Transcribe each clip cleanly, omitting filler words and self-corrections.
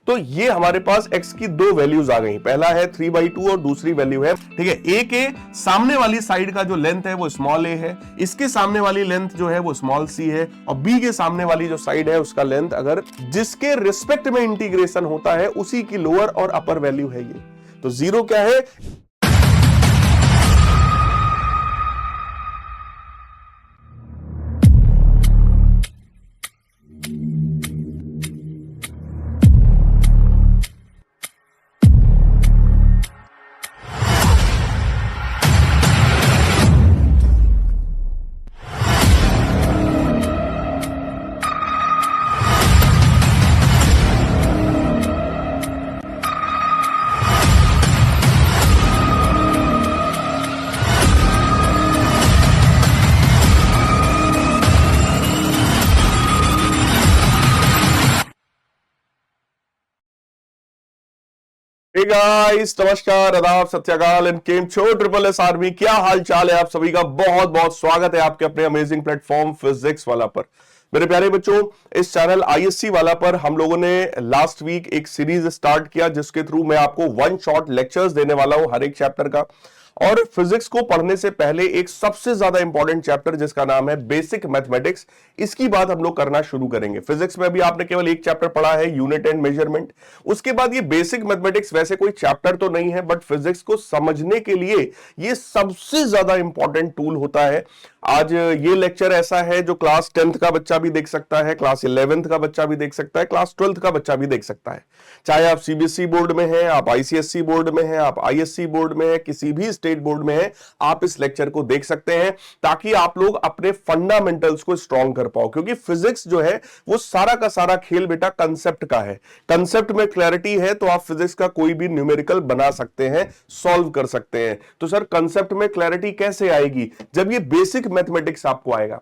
तो ये हमारे पास x की दो वैल्यूज आ गई, पहला है 3/2 और दूसरी वैल्यू है, ठीक है, a के सामने वाली साइड का जो लेंथ है वो स्मॉल a है, इसके सामने वाली लेंथ जो है वो स्मॉल c है, और b के सामने वाली जो साइड है उसका लेंथ अगर जिसके रिस्पेक्ट में इंटीग्रेशन होता है उसी की लोअर और अपर वैल्यू है ये। तो जीरो क्या है? गाइस नमस्कार, आदाब, सत्याकाल एंड केम छो ट्रिपल एस आर्मी। क्या हाल चाल है आप सभी का? बहुत बहुत स्वागत है आपके अपने अमेजिंग प्लेटफॉर्म फिजिक्स वाला पर। मेरे प्यारे बच्चों, इस चैनल आईएससी वाला पर हम लोगों ने लास्ट वीक एक सीरीज स्टार्ट किया जिसके थ्रू मैं आपको वन शॉट लेक्चर्स देने वाला हूं हर एक चैप्टर का। और फिजिक्स को पढ़ने से पहले एक सबसे ज्यादा इंपॉर्टेंट चैप्टर जिसका नाम है बेसिक मैथमेटिक्स, इसकी बात हम लोग करना शुरू करेंगे। फिजिक्स में भी आपने केवल एक चैप्टर पढ़ा है, यूनिट एंड मेजरमेंट। उसके बाद ये बेसिक मैथमेटिक्स वैसे कोई चैप्टर तो नहीं है, बट फिजिक्स को समझने के लिए ये सबसे ज्यादा इंपॉर्टेंट टूल होता है। आज ये लेक्चर ऐसा है जो क्लास 10th का बच्चा भी देख सकता है, क्लास 11th का बच्चा भी देख सकता है, क्लास 12th का बच्चा भी देख सकता है। चाहे आप सीबीएसई बोर्ड में हैं, आप आईसीएसई बोर्ड में हैं, आप आईएससी बोर्ड में हैं, किसी भी स्टेट बोर्ड में हैं, आप इस लेक्चर को देख सकते हैं ताकि आप लोग अपने फंडामेंटल्स को स्ट्रॉन्ग कर पाओ। क्योंकि फिजिक्स जो है वो सारा का सारा खेल बेटा कंसेप्ट का है। कंसेप्ट में क्लैरिटी है तो आप फिजिक्स का कोई भी न्यूमेरिकल बना सकते हैं, सॉल्व कर सकते हैं। तो सर कंसेप्ट में क्लैरिटी कैसे आएगी? जब ये बेसिक मैथमेटिक्स आपको आएगा,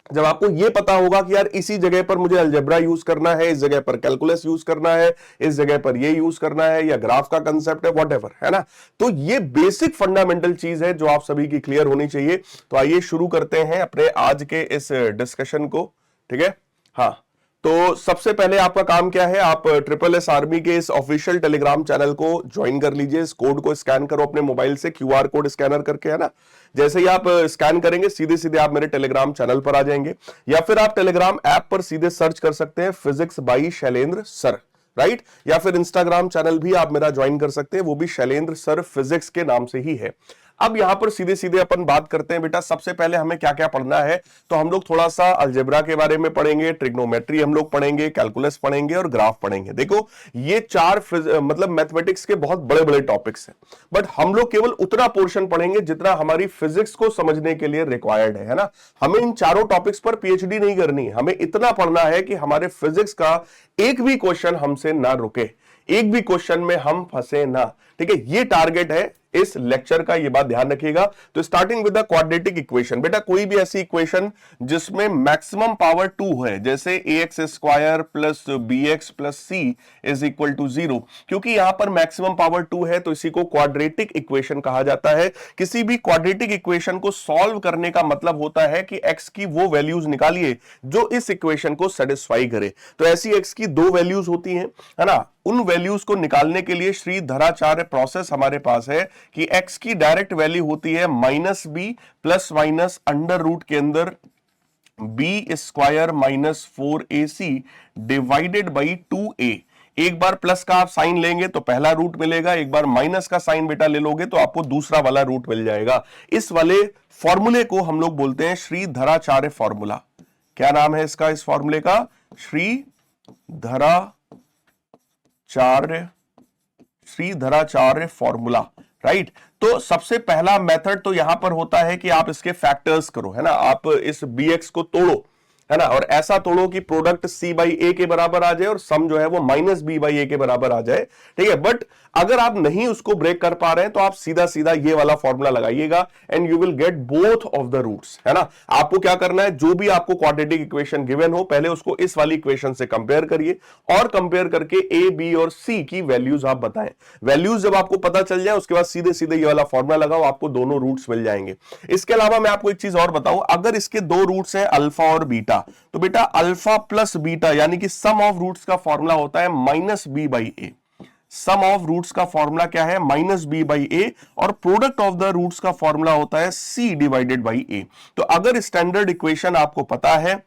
जब आपको यह पता होगा कि यार इसी जगह पर मुझे अलजेब्रा यूज करना है, इस जगह पर कैलकुलस यूज करना है, इस जगह पर ये यूज करना है, या ग्राफ का कंसेप्ट है, व्हाटएवर, है ना। तो ये बेसिक फंडामेंटल चीज है जो आप सभी की क्लियर होनी चाहिए। तो आइए शुरू करते हैं अपने आज के इस डिस्कशन को, ठीक है। हाँ, तो सबसे पहले आपका काम क्या है, आप ट्रिपल एस आर्मी के इस ऑफिशियल टेलीग्राम चैनल को ज्वाइन कर लीजिए। इस कोड को स्कैन करो अपने मोबाइल से, क्यूआर कोड स्कैनर करके, है ना। जैसे ही आप स्कैन करेंगे सीधे सीधे आप मेरे टेलीग्राम चैनल पर आ जाएंगे, या फिर आप टेलीग्राम ऐप पर सीधे सर्च कर सकते हैं physics by Shailendra sir, right. या फिर इंस्टाग्राम चैनल भी आप मेरा ज्वाइन कर सकते हैं, वो भी शैलेंद्र सर फिजिक्स के नाम से ही है। अब यहां पर सीधे सीधे अपन बात करते हैं बेटा। सबसे पहले हमें क्या क्या पढ़ना है, तो हम लोग थोड़ा सा अलजेब्रा के बारे में पढ़ेंगे, ट्रिग्नोमेट्री हम लोग पढ़ेंगे, कैलकुलस पढ़ेंगे और ग्राफ पढ़ेंगे। देखो ये चार मतलब मैथमेटिक्स के बहुत बड़े बड़े टॉपिक्स हैं, बट हम लोग केवल उतना पोर्शन पढ़ेंगे जितना हमारी फिजिक्स को समझने के लिए रिक्वायर्ड है ना। हमें इन चारों टॉपिक्स पर पीएचडी नहीं करनी, हमें इतना पढ़ना है कि हमारे फिजिक्स का एक भी क्वेश्चन हमसे ना रुके, एक भी क्वेश्चन में हम फंसे ना, ठीक है। ये टारगेट है इस लेक्चर का, ये बात ध्यान रखिएगा। तो starting with the quadratic equation, बेटा कोई भी ऐसी इक्वेशन जिसमें मैक्सिमम पावर 2 है, जैसे ax square plus bx plus c is equal to 0, क्योंकि यहां पर मैक्सिमम पावर 2 है तो इसी को क्वाड्रेटिक इक्वेशन कहा जाता है। किसी भी क्वाड्रेटिक इक्वेशन को सॉल्व करने का मतलब होता है कि x की वो वैल्यूज निकालिए जो इस इक्वेशन को सेटिस्फाई करे। तो ऐसी x की दो वैल्यूज होती हैं, है ना। उन वैल्यूज को निकालने के लिए श्रीधराचार्य प्रोसेस हमारे पास है कि x की डायरेक्ट वैल्यू होती है -b plus minus under root के अंदर b square minus 4ac divided by 2a। एक बार प्लस का आप साइन लेंगे तो पहला रूट मिलेगा, एक बार माइनस का साइन बेटा ले लोगे तो आपको दूसरा वाला रूट मिल जाएगा। इस वाले फॉर्मूले को हम लोग बोलते हैं श्रीधराचार्य फॉर्मूला। क्या नाम है इसका, इस फॉर्मूले का? Shridharacharya formula, right. तो सबसे पहला मेथड तो यहां पर होता है कि आप इसके फैक्टर्स करो, है ना। आप इस bx को तोड़ो, है ना, और ऐसा तोड़ो कि प्रोडक्ट c बाई a के बराबर आ जाए और सम जो है वो -b बाई a के बराबर आ जाए, ठीक है। बट अगर आप नहीं उसको ब्रेक कर पा रहे हैं तो आप सीधा सीधा ये वाला फॉर्मूला लगाइएगा and you will get both of the roots, है ना। आपको क्या करना है, जो भी आपको क्वाड्रेटिक इक्वेशन गिवन हो पहले उसको इस वाली इक्वेशन से कंपेयर करिए और कंपेयर करके a, b और c की वैल्यूज आप बताएं। वैल्यूज जब आपको पता चल जाए उसके बाद सीधे सीधे ये वाला फॉर्मूला लगाओ, आपको दोनों रूट्स मिल जाएंगे। इसके अलावा मैं आपको एक चीज और बताऊं, अगर इसके दो रूट्स हैं अल्फा और बीटा, बीटा, तो बेटा अल्फा प्लस बीटा यानी कि सम ऑफ रूट्स का फॉर्मूला होता है minus b by a. Sum of roots का फॉर्मूला क्या है? माइनस बी बाई ए, और प्रोडक्ट ऑफ द रूट्स का फॉर्मूला होता है सी डिवाइडेड बाई ए। तो अगर स्टैंडर्ड इक्वेशन आपको पता है,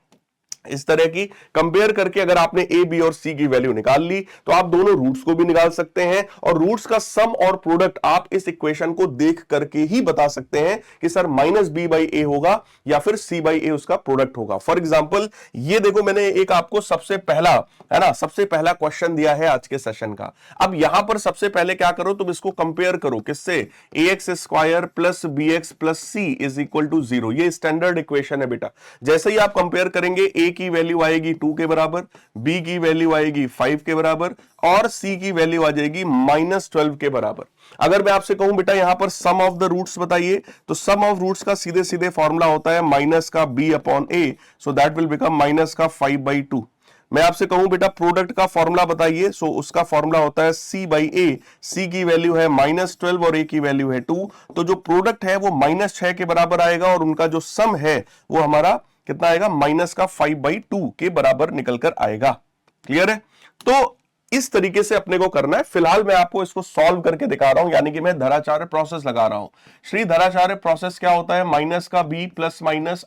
इस तरह की कंपेयर करके अगर आपने ए बी और सी की वैल्यू निकाल ली तो आप दोनों रूट्स को भी निकाल सकते हैं, और रूट्स का सम और प्रोडक्ट आप इस इक्वेशन को देख करके ही बता सकते हैं कि सर माइनस बी बाई ए होगा या फिर सी बाई ए उसका प्रोडक्ट होगा। फॉर एग्जाम्पल ये देखो, मैंने एक आपको सबसे पहला है ना, सबसे पहला क्वेश्चन दिया है आज के सेशन का। अब यहां पर सबसे पहले क्या करो, तुम इसको कंपेयर करो किससे? A x square plus b x plus c is equal to 0। ये स्टैंडर्ड इक्वेशन है बेटा। जैसे ही आप कंपेयर करेंगे, ए की वैल्यू आएगी 2 के बराबर, बी की वैल्यू आएगी 5 के बराबर, और सी की वैल्यू आ जाएगी -12 के बराबर। अगर मैं आपसे कहूं बेटा यहां पर सम ऑफ द रूट्स बताइए, तो सम ऑफ रूट्स का सीधे सीधे फॉर्मूला होता है माइनस का b upon A, so that will become minus का 5/2। मैं आपसे कहूं बेटा प्रोडक्ट का फॉर्मूला बताइए, सो उसका फॉर्मूला होता है c बाई ए। सी की वैल्यू है -12 और ए की वैल्यू है 2, तो जो प्रोडक्ट है वो -6 के बराबर आएगा, और उनका जो सम है वो हमारा कितना आएगा? माइनस का 5/2 के बराबर निकलकर आएगा। क्लियर है? तो इस तरीके से अपने को करना है। फिलहाल मैं आपको इसको सॉल्व करके दिखा रहा हूं, यानी कि मैं धराचार्य प्रोसेस लगा रहा हूं। श्री धराचार्य प्रोसेस क्या होता है? माइनस का b plus minus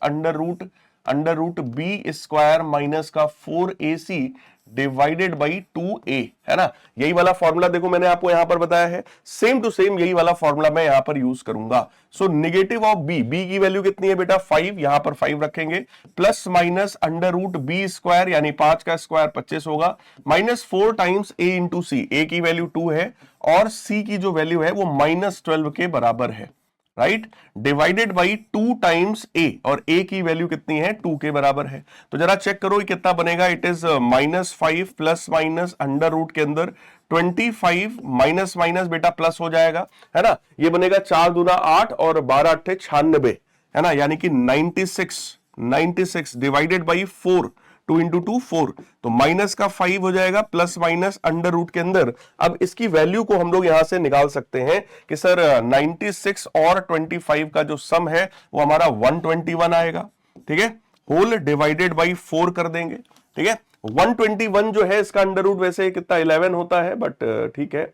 under root b square minus का 4ac डिवाइडेड बाई 2a, है ना। यही वाला फॉर्मूला देखो मैंने आपको यहां पर बताया है, सेम टू सेम यही वाला फॉर्मूला मैं यहां पर यूज करूंगा। सो नेगेटिव ऑफ b की वैल्यू कितनी है बेटा? 5, यहां पर 5 रखेंगे, plus minus under root b square यानी 5 का स्क्वायर 25 होगा, minus 4 times a into c. A की वैल्यू 2 है और c की जो वैल्यू है वो -12 के बराबर है, right, divided by 2 times a, और a की वैल्यू कितनी है? 2 के बराबर है। तो जरा चेक करो ये कितना बनेगा। It is -5 plus minus under root के अंदर 25 माइनस माइनस बेटा प्लस हो जाएगा, है ना। ये बनेगा 4 दूना 8 और 12 अट्ठे 96, है ना, यानी कि 96 डिवाइडेड बाई 4, 2 इंटू 2 4, तो माइनस का 5 हो जाएगा, प्लस माइनस अंडर रूट के अंदर। अब इसकी वैल्यू को हम लोग यहां से निकाल सकते हैं कि सर 96 और 25 का जो सम है वो हमारा 121 आएगा, ठीक है। होल डिवाइडेड बाई 4 कर देंगे, ठीक है। 121 जो है इसका अंडर रूट वैसे कितना 11 होता है, बट ठीक है।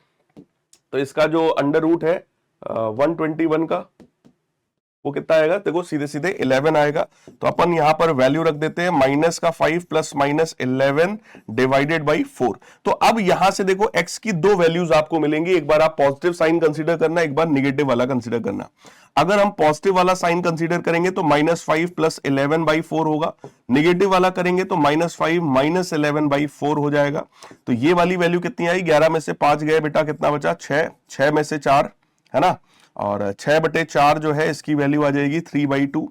तो इसका जो अंडर रूट है 121 का वो कितना आएगा? देखो सीधे सीधे 11 आएगा। तो अपन यहां पर वैल्यू रख देते हैं माइनस का 5 प्लस माइनस 11 डिवाइडेड बाई 4। तो अब यहां से देखो x की दो वैल्यूज आपको मिलेंगी, एक बार आप पॉजिटिव साइन कंसीडर करना, एक बार निगेटिव वाला कंसीडर करना। अगर हम पॉजिटिव वाला साइन कंसीडर करेंगे तो -5 प्लस 11 बाई 4 होगा, निगेटिव वाला करेंगे तो -5 माइनस 11 बाई 4 हो जाएगा। तो ये वाली वैल्यू कितनी आई? 11 में से 5 गए बेटा, कितना बचा? 6, 6 में से 4, है ना, और 6/4 जो है इसकी वैल्यू आ जाएगी 3/2।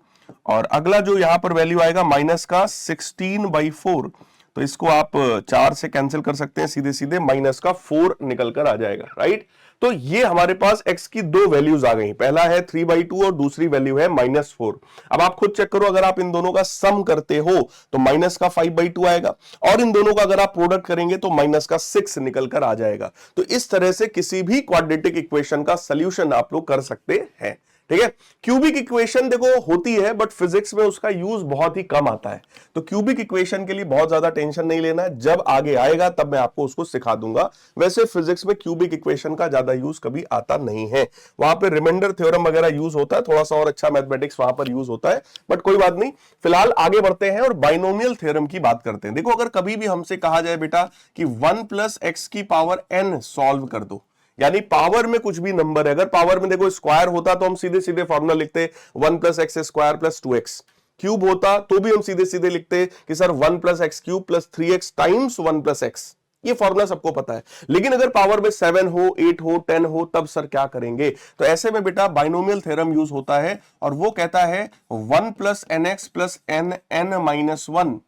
और अगला जो यहां पर वैल्यू आएगा माइनस का 16/4, तो इसको आप 4 से कैंसिल कर सकते हैं, सीधे सीधे माइनस का 4 निकल कर आ जाएगा, राइट। तो ये हमारे पास x की दो वैल्यूज आ गई, पहला है 3/2 और दूसरी वैल्यू है -4। अब आप खुद चेक करो, अगर आप इन दोनों का सम करते हो तो माइनस का 5/2 आएगा, और इन दोनों का अगर आप प्रोडक्ट करेंगे तो माइनस का 6 निकल कर आ जाएगा। तो इस तरह से किसी भी क्वाड्रेटिक इक्वेशन का सोल्यूशन आप लोग कर सकते हैं, ठीक है। क्यूबिक इक्वेशन देखो होती है, बट फिजिक्स में उसका यूज बहुत ही कम आता है, तो क्यूबिक इक्वेशन के लिए बहुत ज्यादा टेंशन नहीं लेना है, जब आगे आएगा तब मैं आपको उसको सिखा दूंगा। वैसे फिजिक्स में क्यूबिक इक्वेशन का ज्यादा यूज कभी आता नहीं है, वहां पे रिमाइंडर थ्योरम वगैरह यूज होता है, थोड़ा सा और अच्छा मैथमेटिक्स वहां पर यूज होता है, बट कोई बात नहीं। फिलहाल आगे बढ़ते हैं और बाइनोमियल थ्योरम की बात करते हैं। देखो अगर कभी भी हमसे कहा जाए बेटा कि 1 + x की पावर n सॉल्व कर दो, यानी पावर में कुछ भी नंबर है, अगर पावर में देखो स्क्वायर होता तो हम सीधे सीधे फॉर्मूला लिखते 1 + x स्क्वायर + 2x, क्यूब होता तो भी हम सीधे सीधे लिखते कि sir 1 + x cube + 3x times 1 + x, ये फॉर्मूला सबको पता है। लेकिन अगर पावर में 7 हो, 8 हो, 10 हो, तब सर क्या करेंगे? तो ऐसे में बेटा बाइनोमियल थ्योरम यूज होता है, और वो कहता है 1 + nx + n(n-1)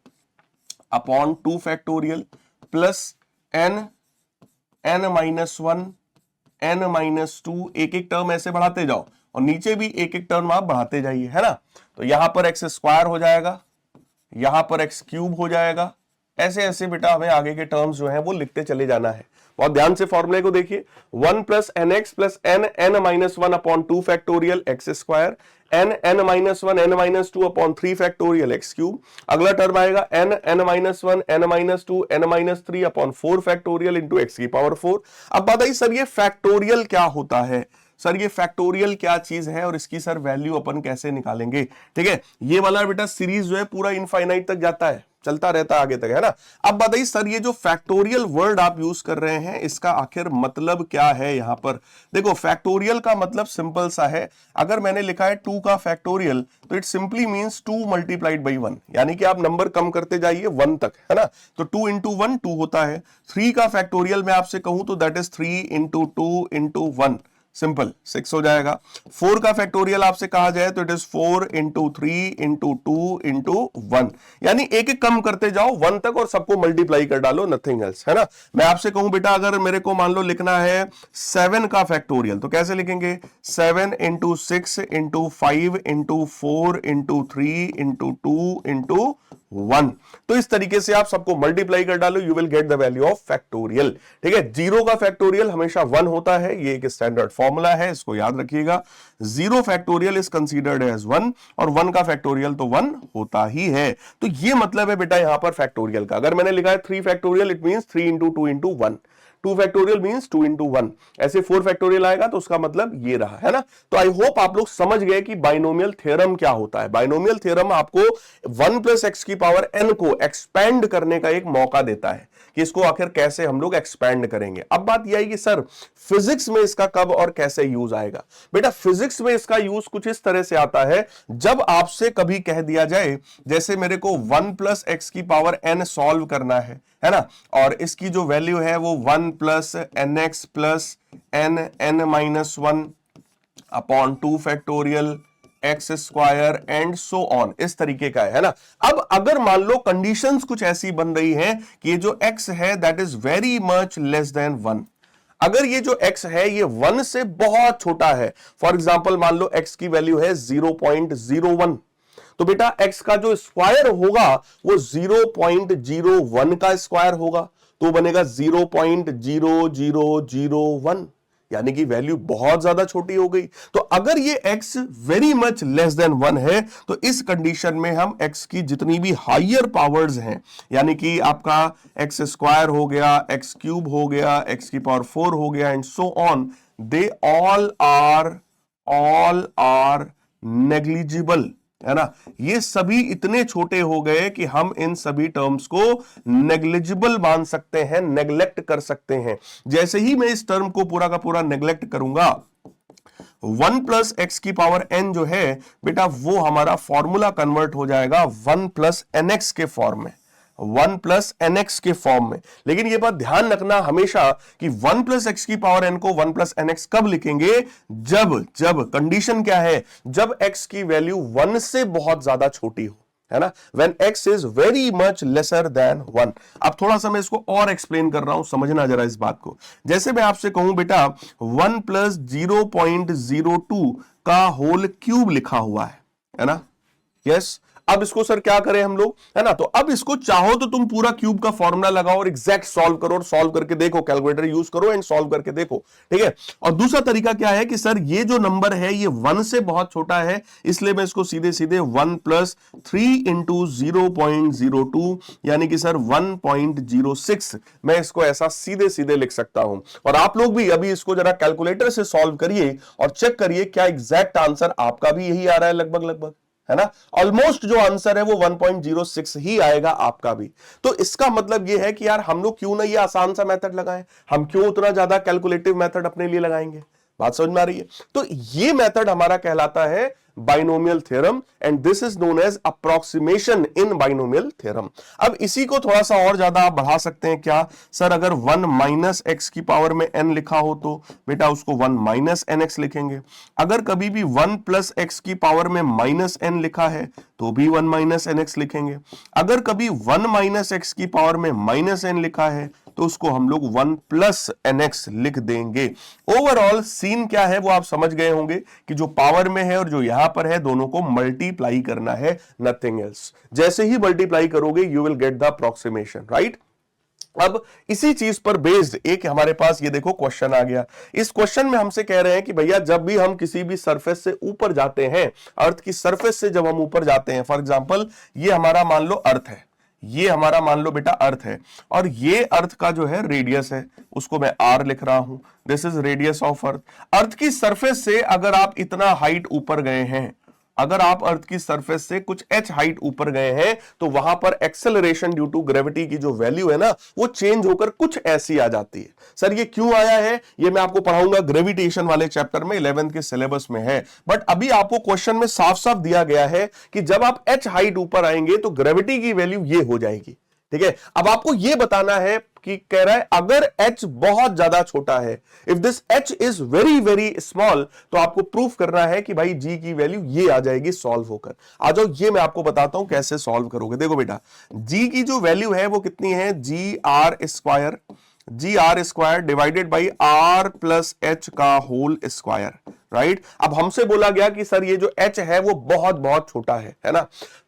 upon 2 factorial plus n(n-1) n-2, एक एक टर्म ऐसे बढ़ाते जाओ, और नीचे भी एक एक टर्म आप बढ़ाते जाइए, है ना। तो यहां पर x स्क्वायर हो जाएगा, यहां पर x क्यूब हो जाएगा, ऐसे ऐसे बेटा हमें आगे के टर्म्स जो हैं वो लिखते चले जाना है। बहुत ध्यान से फॉर्मूले को देखिए, 1 + nx + n(n-1) upon 2 factorial x square n-1 n-2 upon 3 factorial x cube. अगला टर्म आएगा n-1 n-2 n-3 upon 4 factorial into x की पावर 4। अब बताइए सर ये फैक्टोरियल क्या होता है, सर ये फैक्टोरियल क्या चीज है और इसकी सर वैल्यू अपन कैसे निकालेंगे। ठीक है, ये वाला बेटा सीरीज जो है पूरा इनफाइनाइट तक जाता है, चलता रहता है आगे तक, है ना। अब बताइए सर ये जो फैक्टोरियल वर्ड आप यूज कर रहे हैं इसका आखिर मतलब क्या है। यहां पर देखो फैक्टोरियल का मतलब सिंपल सा है, अगर मैंने लिखा है 2 का फैक्टोरियल तो it simply means 2 multiplied by 1, यानी कि आप नंबर कम करते जाइए 1 तक, है ना। तो 2 इंटू 1 2 होता है। 3 का फैक्टोरियल मैं आपसे कहूं तो that is 3 into 2 into 1, simple 6 हो जाएगा। 4 का फैक्टोरियल आपसे कहा जाए तो it is 4 into 3 into 2 into 1, यानी एक एक कम करते जाओ 1 तक और सबको मल्टीप्लाई कर डालो, नथिंग एल्स, है ना। मैं आपसे कहूं बेटा अगर मेरे को मान लो लिखना है 7 का फैक्टोरियल तो कैसे लिखेंगे, 7 into 6 into 5 into 4 into 3 into 2 into 1। तो इस तरीके से आप सबको मल्टीप्लाई कर डालो, you will get the value of factorial. ठीक है, 0 का फैक्टोरियल हमेशा 1 होता है, ये एक स्टैंडर्ड फॉर्मूला है, इसको याद रखिएगा। 0 फैक्टोरियल इज कंसीडर्ड एज 1 और 1 का फैक्टोरियल तो 1 होता ही है। तो ये मतलब है बेटा यहां पर फैक्टोरियल का। अगर मैंने लिखा है 3 factorial it means 3 into 2 into 1, 2 factorial means 2 into 1, ऐसे 4 फैक्टोरियल आएगा तो उसका मतलब ये रहा, है ना। तो आई होप आप लोग समझ गए कि बाइनोमियल थ्योरम क्या होता है। बाइनोमियल थ्योरम आपको 1 प्लस एक्स की पावर n को एक्सपैंड करने का एक मौका देता है कि इसको आखिर कैसे हम लोग एक्सपैंड करेंगे। अब बात यह है कि सर फिजिक्स में इसका कब और कैसे यूज आएगा। बेटा फिजिक्स में इसका यूज कुछ इस तरह से आता है, जब आपसे कभी कह दिया जाए जैसे मेरे को 1 प्लस एक्स की पावर n सॉल्व करना है ना, और इसकी जो वैल्यू है वो 1 plus n x plus n minus 1 upon 2 factorial x square and so on, इस तरीके का है ना। अब अगर मान लो कंडीशंस कुछ ऐसी बन रही हैं कि ये जो x है that is very much less than 1, अगर ये जो x है ये 1 से बहुत छोटा है, फॉर एग्जांपल मान लो x की वैल्यू है 0.01, तो बेटा x का जो स्क्वायर होगा वो 0.01 का स्क्वायर होगा, तो बनेगा 0.0001, यानी कि वैल्यू बहुत ज्यादा छोटी हो गई। तो अगर ये x very much less than 1 है तो इस कंडीशन में हम x की जितनी भी हायर पावर्स हैं, यानी कि आपका x स्क्वायर हो गया, x क्यूब हो गया, x की पावर 4 हो गया and so on, they all are negligible, है ना। ये सभी इतने छोटे हो गए कि हम इन सभी टर्म्स को नेग्लिजिबल मान सकते हैं, नेग्लेक्ट कर सकते हैं। जैसे ही मैं इस टर्म को पूरा का पूरा नेग्लेक्ट करूंगा, 1 प्लस एक्स की पावर n जो है बेटा वो हमारा फॉर्मूला कन्वर्ट हो जाएगा 1 प्लस एन एक्स के फॉर्म में, 1 प्लस एन एक्स के फॉर्म में। लेकिन यह बात ध्यान रखना हमेशा कि 1 प्लस एक्स की पावर n को 1 प्लस एन एक्स कब लिखेंगे, जब कंडीशन क्या है, जब x की वैल्यू 1 से बहुत ज्यादा छोटी हो, है ना, when x is very much lesser than 1। अब थोड़ा सा मैं इसको और एक्सप्लेन कर रहा हूं, समझना जरा इस बात को। जैसे मैं आपसे कहूं बेटा 1 प्लस 0.02 का होल क्यूब लिखा हुआ है ना, यस। अब इसको सर क्या करें हम लोग, है ना, तो अब इसको चाहो तो तुम पूरा क्यूब का फॉर्मूला लगाओ और एग्जैक्ट सॉल्व करो और सॉल्व करके देखो, कैलकुलेटर यूज करो एंड सॉल्व करके देखो, ठीक है। और दूसरा तरीका क्या है कि सर ये जो नंबर है ये 1 से बहुत छोटा है, इसलिए मैं इसको सीधे सीधे 1 प्लस 3 इंटू 0.02 यानी कि सर 1.06 मैं इसको ऐसा सीधे सीधे लिख सकता हूं। और आप लोग भी अभी इसको जरा कैलकुलेटर से सॉल्व करिए और चेक करिए क्या एग्जैक्ट आंसर आपका भी यही आ रहा है, लगभग, है ना। ऑलमोस्ट जो आंसर है वो 1.06 ही आएगा आपका भी। तो इसका मतलब ये है कि यार हम लोग क्यों ना ये आसान सा मेथड लगाएं, हम क्यों उतना ज्यादा कैलकुलेटिव मेथड अपने लिए लगाएंगे। बात समझ में आ रही है। तो ये मेथड हमारा कहलाता है binomial theorem and this is known as approximation in binomial theorem. अब इसी को थोड़ा सा और ज्यादा आप बढ़ा सकते हैं क्या, सर अगर 1 माइनस एक्स की पावर में n लिखा हो तो बेटा उसको 1 माइनस एन एक्स लिखेंगे। अगर कभी भी 1 प्लस एक्स की पावर में माइनस n लिखा है तो भी 1 माइनस एन एक्स लिखेंगे। अगर कभी 1 माइनस एक्स की पावर में माइनस n लिखा है तो उसको हम लोग 1 प्लस एन एक्स लिख देंगे। ओवरऑल सीन क्या है वो आप समझ गए होंगे कि जो पावर में है और जो यहां पर है दोनों को मल्टीप्लाई करना है, नथिंग एल्स। जैसे ही मल्टीप्लाई करोगे you will get the approximation, right. अब इसी चीज पर बेस्ड एक हमारे पास ये देखो क्वेश्चन आ गया। इस क्वेश्चन में हमसे कह रहे हैं कि भैया जब भी हम किसी भी सरफेस से ऊपर जाते हैं, अर्थ की सरफेस से जब हम ऊपर जाते हैं, फॉर एग्जांपल ये हमारा मान लो अर्थ है, ये हमारा मान लो बेटा अर्थ है, और ये अर्थ का जो है रेडियस है, उसको मैं आर लिख रहा हूं, this is radius of earth. Earth की सरफेस से अगर आप इतना हाइट ऊपर गए हैं, अगर आप अर्थ की सरफेस से कुछ h हाइट ऊपर गए हैं, तो वहां पर एक्सेलरेशन ड्यू टू ग्रेविटी की जो वैल्यू है ना, वो चेंज होकर कुछ ऐसी आ जाती है। सर ये क्यों आया है, ये मैं आपको पढ़ाऊंगा ग्रेविटेशन वाले चैप्टर में, 11th के सिलेबस में है। बट अभी आपको क्वेश्चन में साफ साफ दिया गया है कि जब आप h हाइट ऊपर आएंगे तो ग्रेविटी की वैल्यू ये हो जाएगी। ठीक है, अब आपको यह बताना है कि कह रहा है अगर h बहुत ज्यादा छोटा है, if this h is very very small, तो आपको प्रूफ करना है कि भाई g की वैल्यू ये आ जाएगी सॉल्व होकर। आ जाओ, ये मैं आपको बताता हूं कैसे सॉल्व करोगे। देखो बेटा, g की जो वैल्यू है वो कितनी है, g r square divided by r plus h का होल स्क्वायर, राइट। अब हमसे बोला गया कि सर ये जो h है वो बहुत बहुत छोटा है ना।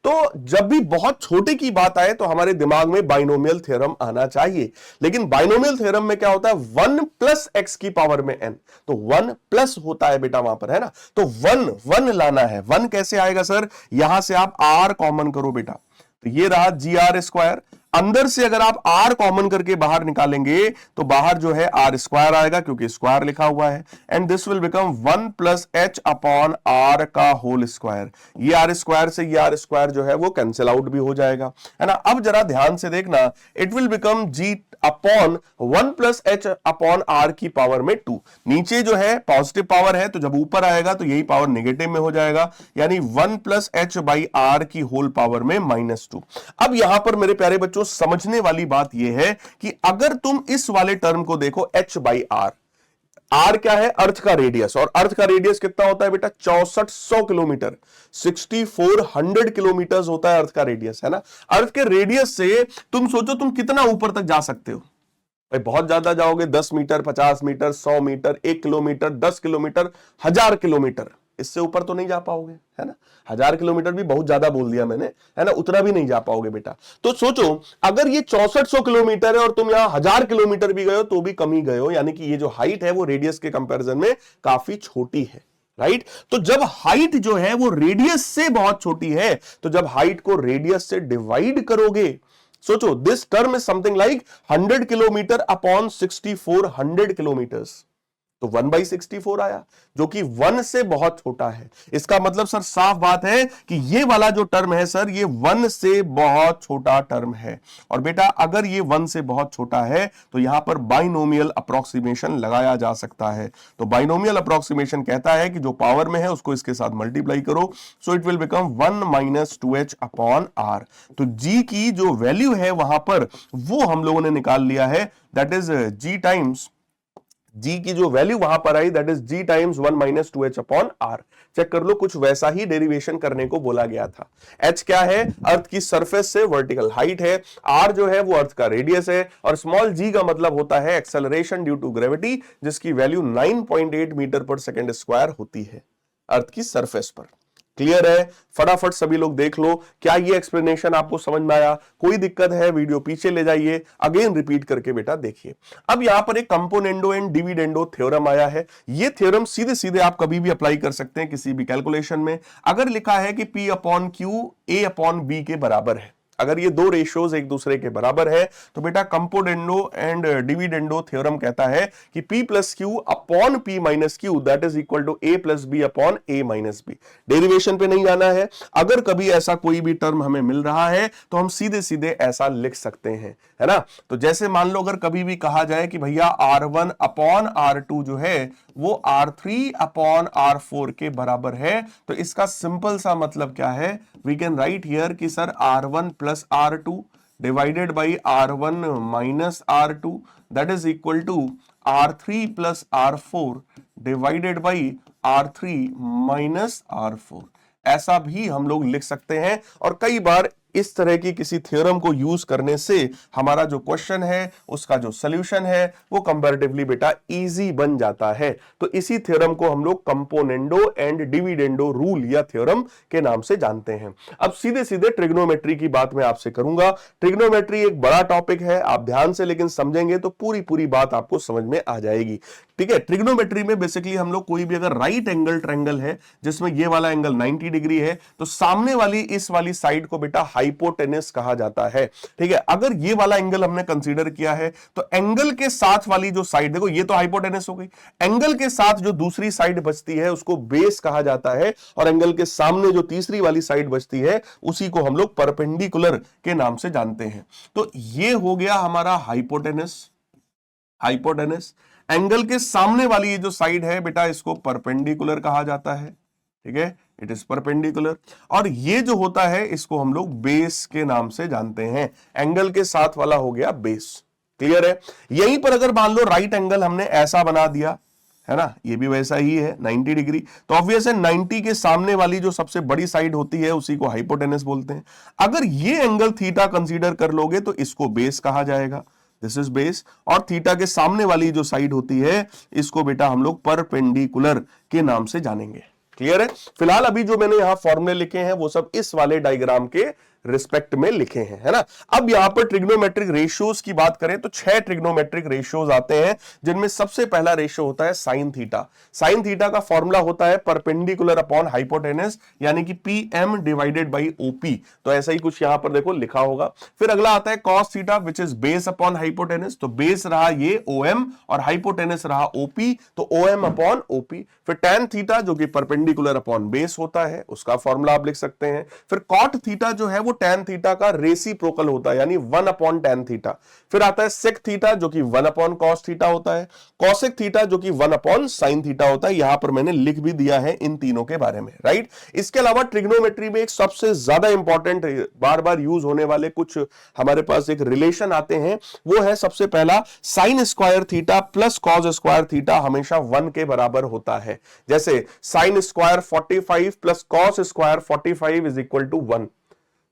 तो जब भी बहुत छोटे की बात आए तो हमारे दिमाग में बाइनोमियल थ्योरम आना चाहिए। लेकिन बाइनोमियल थ्योरम में क्या होता है, 1 प्लस एक्स की पावर में n, तो 1 प्लस होता है बेटा वहां पर, है ना। तो 1 लाना है। 1 कैसे आएगा सर, यहां से आप r कॉमन करो बेटा, तो ये रहा जी आर स्क्वायर। अंदर से अगर आप r कॉमन करके बाहर निकालेंगे तो बाहर जो है r स्क्वायर आएगा, क्योंकि स्क्वायर लिखा हुआ है, and this will become 1 plus H upon r का होल स्क्वायर। ये r स्क्वायर से ये r स्क्वायर जो है वो कैंसिल आउट भी हो जाएगा, है ना। अब जरा ध्यान से देखना, it will become g upon 1 plus H upon r की पावर में 2। नीचे जो है पॉजिटिव पावर है, तो जब ऊपर आएगा तो यही पावर नेगेटिव में हो जाएगा, यानी 1 प्लस एच बाई आर की होल पावर में -2। अब यहां पर मेरे प्यारे बच्चों समझने वाली बात यह है कि अगर तुम इस वाले टर्म को देखो h बाई आर, आर क्या है, अर्थ का रेडियस, और अर्थ का रेडियस कितना होता है बेटा, 6400 किलोमीटर, 6400 किलोमीटर होता है अर्थ का रेडियस, है ना। अर्थ के रेडियस से तुम सोचो तुम कितना ऊपर तक जा सकते हो। भाई बहुत ज्यादा जाओगे, 10 metre, 50 metre, 100 metre, 1 kilometre, 10 kilometre, 1000 kilometre, इससे ऊपर तो नहीं जा पाओगे, है ना। 1000 किलोमीटर भी बहुत ज्यादा बोल दिया मैंने, है ना, उतना भी नहीं जा पाओगे बेटा। तो सोचो अगर ये 6400 किलोमीटर है और तुम यहां 1000 किलोमीटर भी गए हो तो भी कम ही गए हो, यानी कि ये जो हाइट है वो रेडियस के कंपैरिजन में काफी छोटी है, राइट। तो जब हाइट जो है वो रेडियस से बहुत छोटी है, तो जब हाइट को रेडियस से डिवाइड करोगे, सोचो this term is something like 100 kilometre upon 6400 kilometres, तो 1/64 आया, जो कि 1 से बहुत छोटा है। इसका मतलब सर साफ बात है कि ये वाला जो टर्म है सर, ये 1 से बहुत छोटा टर्म है। और बेटा अगर ये 1 से बहुत छोटा है तो यहां पर बाइनोमियल अप्रोक्सीमेशन लगाया जा सकता है। तो बाइनोमियल अप्रोक्सीमेशन कहता है कि जो पावर में है उसको इसके साथ मल्टीप्लाई करो, so it will become 1 - 2h upon r। तो g की जो वैल्यू है वहां पर वो हम लोगों ने निकाल लिया है, that is g times, g की जो वैल्यू वहां पर आई that is g times 1 - 2h upon r। Check कर लो, कुछ वैसा ही डेरिवेशन करने को बोला गया था। h क्या है, अर्थ की सरफेस से वर्टिकल हाइट है, r जो है वो अर्थ का रेडियस है, और स्मॉल g का मतलब होता है एक्सेलरेशन ड्यू टू ग्रेविटी, जिसकी वैल्यू 9.8 मीटर पर सेकेंड स्क्वायर होती है अर्थ की सरफेस पर। क्लियर है, फटाफट सभी लोग देख लो, क्या ये एक्सप्लेनेशन आपको समझ में आया? कोई दिक्कत है वीडियो पीछे ले जाइए, अगेन रिपीट करके बेटा देखिए। अब यहां पर एक कंपोनेंडो एंड डिविडेंडो थ्योरम आया है। ये थ्योरम सीधे सीधे आप कभी भी अप्लाई कर सकते हैं किसी भी कैलकुलेशन में। अगर लिखा है कि P upon Q A upon B के बराबर है, अगर ये दो रेशियोज एक दूसरे के बराबर है, तो बेटा कंपोनेंडो एंड डिविडेंडो थ्योरम कहता है कि P plus Q upon P minus Q that is equal to A plus B upon A minus B। Derivation पे नहीं जाना है, अगर कभी ऐसा कोई भी टर्म हमें मिल रहा है तो हम सीधे सीधे ऐसा लिख सकते हैं, है ना। तो जैसे मान लो अगर कभी भी कहा जाए कि भैया R1 अपॉन R2 जो है वो R3 अपॉन R4 के बराबर है, तो इसका सिंपल सा मतलब क्या है, वी कैन राइट हियर कि sir R1 plus R2 divided by R1 minus R2 that is equal to R3 plus R4 divided by R3 minus R4। ऐसा भी हम लोग लिख सकते हैं, और कई बार इस तरह की किसी थ्योरम को यूज करने से हमारा जो क्वेश्चन है उसका जो सोल्यूशन है वो कंपैरेटिवली बेटा इजी बन जाता है। तो इसी थ्योरम को हम लोग कंपोनेंडो एंड डिविडेंडो रूल या थ्योरम के नाम से जानते हैं। अब सीधे सीधे ट्रिग्नोमेट्री की बात मैं आपसे करूंगा। ट्रिग्नोमेट्री एक बड़ा टॉपिक है, आप ध्यान से लेकिन समझेंगे तो पूरी पूरी बात आपको समझ में आ जाएगी। ठीक है, ट्रिग्नोमेट्री में बेसिकली हम लोग कोई भी अगर राइट एंगल ट्रायंगल है जिसमें ये वाला एंगल 90 डिग्री है तो सामने वाली इस वाली साइड को बेटा हाइपोटेनस कहा जाता है। ठीक है, अगर ये वाला एंगल हमने कंसीडर किया है तो एंगल के साथ वाली जो साइड, देखो ये तो हाइपोटेनस हो गई, एंगल के साथ जो दूसरी साइड बचती है उसको बेस कहा जाता है, और एंगल के सामने जो तीसरी वाली साइड बचती है उसी को हम लोग परपेंडिकुलर के नाम से जानते हैं। तो ये हो गया हमारा हाइपोटेनस। हाइपोटेनस एंगल के सामने वाली ये जो साइड है बेटा इसको परपेंडिकुलर कहा जाता है। ठीक है, इट इज परपेंडिकुलर। और ये जो होता है इसको हम लोग बेस के नाम से जानते हैं। एंगल के साथ वाला हो गया बेस। क्लियर है? यहीं पर अगर मान लो राइट एंगल हमने ऐसा बना दिया है ना, ये भी वैसा ही है 90 डिग्री, तो ऑब्वियस है 90 के सामने वाली जो सबसे बड़ी साइड होती है उसी को हाइपोटेनस बोलते हैं। अगर ये एंगल थीटा कंसीडर कर लोगे तो इसको बेस कहा जाएगा, दिस इज बेस। और थीटा के सामने वाली जो साइड होती है इसको बेटा हम लोग परपेंडिकुलर के नाम से जानेंगे। क्लियर है? फिलहाल अभी जो मैंने यहां फॉर्मूले लिखे हैं वो सब इस वाले डायग्राम के रिस्पेक्ट में लिखे हैं, है ना। अब यहां पर ट्रिग्नोमेट्रिक रेशियोज की बात करें तो 6 ट्रिग्नोमेट्रिक रेशियोज आते हैं, जिनमें सबसे पहला रेशियो होता है साइन थीटा। साइन थीटा का फॉर्मूला होता है परपेंडिकुलर अपॉन हाइपोटेनस, यानी कि पीएम डिवाइडेड बाई ओपी। तो ऐसा ही कुछ यहां पर देखो लिखा होगा। फिर अगला आता है cos theta which is base upon hypotenuse, तो बेस रहा ये ओएम और हाइपोटेनस रहा ओपी, तो ओएम अपॉन ओपी। फिर टैन थीटा जो कि परपेंडिकुलर अपॉन बेस होता है, उसका फॉर्मूला आप लिख सकते हैं। फिर कॉट थीटा जो है वो टैन थीटा का रेसिप्रोकल होता है, यानी 1 अपॉन टैन थीटा। फिर आता है सेक थीटा जो कि 1 अपॉन कॉस थीटा होता है। कॉसेक थीटा जो कि 1 अपॉन साइन थीटा होता है। यहां पर मैंने लिख भी दिया है इन तीनों के बारे में, राइट। इसके अलावा ट्रिग्नोमेट्री में एक सबसे ज्यादा इंपॉर्टेंट बार बार यूज होने वाले कुछ हमारे पास एक रिलेशन आते हैं, वो है सबसे पहला sine square theta plus cos square theta हमेशा 1 के बराबर होता है। जैसे sine square 45 plus cos square 45 is equal to 1।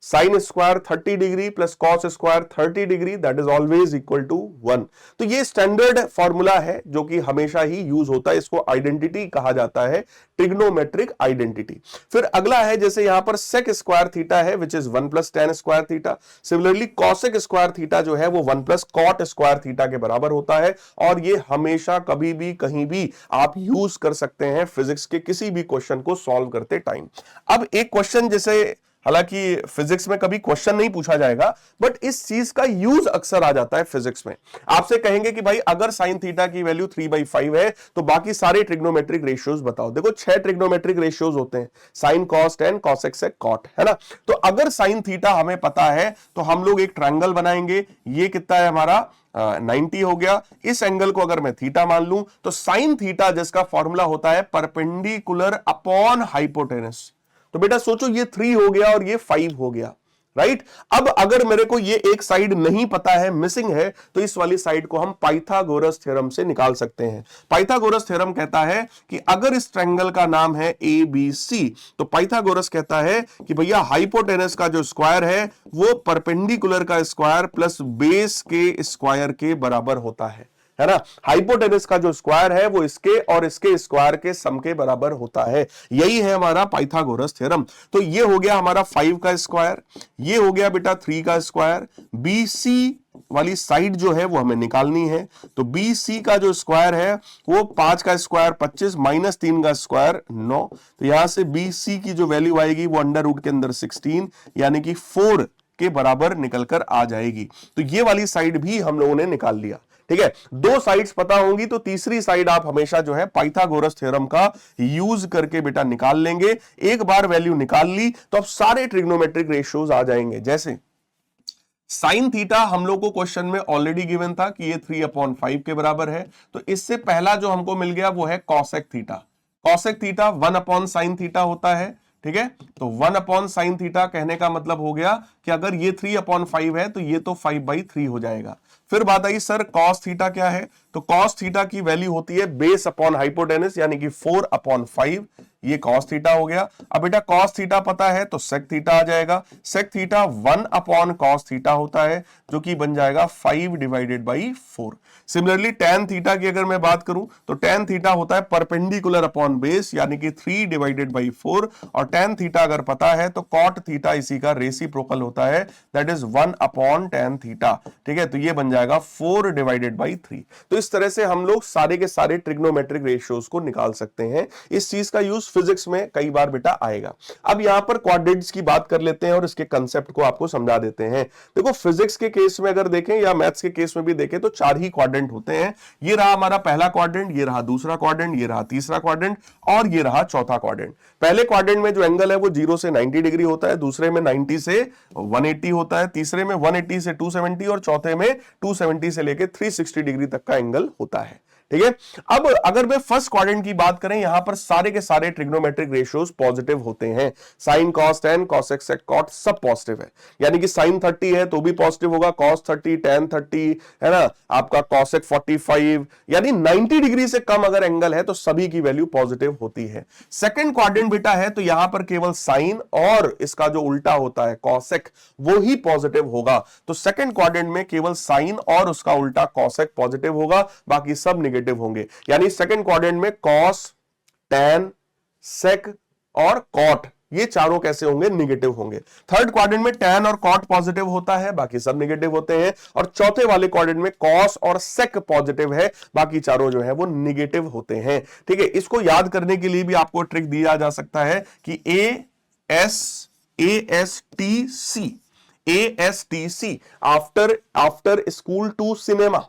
Sine square 30 degree plus cos square 30 degree that is always equal to 1। तो ये स्टैंडर्ड फॉर्मूला है जो कि हमेशा ही यूज होता है, इसको आइडेंटिटी कहा जाता है, ट्रिग्नोमेट्रिक आइडेंटिटी। फिर अगला है जैसे यहां पर सेक स्क्वायर थीटा है which is 1 plus ten square theta. Similarly cosec square theta जो है वो 1 प्लस कॉट स्क्वायर थीटा के बराबर होता है, और ये हमेशा कभी भी कहीं भी आप यूज कर सकते हैं फिजिक्स के किसी भी क्वेश्चन को सॉल्व करते टाइम। अब एक क्वेश्चन जैसे, हालांकि फिजिक्स में कभी क्वेश्चन नहीं पूछा जाएगा बट इस चीज का यूज अक्सर आ जाता है फिजिक्स में। आपसे कहेंगे कि भाई अगर साइन थीटा की वैल्यू 3/5 है तो बाकी सारे ट्रिग्नोमेट्रिक रेशियोज बताओ। देखो 6 ट्रिग्नोमेट्रिक रेशियोज होते हैं, sine cos tan cosec sec cot, है ना। तो अगर साइन थीटा हमें पता है तो हम लोग एक ट्रायंगल बनाएंगे। ये कितना है हमारा 90 हो गया। इस एंगल को अगर मैं थीटा मान लूं तो साइन थीटा जिसका फॉर्मूला होता है परपेंडिकुलर अपॉन हाइपोटेनस। तो बेटा सोचो ये 3 हो गया और ये 5 हो गया, राइट। अब अगर मेरे को ये एक साइड नहीं पता है, मिसिंग है, तो इस वाली साइड को हम पाइथागोरस थ्योरम से निकाल सकते हैं। पाइथागोरस थ्योरम कहता है कि अगर इस ट्रायंगल का नाम है ABC, तो पाइथागोरस कहता है कि भैया हाइपोटेनस का जो स्क्वायर है वो परपेंडिकुलर का स्क्वायर प्लस बेस के स्क्वायर के बराबर होता है ना। हाइपोटेनस का जो स्क्वायर है वो इसके और इसके स्क्वायर के सम के बराबर होता है। यही है हमारा पाइथागोरस थ्योरम। तो ये हो गया हमारा 5 का स्क्वायर, ये हो गया बेटा 3 का स्क्वायर। BC वाली साइड जो है वो हमें निकालनी है, तो BC का जो स्क्वायर है वो 5 का स्क्वायर 25 माइनस 3 का स्क्वायर 9। तो यहां से BC की जो वैल्यू आएगी वो अंडर रूट के अंदर 16 यानी कि 4 के बराबर निकलकर आ जाएगी। तो ये वाली साइड भी हम लोगों ने निकाल लिया। ठीक है, 2 साइड्स पता होंगी तो तीसरी साइड आप हमेशा जो है पाइथागोरस थ्योरम का यूज करके बेटा निकाल लेंगे। एक बार वैल्यू निकाल ली तो अब सारे ट्रिग्नोमेट्रिक रेशियोज आ जाएंगे। जैसे साइन थीटा हम लोग को क्वेश्चन में ऑलरेडी गिवन था कि ये 3/5 के बराबर है, तो इससे पहला जो हमको मिल गया वो है cosec theta. Cosec theta 1 upon sine theta होता है। ठीक है, तो 1 अपॉन साइन थीटा कहने का मतलब हो गया कि अगर ये 3/5 है तो ये तो 5/3 हो जाएगा। फिर बात आई सर कॉस थीटा क्या है, तो कॉस थीटा की वैल्यू होती है बेस अपॉन हाइपोटेनस यानी कि 4/5। ये कॉस थीटा हो गया। अब बेटा कॉस थीटा पता है तो सेक थीटा आ जाएगा। Sec theta 1 upon cos theta होता है जो कि बन जाएगा 5 divided by 4। Similarly tan theta की अगर मैं बात करूं तो टेन थीटा होता है परपेंडिकुलर अपॉन बेस यानी कि 3 डिवाइडेड बाई 4, और टेन थीटा अगर पता है तो कॉट थीटा इसी का रेसिप्रोकल होता है, that is 1 upon tan theta. ठीक है, तो ये बन जाएगा 4 डिवाइडेड बाई 3। तो इस तरह से हम लोग सारे के सारे ट्रिग्नोमेट्रिक रेशियोज को निकाल सकते हैं। इस चीज का यूज फिजिक्स में कई बार बेटा आएगा। अब यहां पर क्वाड्रेंट्स की बात कर लेते हैं और इसके कंसेप्ट को आपको समझा देते हैं। देखो फिजिक्स के केस में अगर देखें या मैथ्स के केस में भी देखें तो 4 ही क्वाड्रेंट होते हैं। ये रहा हमारा पहला क्वाड्रेंट, ये रहा दूसरा क्वाड्रेंट, ये रहा तीसरा क्वाड्रेंट और ये रहा चौथा क्वाड्रेंट। पहले क्वाड्रेंट में जो एंगल है वो 0 से 90 डिग्री होता है, दूसरे में 90 से 180 होता है, तीसरे में 180 से 270 और चौथे में 270 से लेकर 360 डिग्री तक का एंगल होता है। ठीक है, अब अगर मैं फर्स्ट क्वाड्रेंट की बात करें, यहां पर सारे के सारे ट्रिग्नोमेट्रिक रेशियोज पॉजिटिव होते हैं। Sine cos tan cosec sec cot सब पॉजिटिव है, यानी कि साइन 30 है तो भी पॉजिटिव होगा, कॉस 30 टेन 30 है ना, आपका कॉसेक 45, यानी 90 डिग्री से कम अगर एंगल है तो सभी की वैल्यू पॉजिटिव होती है। सेकंड क्वाड्रेंट बेटा है तो यहां पर केवल साइन और इसका जो उल्टा होता है कॉसेक वो ही पॉजिटिव होगा। तो सेकंड क्वाड्रेंट में केवल साइन और उसका उल्टा कॉसेक पॉजिटिव होगा, बाकी सब नेगेटिव होंगे। यानी सेकंड क्वाड्रेंट में कॉस टैन सेक और कॉट ये चारों कैसे होंगे, निगेटिव होंगे। थर्ड क्वाड्रेंट में टैन और कॉट पॉजिटिव होता है, बाकी सब निगेटिव होते हैं। और चौथे वाले क्वाड्रेंट में कॉस और सेक पॉजिटिव है, बाकी चारों जो है वो निगेटिव होते हैं। ठीक है, इसको याद करने के लिए भी आपको ट्रिक दिया जा सकता है कि ASTC after school to cinema,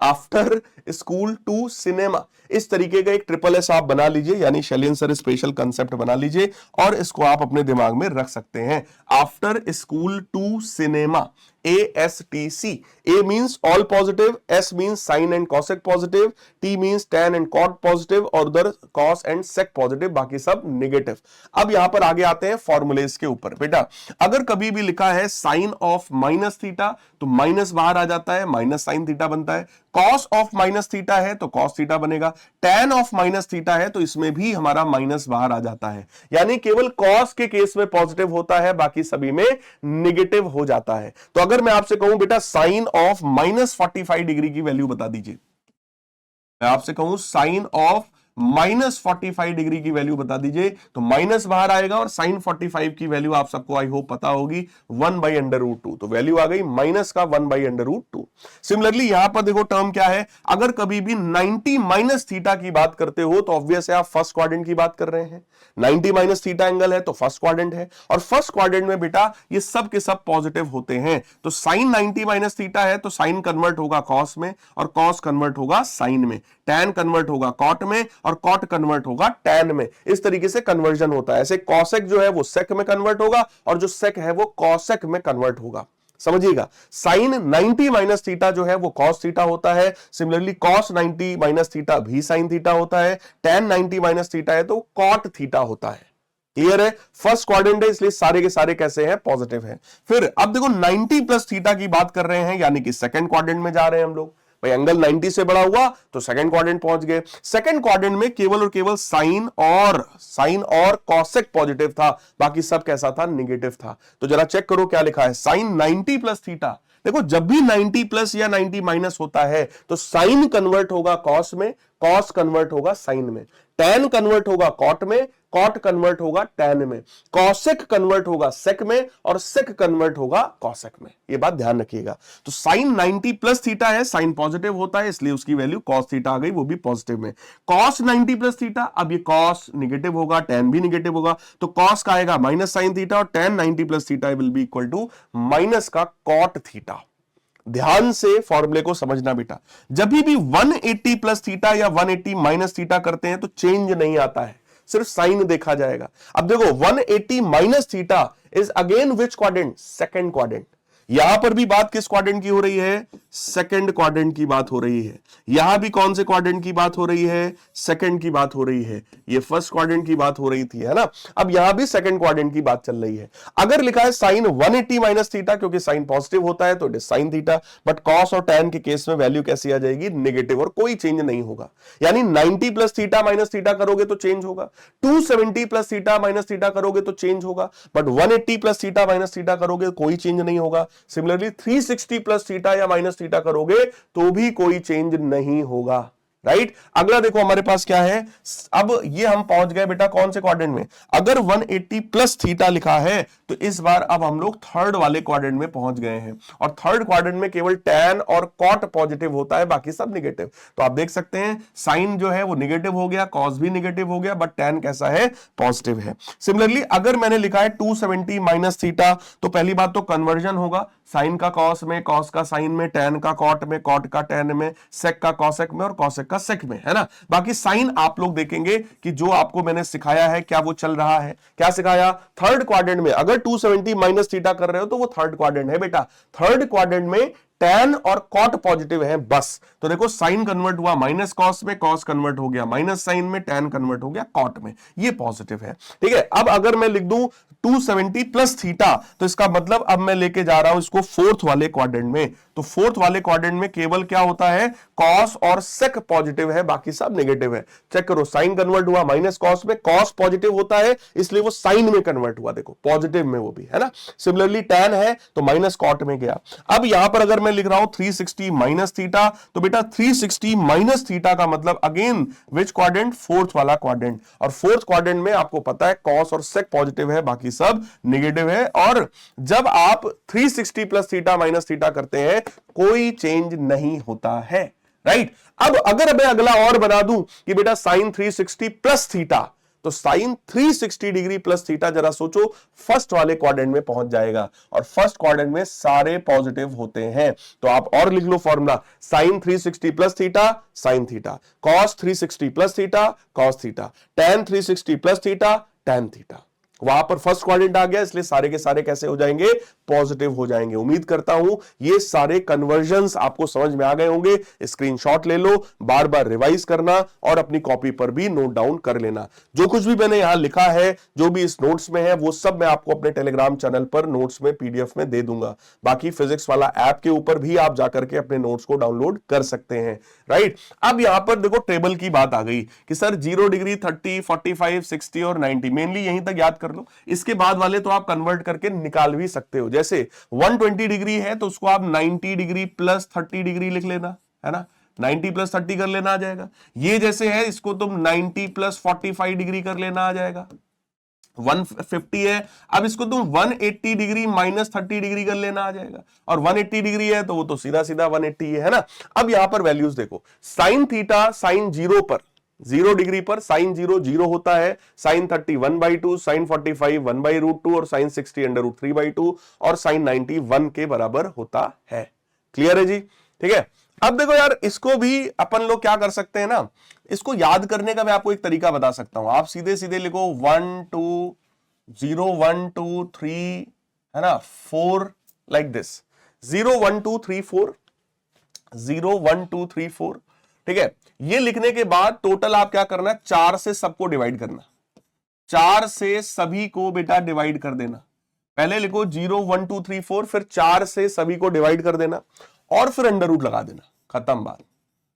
after school to cinema, इस तरीके का एक ट्रिपल एस आप बना लीजिए, यानी शैलेन सर स्पेशल कंसेप्ट बना लीजिए और इसको आप अपने दिमाग में रख सकते हैं। After school to cinema, ASTC, A means all positive, S means sin and cosec positive, T means tan and cot positive और उधर cos and sec positive, बाकी सब नेगेटिव। अब यहां पर आगे आते हैं फॉर्मूलेस के ऊपर। बेटा अगर कभी भी लिखा है साइन ऑफ माइनस थीटा तो माइनस बाहर आ जाता है, माइनस साइन थीटा बनता है। कॉस ऑफ माइनस थीटा है तो कॉस थीटा बनेगा। टैन ऑफ माइनस थीटा है तो इसमें भी हमारा माइनस बाहर आ जाता है, यानी केवल कॉस के केस में पॉजिटिव होता है, बाकी सभी में नेगेटिव हो जाता है। तो अगर मैं आपसे कहूं बेटा साइन ऑफ -45 डिग्री की वैल्यू बता दीजिए, मैं आपसे कहूं साइन ऑफ -45 डिग्री की वैल्यू बता दीजिए, तो माइनस बाहर आएगा और साइन 45 की वैल्यू आप सबको आई होप पता होगी 1/√2, तो वैल्यू आ गई माइनस का 1/√2। सिमिलरली यहां पर देखो टर्म क्या है, अगर कभी भी 90 माइनस थीटा की बात करते हो तो ऑब्वियस है आप फर्स्ट क्वाड्रेंट की बात कर रहे हैं। 90 माइनस थीटा एंगल है तो फर्स्ट क्वाड्रेंट है, और फर्स्ट क्वाड्रेंट में बेटा ये सब के सब पॉजिटिव होते हैं। तो साइन 90 माइनस थीटा है तो साइन कन्वर्ट होगा कॉस में और कॉस कन्वर्ट होगा साइन में, टैन कन्वर्ट होगा कॉट में और कॉट कन्वर्ट होगा टैन में। इस तरीके से कन्वर्जन होता है। ऐसे कॉसेक जो है वो सेक में कन्वर्ट होगा और जो सेक है वो कॉसेक में कन्वर्ट होगा। समझिएगा, साइन 90 माइनस थीटा जो है वो कॉस थीटा होता है। सिमिलरली कॉस 90 माइनस थीटा भी साइन थीटा होता है। टैन 90 माइनस थीटा है तो कॉट थीटा होता है। क्लियर है, फर्स्ट क्वाड्रेंट है इसलिए सारे के सारे कैसे हैं, पॉजिटिव है। फिर अब देखो 90 प्लस थीटा की बात कर रहे हैं, यानी कि सेकंड क्वाड्रेंट में जा रहे हैं हम लोग। भाई एंगल 90 से बड़ा हुआ तो सेकंड क्वाड्रेंट पहुंच गए। सेकंड क्वाड्रेंट में केवल और केवल साइन और कॉसेक पॉजिटिव था, बाकी सब कैसा था, निगेटिव था। तो जरा चेक करो क्या लिखा है, साइन 90 प्लस थीटा। देखो जब भी 90 प्लस या 90 माइनस होता है तो साइन कन्वर्ट होगा कॉस में, कॉस कन्वर्ट होगा साइन में, टैन कन्वर्ट होगा कॉट में, कॉट कन्वर्ट होगा टैन में, कॉसेक कन्वर्ट होगा सेक में और सेक कन्वर्ट होगा कॉसेक में। ये बात ध्यान रखिएगा। तो साइन 90 प्लस थीटा है, साइन पॉजिटिव होता है इसलिए उसकी वैल्यू कॉस थीटा आ गई, वो भी पॉजिटिव में। कॉस 90 प्लस थीटा, अब ये कॉस निगेटिव होगा, टैन भी निगेटिव होगा, तो कॉस का आएगा माइनस साइन थीटा और tan 90 plus theta will be equal to minus का कॉट थीटा। ध्यान से फॉर्मूले को समझना बेटा, जब भी 180 प्लस थीटा या 180 माइनस थीटा करते हैं तो चेंज नहीं आता है, सिर्फ साइन देखा जाएगा। अब देखो 180 minus theta is again which quadrant, second quadrant, यहां पर भी बात किस क्वाड्रेंट की हो रही है? सेकंड क्वाड्रेंट की बात हो रही है। यहां भी कौन से क्वाड्रेंट की बात हो रही है? सेकंड की बात हो रही है। ये फर्स्ट क्वाड्रेंट की बात हो रही थी, है ना। अब यहां भी सेकंड क्वाड्रेंट की बात चल रही है। अगर लिखा है साइन 180 माइनस थीटा, क्योंकि साइन पॉजिटिव होता है तो it is sine theta, but cos और टैन के केस में वैल्यू कैसी आ जाएगी? नेगेटिव, और कोई चेंज नहीं होगा। यानी 90 प्लस थीटा माइनस थीटा करोगे तो चेंज होगा, 270 प्लस थीटा माइनस थीटा करोगे तो चेंज होगा, but 180 plus theta minus theta करोगे कोई चेंज नहीं होगा। सिमिलरली 360 प्लस थीटा या माइनस थीटा करोगे तो भी कोई चेंज नहीं होगा, राइट। अगला देखो हमारे पास क्या है। अब ये हम पहुंच गए बेटा कौन से क्वाड्रेंट में? अगर 180 प्लस थीटा लिखा है तो इस बार अब हम लोग थर्ड वाले क्वाड्रेंट में पहुंच गए हैं, और थर्ड क्वाड्रेंट में केवल टैन और कॉट पॉजिटिव होता है, बाकी सब निगेटिव। तो आप देख सकते हैं साइन जो है वो निगेटिव हो गया, कॉस भी निगेटिव हो गया, बट टैन कैसा है? पॉजिटिव है। सिमिलरली अगर मैंने लिखा है 270 माइनस थीटा, तो पहली बात तो कन्वर्जन होगा, साइन का कॉस में, कॉस का साइन में, टैन का कॉट में, कॉट का टैन में, सेक का कॉसेक में और कॉसेक का सेक में, है ना। बाकी साइन आप लोग देखेंगे कि जो आपको मैंने सिखाया है क्या वो चल रहा है। क्या सिखाया? थर्ड क्वाड्रेंट में अगर 270 माइनस थीटा कर रहे हो तो वो थर्ड क्वाड्रेंट है बेटा। थर्ड क्वाड्रेंट में टैन और कॉट पॉजिटिव है बस। तो देखो साइन कन्वर्ट हुआ माइनस कॉस में, कॉस कन्वर्ट हो गया माइनस साइन में, टैन कन्वर्ट हो गया कॉट में, ये पॉजिटिव है, ठीक है। अब अगर मैं लिख दूं 270 प्लस थीटा, तो इसका मतलब अब मैं लेके जा रहा हूं इसको फोर्थ वाले क्वाड्रेंट में। तो फोर्थ वाले क्वाड्रेंट में केवल क्या होता है? कॉस और सेक पॉजिटिव है, बाकी सब नेगेटिव है। चेक करो, साइन कन्वर्ट हुआ माइनस कॉस में, कॉस पॉजिटिव होता है इसलिए वो साइन में कन्वर्ट हुआ, देखो पॉजिटिव में वो भी, है ना। सिमिलरली टैन है तो माइनस कॉट में गया। अब यहां पर अगर मैं लिख रहा हूं 360 माइनस थीटा, तो बेटा 360 माइनस थीटा का मतलब अगेन विच क्वाड्रेंट? फोर्थ वाला क्वाड्रेंट। और फोर्थ क्वाड्रेंट में आपको पता है कॉस और सेक पॉजिटिव है, बाकी सब नेगेटिव है। और जब आप 360 प्लस थीटा माइनस थीटा करते हैं कोई चेंज नहीं होता है, राइट। अब अगर मैं अगला और बना दूं कि बेटा साइन 360 प्लस थीटा, तो साइन 360 डिग्री प्लस थीटा, जरा सोचो, फर्स्ट वाले क्वाड्रेंट में पहुंच जाएगा, और फर्स्ट क्वाड्रेंट में सारे पॉजिटिव होते हैं। तो आप और लिख लो formula, sine 360 plus theta sine theta, cos 360 plus theta cos theta, tan 360 plus theta tan theta. वहां पर फर्स्ट क्वाड्रेंट आ गया, इसलिए सारे के सारे कैसे हो जाएंगे? पॉजिटिव हो जाएंगे। उम्मीद करता हूं ये सारे कन्वर्जन्स आपको समझ में आ गए होंगे। स्क्रीनशॉट ले लो, बार बार रिवाइज करना और अपनी कॉपी पर भी नोट डाउन कर लेना। जो कुछ भी मैंने यहां लिखा है, जो भी इस नोट्स में है, वो सब मैं आपको अपने टेलीग्राम चैनल पर नोट्स में पीडीएफ में दे दूंगा। बाकी फिजिक्स वाला ऐप के ऊपर भी आप जाकर के अपने नोट्स को डाउनलोड कर सकते हैं, राइट। अब यहां पर देखो टेबल की बात आ गई कि सर 0 डिग्री, 30, 45, 60 और 90, मेनली यहीं तक याद कर लो। इसके बाद वाले तो आप कन्वर्ट करके निकाल भी सकते हो। जैसे 120 डिग्री है तो उसको आप 90 डिग्री प्लस 30 डिग्री लिख लेना, है ना। 90 प्लस 30 कर लेना आ जाएगा। ये जैसे है इसको तुम 90 प्लस 45 डिग्री कर लेना आ जाएगा। 150 है, अब इसको तुम 180 डिग्री माइनस 30 डिग्री कर लेना आ जाएगा। और 180 डिग्री है तो वो तो सीधा सीधा 180 है ना। अब यहां पर वैल्यूज देखो, साइन थीटा साइन 0 पर, 0 डिग्री पर साइन 0 0 होता है, साइन 30 1/2, साइन 45 1/√2 और साइन 60 √3/2 और साइन 90 1 के बराबर होता है। क्लियर है जी? ठीक है। अब देखो यार, इसको भी अपन लोग क्या कर सकते हैं ना, इसको याद करने का मैं आपको एक तरीका बता सकता हूं। आप सीधे सीधे लिखो 1 2 0 1 2 3, है ना, 4 लाइक दिस, 0 1 2 3 4, 0 1 2 3 4, ठीक है। ये लिखने के बाद टोटल आप क्या करना, 4 से सबको डिवाइड करना, 4 से सभी को बेटा डिवाइड कर देना। पहले लिखो 0 1 2 3 4, फिर 4 से सभी को डिवाइड कर देना और फिर अंडर रूट लगा देना, खत्म बात।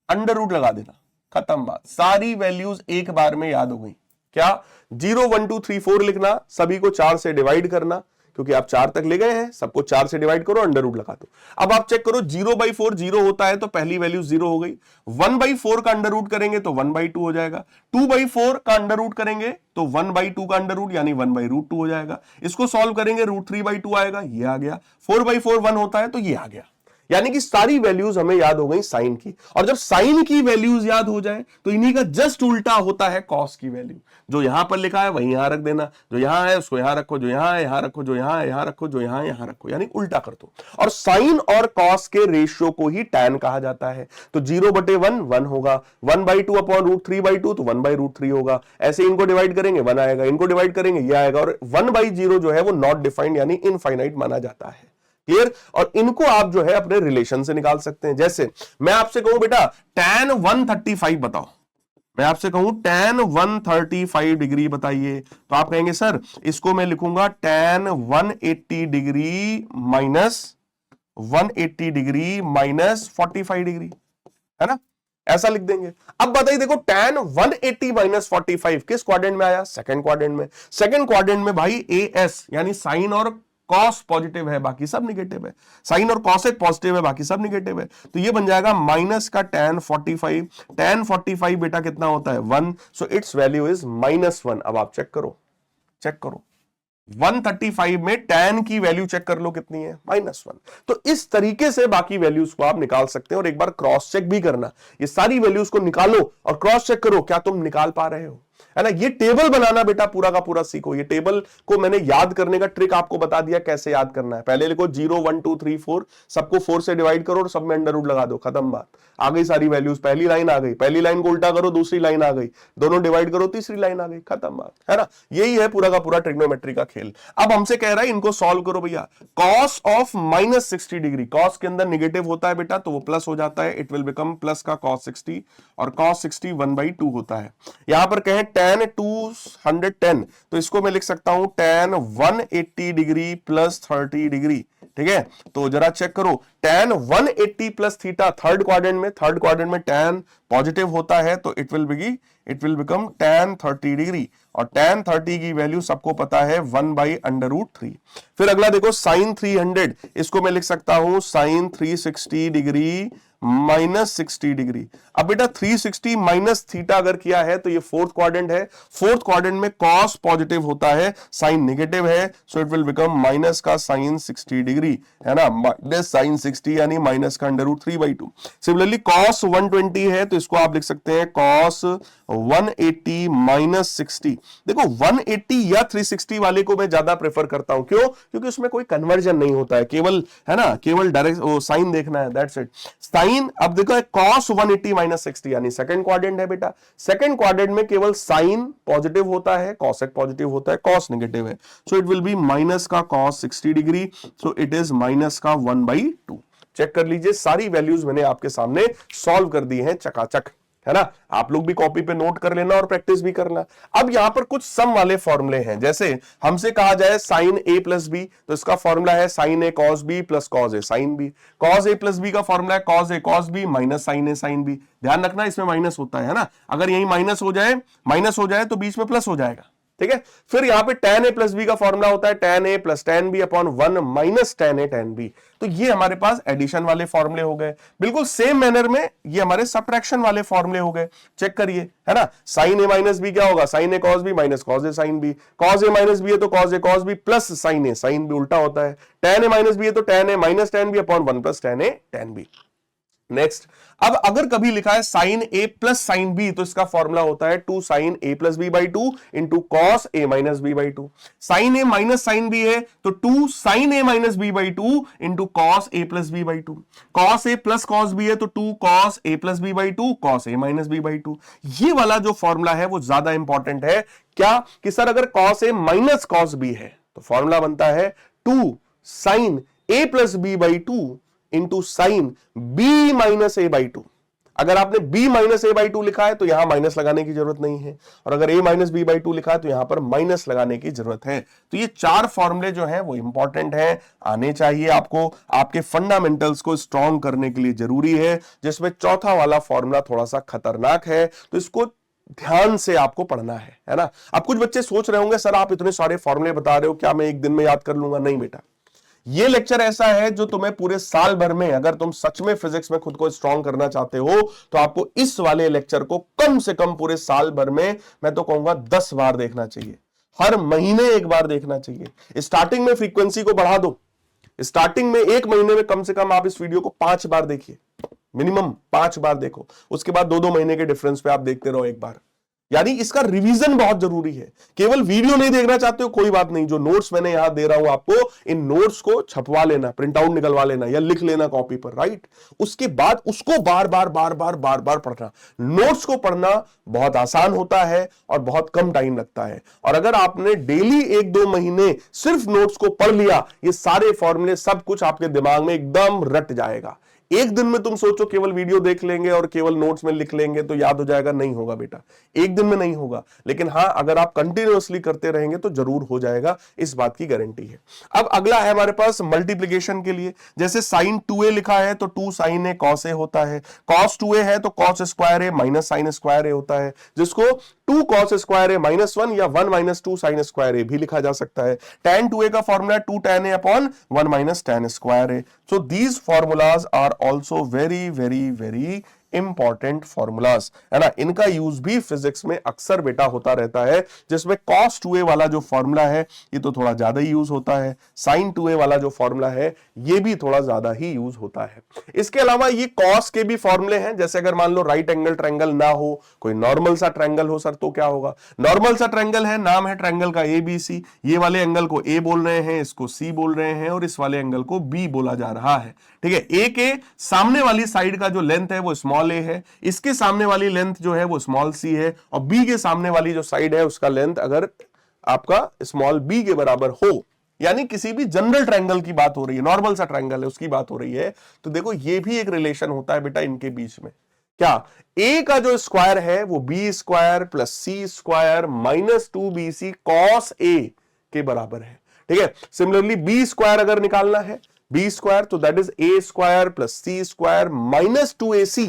अंडर रूट लगा देना, खत्म बात। सारी वैल्यूज एक बार में याद हो गई। क्या? 0 1 2 3 4 लिखना, सभी को 4 से डिवाइड करना, क्योंकि आप 4 तक ले गए हैं, सबको 4 से डिवाइड करो, अंडर रूट लगा दो। अब आप चेक करो, 0/4 0 होता है तो पहली वैल्यू 0 हो गई। 1/4 का अंडर रूट करेंगे तो 1/2 हो जाएगा। 2/4 का अंडर रूट करेंगे तो 1/2 का अंडर रूट यानी 1/√2 हो जाएगा। इसको सॉल्व करेंगे √3/2 आएगा, ये आ गया। 4/4 1 होता है तो ये आ गया। यानी कि सारी वैल्यूज हमें याद हो गई साइन की। और जब साइन की वैल्यूज याद हो जाए तो इन्हीं का जस्ट उल्टा होता है कॉस की वैल्यू। जो यहां पर लिखा है वहीं यहां रख देना, जो यहां है उसको यहां रखो, जो यहां है यहां रखो, जो यहां है यहां रखो, जो यहां है यहां रखो, यानी उल्टा कर दो। और साइन और कॉस के रेशियो को ही टैन कहा जाता है। तो 0/1 1 होगा, 1/2 अपॉन √3/2 तो 1/√3 होगा। ऐसे इनको डिवाइड करेंगे 1 आएगा, इनको डिवाइड करेंगे ये आएगा। और 1/0 जो है वो नॉट डिफाइंड यानी इनफाइनाइट माना जाता है। क्लियर। और इनको आप जो है अपने रिलेशन से निकाल सकते हैं। जैसे मैं आपसे कहूं बेटा tan 135 बताओ, मैं आपसे कहूं tan 135 डिग्री बताइए, तो आप कहेंगे सर इसको मैं लिखूंगा tan 180 degree minus 180 degree minus 45 degree, है ना, ऐसा लिख देंगे। अब बताइए देखो tan 180 माइनस 45 किस क्वाड्रेंट में आया, सेकंड क्वाड्रेंट में। सेकंड क्वाड्रेंट में भाई एस यानी साइन और कॉस पॉजिटिव है, बाकी सब निगेटिव है, साइन और कॉसेक पॉजिटिव है, बाकी सब निगेटिव है, तो ये बन जाएगा माइनस का tan 45। tan 45 बेटा कितना होता है 1, सो इट्स वैल्यू इज -1। अब आप चेक करो, चेक करो 135 में tan की वैल्यू चेक कर लो कितनी है -1। तो इस तरीके से बाकी वैल्यूज को आप निकाल सकते हैं और एक बार क्रॉस चेक भी करना, ये सारी वैल्यूज को निकालो और क्रॉस चेक करो क्या तुम निकाल पा रहे हो, है ना। ये टेबल बनाना बेटा पूरा का पूरा सीखो। ये टेबल को मैंने याद करने का ट्रिक आपको बता दिया कैसे याद करना है। पहले लिखो 0 1 2 3 4, सबको 4 से डिवाइड करो और सब में अंडर रूट लगा दो, खत्म बात, आ गई सारी वैल्यूज। पहली लाइन आ गई, पहली लाइन को उल्टा करो, दूसरी लाइन आ गई, दोनों डिवाइड करो, तीसरी लाइन आ गई, खत्म बात, है ना। यही है पूरा का पूरा ट्रिग्नोमेट्री का खेल। अब हमसे कह रहा है इनको सॉल्व करो भैया। कॉस ऑफ -60 डिग्री, कॉस के अंदर निगेटिव होता है बेटा तो वो प्लस हो जाता है, इट विल बिकम प्लस का cos 60, और cos 60 1/2 होता है। यहां पर कहें tan 210, तो इसको मैं लिख सकता हूं tan 180 डिग्री प्लस 30 डिग्री, ठीक है। तो जरा चेक करो tan 180 plus theta, third quadrant में tan पॉजिटिव होता है तो it will become tan 30 degree, और tan 30 की वैल्यू सबको पता है 1/√3। फिर अगला देखो sin 300, इसको मैं लिख सकता हूं sin 360 डिग्री माइनस 60 डिग्री। अब बेटा 360 माइनस थीटा अगर किया है तो ये फोर्थ क्वाड्रेंट है, फोर्थ क्वाड्रेंट में कॉस पॉजिटिव होता है, साइन नेगेटिव है, so it will become minus का साइन 60 डिग्री, है ना, माइनस साइन 60 यानी माइनस का √3/2। सिमिलरली कॉस 120 है तो इसको आप लिख सकते हैं कॉस 180 माइनस 60। देखो 180 या 360 वाले को मैं ज्यादा प्रेफर करता हूं, क्यों, क्योंकि उसमें कोई कन्वर्जन नहीं होता है, केवल, है ना, केवल डायरेक्ट साइन देखना है, दैट्स इट। साइन, अब देखो cos 180 माइनस 60 यानी सेकंड क्वाड्रेंट है बेटा, सेकंड क्वाड्रेंट में केवल साइन पॉजिटिव होता है, कॉसेक पॉजिटिव होता है, कॉस नेगेटिव है, so it will be minus का cos 60 degree, so it is minus का 1/2। चेक कर लीजिए, सारी वैल्यूज मैंने आपके सामने सॉल्व कर दी हैं चकाचक, है ना। आप लोग भी कॉपी पे नोट कर लेना और प्रैक्टिस भी करना। अब यहां पर कुछ सम वाले फॉर्मूले हैं, जैसे हमसे कहा जाए साइन a प्लस बी, तो इसका फॉर्मूला है sine a cos b plus cos a sin b। cos a plus b का फॉर्मूला है cos a cos b minus sine a sin b। ध्यान रखना इसमें माइनस होता है ना, अगर यही माइनस हो जाए तो बीच में प्लस हो जाएगा, ठीक है। फिर यहां पे tan a प्लस बी का फॉर्मूला होता है tan a plus tan b upon 1 minus tan a tan b। तो ये हमारे पास एडिशन वाले फॉर्मूले हो गए। बिल्कुल सेम मैनर में ये हमारे सब्ट्रैक्शन वाले फॉर्मूले हो गए, चेक करिए, है ना। sin a माइनस बी क्या होगा, sin a cos b minus cos a sin b। cos a minus b है तो cos a cos b plus sin b उल्टा होता है। tan a माइनस बी है तो tan a minus tan b upon 1 plus tan a tan b। Next, अब अगर कभी लिखा है sine a plus sine b तो इसका फॉर्मूला होता है 2 sine a plus b by 2 into cos a minus b by 2। Sine a minus sine b है तो 2 sine a minus b by 2 into cos a plus b by 2। Cos a plus cos b है तो 2 cos a plus b by 2 cos a minus b by 2। ये वाला जो formula है वो ज्यादा इंपॉर्टेंट है, क्या कि सर अगर cos a minus cos b है तो फॉर्मूला बनता है 2 sine a plus b by 2 into sine b minus a by 2। अगर आपने b माइनस ए बाई 2 लिखा है तो यहां माइनस लगाने की जरूरत नहीं है, और अगर a माइनस बी बाई 2 लिखा है तो यहां पर माइनस लगाने की जरूरत है। तो ये चार फॉर्मूले जो हैं वो इंपॉर्टेंट हैं, आने चाहिए आपको, आपके फंडामेंटल्स को स्ट्रॉन्ग करने के लिए जरूरी है, जिसमें चौथा वाला फॉर्मूला थोड़ा सा खतरनाक है, तो इसको ध्यान से आपको पढ़ना है ना। अब कुछ बच्चे सोच रहे होंगे सर आप इतने सारे फॉर्मूले बता रहे हो, क्या मैं एक दिन में याद कर लूंगा? नहीं बेटा, ये लेक्चर ऐसा है जो तुम्हें पूरे साल भर में, अगर तुम सच में फिजिक्स में खुद को स्ट्रॉन्ग करना चाहते हो तो आपको इस वाले लेक्चर को कम से कम पूरे साल भर में, मैं तो कहूंगा 10 बार देखना चाहिए, हर महीने एक बार देखना चाहिए। स्टार्टिंग में फ्रीक्वेंसी को बढ़ा दो, स्टार्टिंग में एक महीने में कम से कम आप इस वीडियो को 5 बार देखिए, मिनिमम 5 बार देखो, उसके बाद 2-2 महीने के डिफरेंस पे आप देखते रहो एक बार, यानी इसका रिवीजन बहुत जरूरी है। केवल वीडियो नहीं देखना चाहते हो कोई बात नहीं, जो नोट्स मैंने यहां दे रहा हूं आपको, इन नोट्स को छपवा लेना, प्रिंट आउट निकलवा लेना या लिख लेना कॉपी पर, राइट। उसके बाद उसको बार बार बार बार बार बार पढ़ना। नोट्स को पढ़ना बहुत आसान होता है और बहुत कम टाइम लगता है। और अगर आपने डेली 1-2 महीने सिर्फ नोट्स को पढ़ लिया, ये सारे फॉर्मूले सब कुछ आपके दिमाग में एकदम रट जाएगा। एक दिन में तुम सोचो केवल वीडियो देख लेंगे और केवल नोट्स में लिख लेंगे तो याद हो जाएगा, नहीं होगा बेटा, एक दिन में नहीं होगा। लेकिन हां, अगर आप कंटिन्यूअसली करते रहेंगे तो जरूर हो जाएगा, इस बात की गारंटी है। अब अगला है हमारे पास मल्टीप्लिकेशन के लिए। जैसे sin 2a लिखा है तो 2 sin a cos a होता है, cos 2a है तो cos square a minus sin square a होता है, जिसको 2 cos स्क्वायर a -1 या 1 - 2 sin स्क्वायर a भी लिखा जा सकता है। tan 2a का formula 2 tan a upon 1 - tan square a। So these formulas are also very very very important formulas, है ना। इनका यूज भी फिजिक्स में अक्सर बेटा होता रहता है, जिसमें cos 2a वाला जो फॉर्मूला है ये तो थोड़ा ज्यादा ही यूज होता है, sin 2a वाला जो फॉर्मूला है ये भी थोड़ा ज्यादा ही यूज होता है। इसके अलावा ये cos के भी फॉर्मूले हैं। जैसे अगर मान लो राइट एंगल ट्रायंगल ना हो, कोई नॉर्मल सा ट्रायंगल हो सर, तो क्या होगा। नॉर्मल सा ट्रायंगल है, नाम है ट्रायंगल का ABC, ये वाले एंगल को A बोल रहे हैं, इसको C बोल रहे हैं और इस वाले एंगल को B बोला जा रहा है, ठीक है। A के सामने वाली साइड का जो लेंथ है वो स्मॉल a है, इसके सामने वाली लेंथ जो है वो स्मॉल c है, और B के सामने वाली जो साइड है उसका लेंथ अगर आपका स्मॉल b के बराबर हो, यानी किसी भी जनरल ट्रायंगल की बात हो रही है, नॉर्मल सा ट्रायंगल है उसकी बात हो रही है, तो देखो ये भी एक रिलेशन होता है बेटा इनके बीच में। क्या, a का जो स्क्वायर है वो b square plus c square minus 2bc cos a के बराबर है, ठीक है। सिमिलरली b स्क्वायर अगर निकालना है, b स्क्वायर तो that is a square plus c square minus 2ac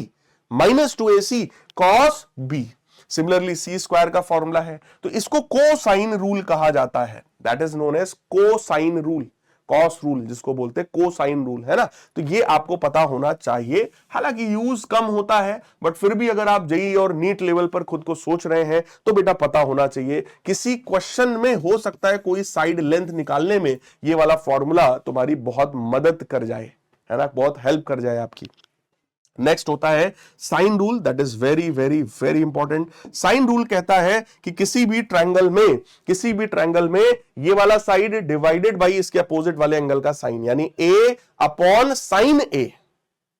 cos b। Similarly c square का फॉर्मूला है तो इसको कोसाइन रूल कहा जाता है, that is known as cosine rule, cos rule जिसको बोलते हैं कोसाइन रूल, है ना। तो ये आपको पता होना चाहिए। हालांकि यूज कम होता है, बट फिर भी अगर आप जेईई और नीट लेवल पर खुद को सोच रहे हैं तो बेटा पता होना चाहिए। किसी क्वेश्चन में हो सकता है कोई साइड लेंथ निकालने में ये वाला फॉर्मूला तुम्हारी बहुत मदद कर जाए, है ना, बहुत हेल्प कर जाए आपकी। नेक्स्ट होता है sine rule, that is very very very important. Sine rule कहता है कि किसी भी ट्रायंगल में ये वाला साइड डिवाइडेड बाय इसके अपोजिट वाले एंगल का साइन, यानी a अपॉन साइन a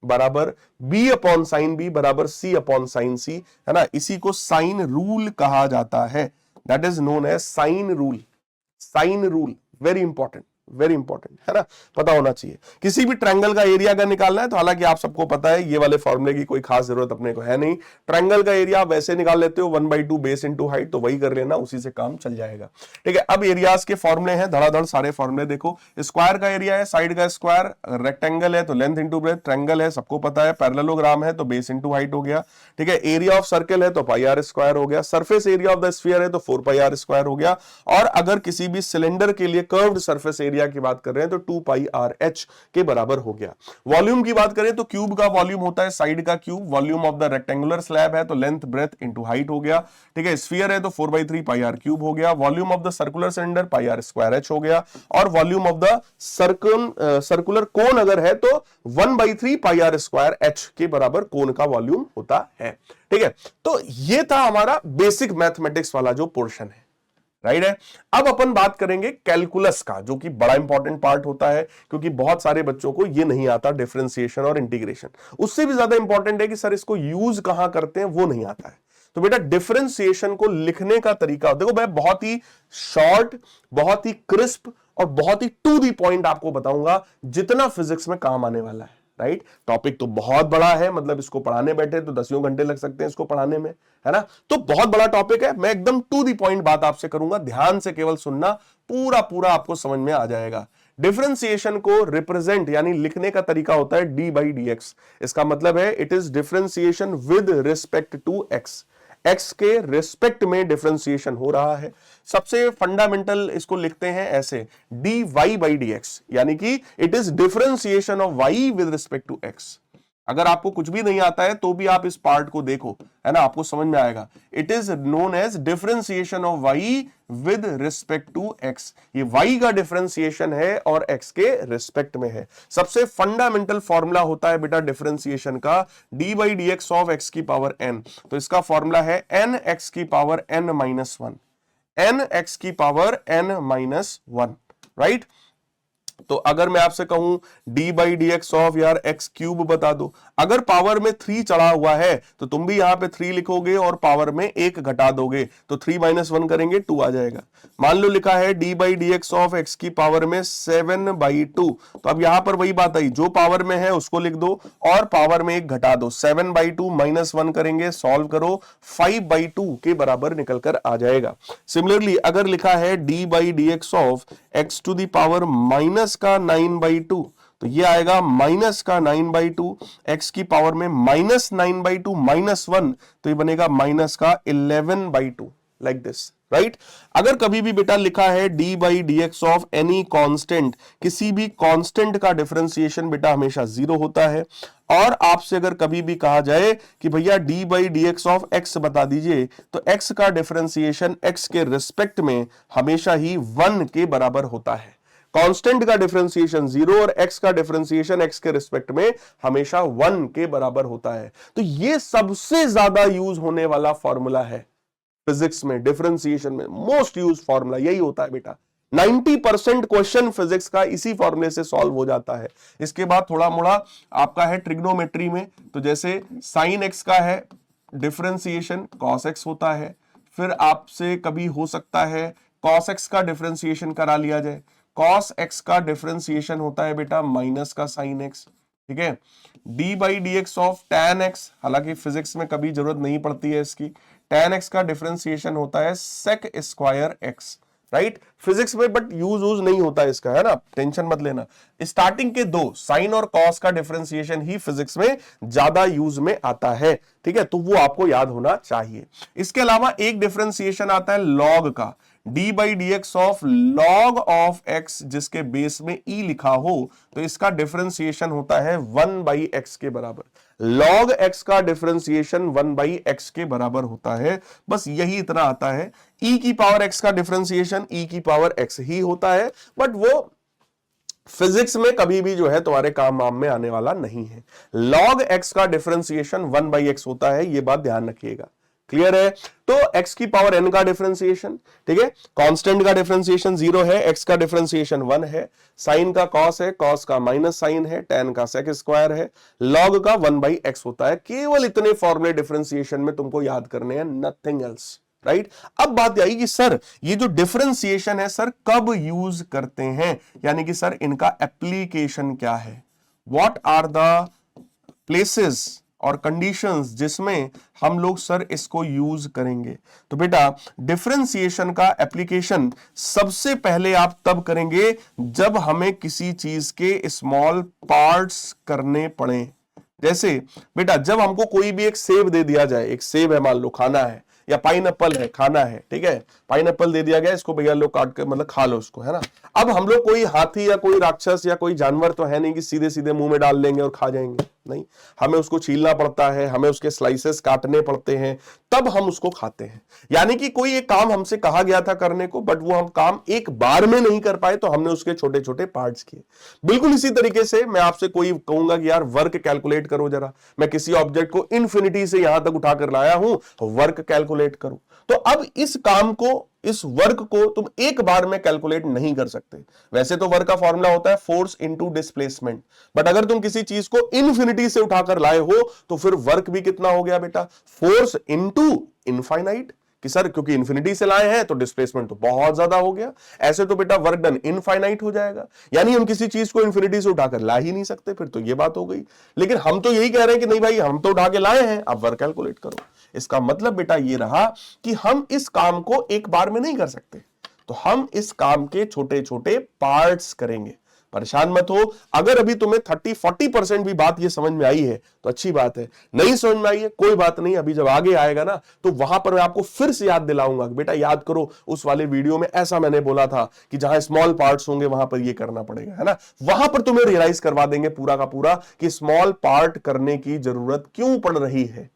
बराबर b अपॉन साइन b बराबर c अपॉन साइन c, है ना। इसी को साइन रूल कहा जाता है, that is known as sine rule. Sine rule very important, very important, है ना, पता होना चाहिए। किसी भी ट्रायंगल का एरिया अगर निकालना है तो हालांकि आप सबको पता है ये वाले फॉर्मूले की कोई खास जरूरत अपने को है नहीं। ट्रायंगल का एरिया वैसे निकाल लेते हो 1/2 बेस इंटू हाइट, तो वही कर लेना, उसी से काम चल जाएगा, ठीक है। अब एरियाज के फॉर्मूले हैं, धड़ाधड़ सारे फॉर्मूले देखो। स्क्वायर का एरिया है साइड का स्क्वायर, रेक्टेंगल है तो लेंथ इंटू ब्रेथ, ट्रायंगल है सबको पता है, पैरेललोग्राम है तो बेस इंटू हाइट हो गया, ठीक है। एरिया ऑफ सर्कल है तो पाई आर स्क्वायर हो गया, surface area of the sphere है तो 4 पाई आर स्क्वायर हो गया, और अगर किसी भी सिलेंडर के लिए कर्व्ड सरफेस एरिया की बात कर रहे हैं तो 2 पाई आर एच के बराबर हो गया। वॉल्यूम की बात करें तो क्यूब का वॉल्यूम होता है साइड का cube, volume of the rectangular slab है तो लेंथ ब्रेथ इनटू हाइट हो गया, ठीक है। स्फीयर है तो 4/3 पाई आर क्यूब हो गया, volume of the circular cylinder pi r square h हो गया, और volume of the circular cone अगर है तो 1/3 पाई आर स्क्वायर एच के बराबर कोन का वॉल्यूम होता है, ठीक है। तो ये था हमारा बेसिक मैथमेटिक्स वाला जो पोर्शन है, राइट है। अब अपन बात करेंगे कैलकुलस का, जो कि बड़ा इंपॉर्टेंट पार्ट होता है, क्योंकि बहुत सारे बच्चों को ये नहीं आता, डिफरेंशिएशन और इंटीग्रेशन। उससे भी ज्यादा इंपॉर्टेंट है कि सर इसको यूज कहां करते हैं वो नहीं आता है। तो बेटा डिफरेंशिएशन को लिखने का तरीका देखो, मैं बहुत ही शॉर्ट, बहुत ही क्रिस्प और बहुत ही टू द पॉइंट आपको बताऊंगा, जितना फिजिक्स में काम आने वाला है, राइट। टॉपिक तो बहुत बड़ा है, मतलब इसको पढ़ाने बैठे तो 10 घंटे लग सकते हैं इसको पढ़ाने में, है ना। तो बहुत बड़ा टॉपिक है, मैं एकदम टू द पॉइंट बात आपसे करूंगा, ध्यान से केवल सुनना, पूरा पूरा आपको समझ में आ जाएगा। डिफरेंशिएशन को रिप्रेजेंट यानी लिखने का तरीका होता है d/dx। इसका मतलब है it is differentiation with respect to x, x के रिस्पेक्ट में डिफरेंशिएशन हो रहा है। सबसे फंडामेंटल इसको लिखते हैं ऐसे, dy/dx, यानी कि it is differentiation of y with respect to x। अगर आपको कुछ भी नहीं आता है तो भी आप इस पार्ट को देखो, है ना, आपको समझ में आएगा। It is known as differentiation of y with respect to x। ये y का डिफरेंशिएशन है और x के रिस्पेक्ट में है। सबसे फंडामेंटल फॉर्मूला होता है बेटा डिफरेंशिएशन का D by d x of x की पावर n। तो इसका फॉर्मूला है n x की power n minus one, n x की power n minus one, right. तो अगर मैं आपसे कहूं D by d x of यार एक्स क्यूब बता दो, अगर पावर में 3 चढ़ा हुआ है तो तुम भी यहां पे 3 लिखोगे और पावर में 1 घटा दोगे, तो 3 माइनस 1 करेंगे 2 आ जाएगा। मान लो लिखा है d by d x of x की पावर में 7/2, तो अब यहां पर वही बात आई, जो पावर में है उसको लिख दो और पावर में 1 घटा दो। 7/2 माइनस 1 करेंगे, सॉल्व करो, 5/2 के बराबर निकल कर आ जाएगा। सिमिलरली अगर लिखा है d by d x of x to the power minus का 9/2, तो ये आएगा माइनस का 9/2, एक्स की पावर में माइनस 9/2 माइनस 1, तो ये बनेगा माइनस का 11/2, लाइक दिस, राइट। अगर कभी भी बेटा लिखा है d by d x of any constant, किसी भी कांस्टेंट का डिफरेंशिएशन बेटा हमेशा 0 होता है। और आपसे अगर कभी भी कहा जाए कि भैया D by d x of x बता दीजिए, तो एक्स का डिफरेंशिएशन एक्स के रिस्पेक्ट में हमेशा ही 1 के बराबर होता है। कांस्टेंट का डिफरेंशिएशन 0 और एक्स का डिफरेंशिएशन एक्स के रिस्पेक्ट में हमेशा 1 के बराबर होता है। तो ये सबसे ज्यादा यूज होने वाला फॉर्मूला है फिजिक्स में, डिफरेंशिएशन में मोस्ट यूज फॉर्मूला यही होता है बेटा। 90% क्वेश्चन फिजिक्स का इसी फॉर्मूले से सॉल्व हो जाता है। इसके बाद थोड़ा मोड़ा आपका है ट्रिग्नोमेट्री में, तो जैसे साइन एक्स का है डिफरेंशिएशन कॉस एक्स होता है, फिर आपसे कभी हो सकता है कॉस एक्स का डिफरेंशिएशन करा लिया जाए, कॉस एक्स का डिफरेंशिएशन होता है बेटा माइनस का साइन एक्स, ठीक है। D by d x of tan x, हालांकि फिजिक्स में कभी जरूरत नहीं पड़ती है इसकी, टैन एक्स का डिफरेंशिएशन होता है sec square x, right. Physics में बट यूज नहीं होता है इसका, है ना, टेंशन मत लेना। स्टार्टिंग के दो साइन और कॉस का डिफरेंशिएशन ही फिजिक्स में ज्यादा यूज में आता है, ठीक है, तो वो आपको याद होना चाहिए। इसके अलावा एक डिफरेंशिएशन आता है लॉग का, D by d x of log of x, जिसके बेस में ई लिखा हो तो इसका डिफरेंशिएशन होता है 1/x के बराबर। लॉग एक्स का डिफरेंशिएशन 1/x के बराबर होता है, बस यही इतना आता है। ई की पावर एक्स का डिफरेंशिएशन ई की पावर एक्स ही होता है, बट वो फिजिक्स में कभी भी जो है तुम्हारे काम वाम में आने वाला नहीं है। लॉग एक्स का डिफरेंशिएशन 1/x होता है, ये बात ध्यान रखिएगा, क्लियर है। तो x की पावर n का डिफरेंशिएशन, ठीक है, कांस्टेंट का डिफरेंशिएशन 0 है, x का डिफरेंशिएशन 1 है, साइन का कॉस है, कॉस का माइनस साइन है, tan का सेक स्क्वायर है, लॉग का 1/x होता है। केवल इतने फॉर्मूले डिफरेंशिएशन में तुमको याद करने हैं, नथिंग एल्स, राइट। अब बात आई कि सर ये जो डिफरेंशिएशन है सर कब यूज करते हैं, यानी कि सर इनका एप्लीकेशन क्या है, व्हाट आर द प्लेसेस और कंडीशंस जिसमें हम लोग सर इसको यूज करेंगे। तो बेटा डिफरेंशिएशन का एप्लीकेशन सबसे पहले आप तब करेंगे जब हमें किसी चीज के स्मॉल पार्ट्स करने पड़े। जैसे बेटा जब हमको कोई भी एक सेब दे दिया जाए, एक सेब है मान लो खाना है, या पाइनएप्पल है खाना है, ठीक है, पाइनएप्पल दे दिया गया, इसको भैया लोग काट कर मतलब खा लो उसको, है ना। अब हम लोग कोई हाथी या कोई राक्षस या कोई जानवर तो है नहीं कि सीधे सीधे मुंह में डाल लेंगे और खा जाएंगे, नहीं, हमें उसको छीलना पड़ता है, हमें उसके स्लाइसेस काटने पड़ते हैं, तब हम उसको खाते हैं। यानी कि कोई एक काम हमसे कहा गया था करने को, बट वो हम काम एक बार में नहीं कर पाए, तो हमने उसके छोटे छोटे पार्ट्स किए। बिल्कुल इसी तरीके से मैं आपसे कोई कहूंगा कि यार वर्क कैलकुलेट करो जरा, मैं किसी ऑब्जेक्ट को इन्फिनिटी से यहां तक उठाकर लाया हूं, वर्क कैलकुलेट करो। तो अब इस काम को, इस वर्क को तुम एक बार में कैलकुलेट नहीं कर सकते। वैसे तो वर्क का फॉर्मूला होता है फोर्स इनटू डिस्प्लेसमेंट, बट अगर तुम किसी चीज को इन्फिनिटी से उठाकर लाए हो तो फिर वर्क भी कितना हो गया बेटा, फोर्स इनटू इनफाइनाइट, कि सर क्योंकि इन्फिनिटी से लाए हैं तो डिस्प्लेसमेंट तो बहुत ज्यादा हो गया, ऐसे तो बेटा वर्क डन इनफाइनाइट हो जाएगा। यानी हम किसी चीज को इन्फिनिटी से उठाकर ला ही नहीं सकते, फिर तो ये बात हो गई। लेकिन हम तो यही कह रहे हैं कि नहीं भाई हम तो उठा के लाए हैं, अब वर्क कैलकुलेट करो। इसका मतलब बेटा ये रहा कि हम इस काम को एक बार में नहीं कर सकते, तो हम इस काम के छोटे छोटे पार्ट्स करेंगे। परेशान मत हो। अगर अभी तुम्हें 30-40% भी बात ये समझ में आई है तो अच्छी बात है, नहीं समझ में आई है कोई बात नहीं, अभी जब आगे आएगा ना तो वहां पर मैं आपको फिर से याद दिलाऊंगा, बेटा याद करो उस वाले वीडियो में ऐसा मैंने बोला था कि जहां स्मॉल पार्ट्स होंगे वहां पर ये करना पड़ेगा, है ना। वहां पर तुम्हें रियलाइज करवा देंगे पूरा का पूरा कि स्मॉल पार्ट करने की जरूरत क्यों पड़ रही है,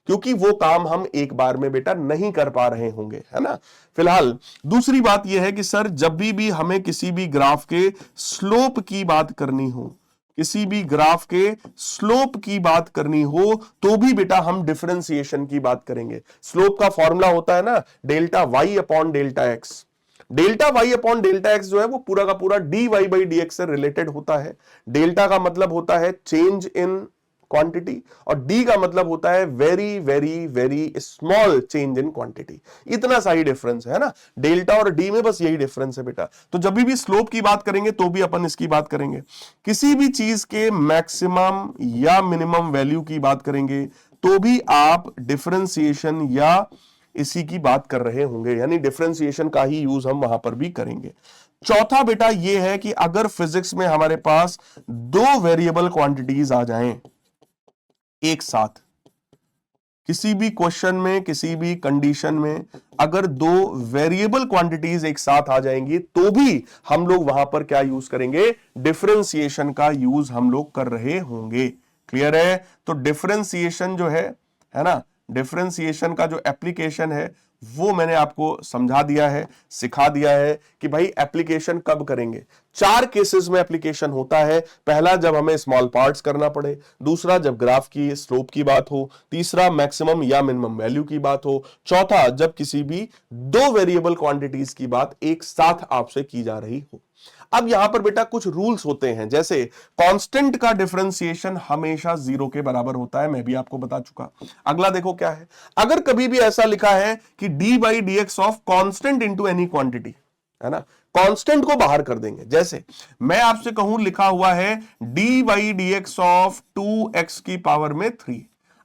क्योंकि वो काम हम एक बार में बेटा नहीं कर पा रहे होंगे, है ना। फिलहाल दूसरी बात यह है कि सर जब भी हमें किसी भी ग्राफ के स्लोप की बात करनी हो, किसी भी ग्राफ के स्लोप की बात करनी हो तो भी बेटा हम डिफरेंशिएशन की बात करेंगे। स्लोप का फॉर्मूला होता है ना delta y upon delta x. Delta y upon delta x जो है वो पूरा का पूरा d y by d x से रिलेटेड होता है। डेल्टा का मतलब होता है चेंज इन क्वांटिटी और डी का मतलब होता है very very very small change in quantity. इतना सा ही डिफरेंस है ना, डेल्टा और डी में बस यही डिफरेंस है बेटा। तो जब भी स्लोप की बात करेंगे तो भी अपन इसकी बात करेंगे। किसी भी चीज के मैक्सिमम या मिनिमम वैल्यू की बात करेंगे तो भी आप डिफरेंशिएशन या इसी की बात कर रहे होंगे, यानी डिफरेंशिएशन का ही यूज हम वहां पर भी करेंगे। चौथा बेटा यह है कि अगर फिजिक्स में हमारे पास दो वेरिएबल क्वांटिटीज आ जाएं एक साथ, किसी भी क्वेश्चन में किसी भी कंडीशन में अगर दो वेरिएबल क्वांटिटीज एक साथ आ जाएंगी तो भी हम लोग वहां पर क्या यूज करेंगे, डिफरेंशिएशन का यूज हम लोग कर रहे होंगे। क्लियर है। तो डिफरेंशिएशन जो है ना, डिफरेंशिएशन का जो एप्लीकेशन है वो मैंने आपको समझा दिया है, सिखा दिया है कि भाई एप्लीकेशन कब करेंगे। चार केसेस में एप्लीकेशन होता है। पहला जब हमें स्मॉल पार्ट्स करना पड़े, दूसरा जब ग्राफ की स्लोप की बात हो, तीसरा मैक्सिमम या मिनिमम वैल्यू की बात हो, चौथा जब किसी भी दो वेरिएबल क्वांटिटीज की बात एक साथ आपसे की जा रही हो। अब यहां पर बेटा कुछ रूल्स होते हैं, जैसे कांस्टेंट का डिफरेंशिएशन हमेशा 0 के बराबर होता है, मैं भी आपको बता चुका। अगला देखो क्या है, अगर कभी भी ऐसा लिखा है कि D by d x of constant into any quantity, है ना, कांस्टेंट को बाहर कर देंगे। जैसे मैं आपसे कहूं लिखा हुआ है d by d x of 2x की पावर में 3।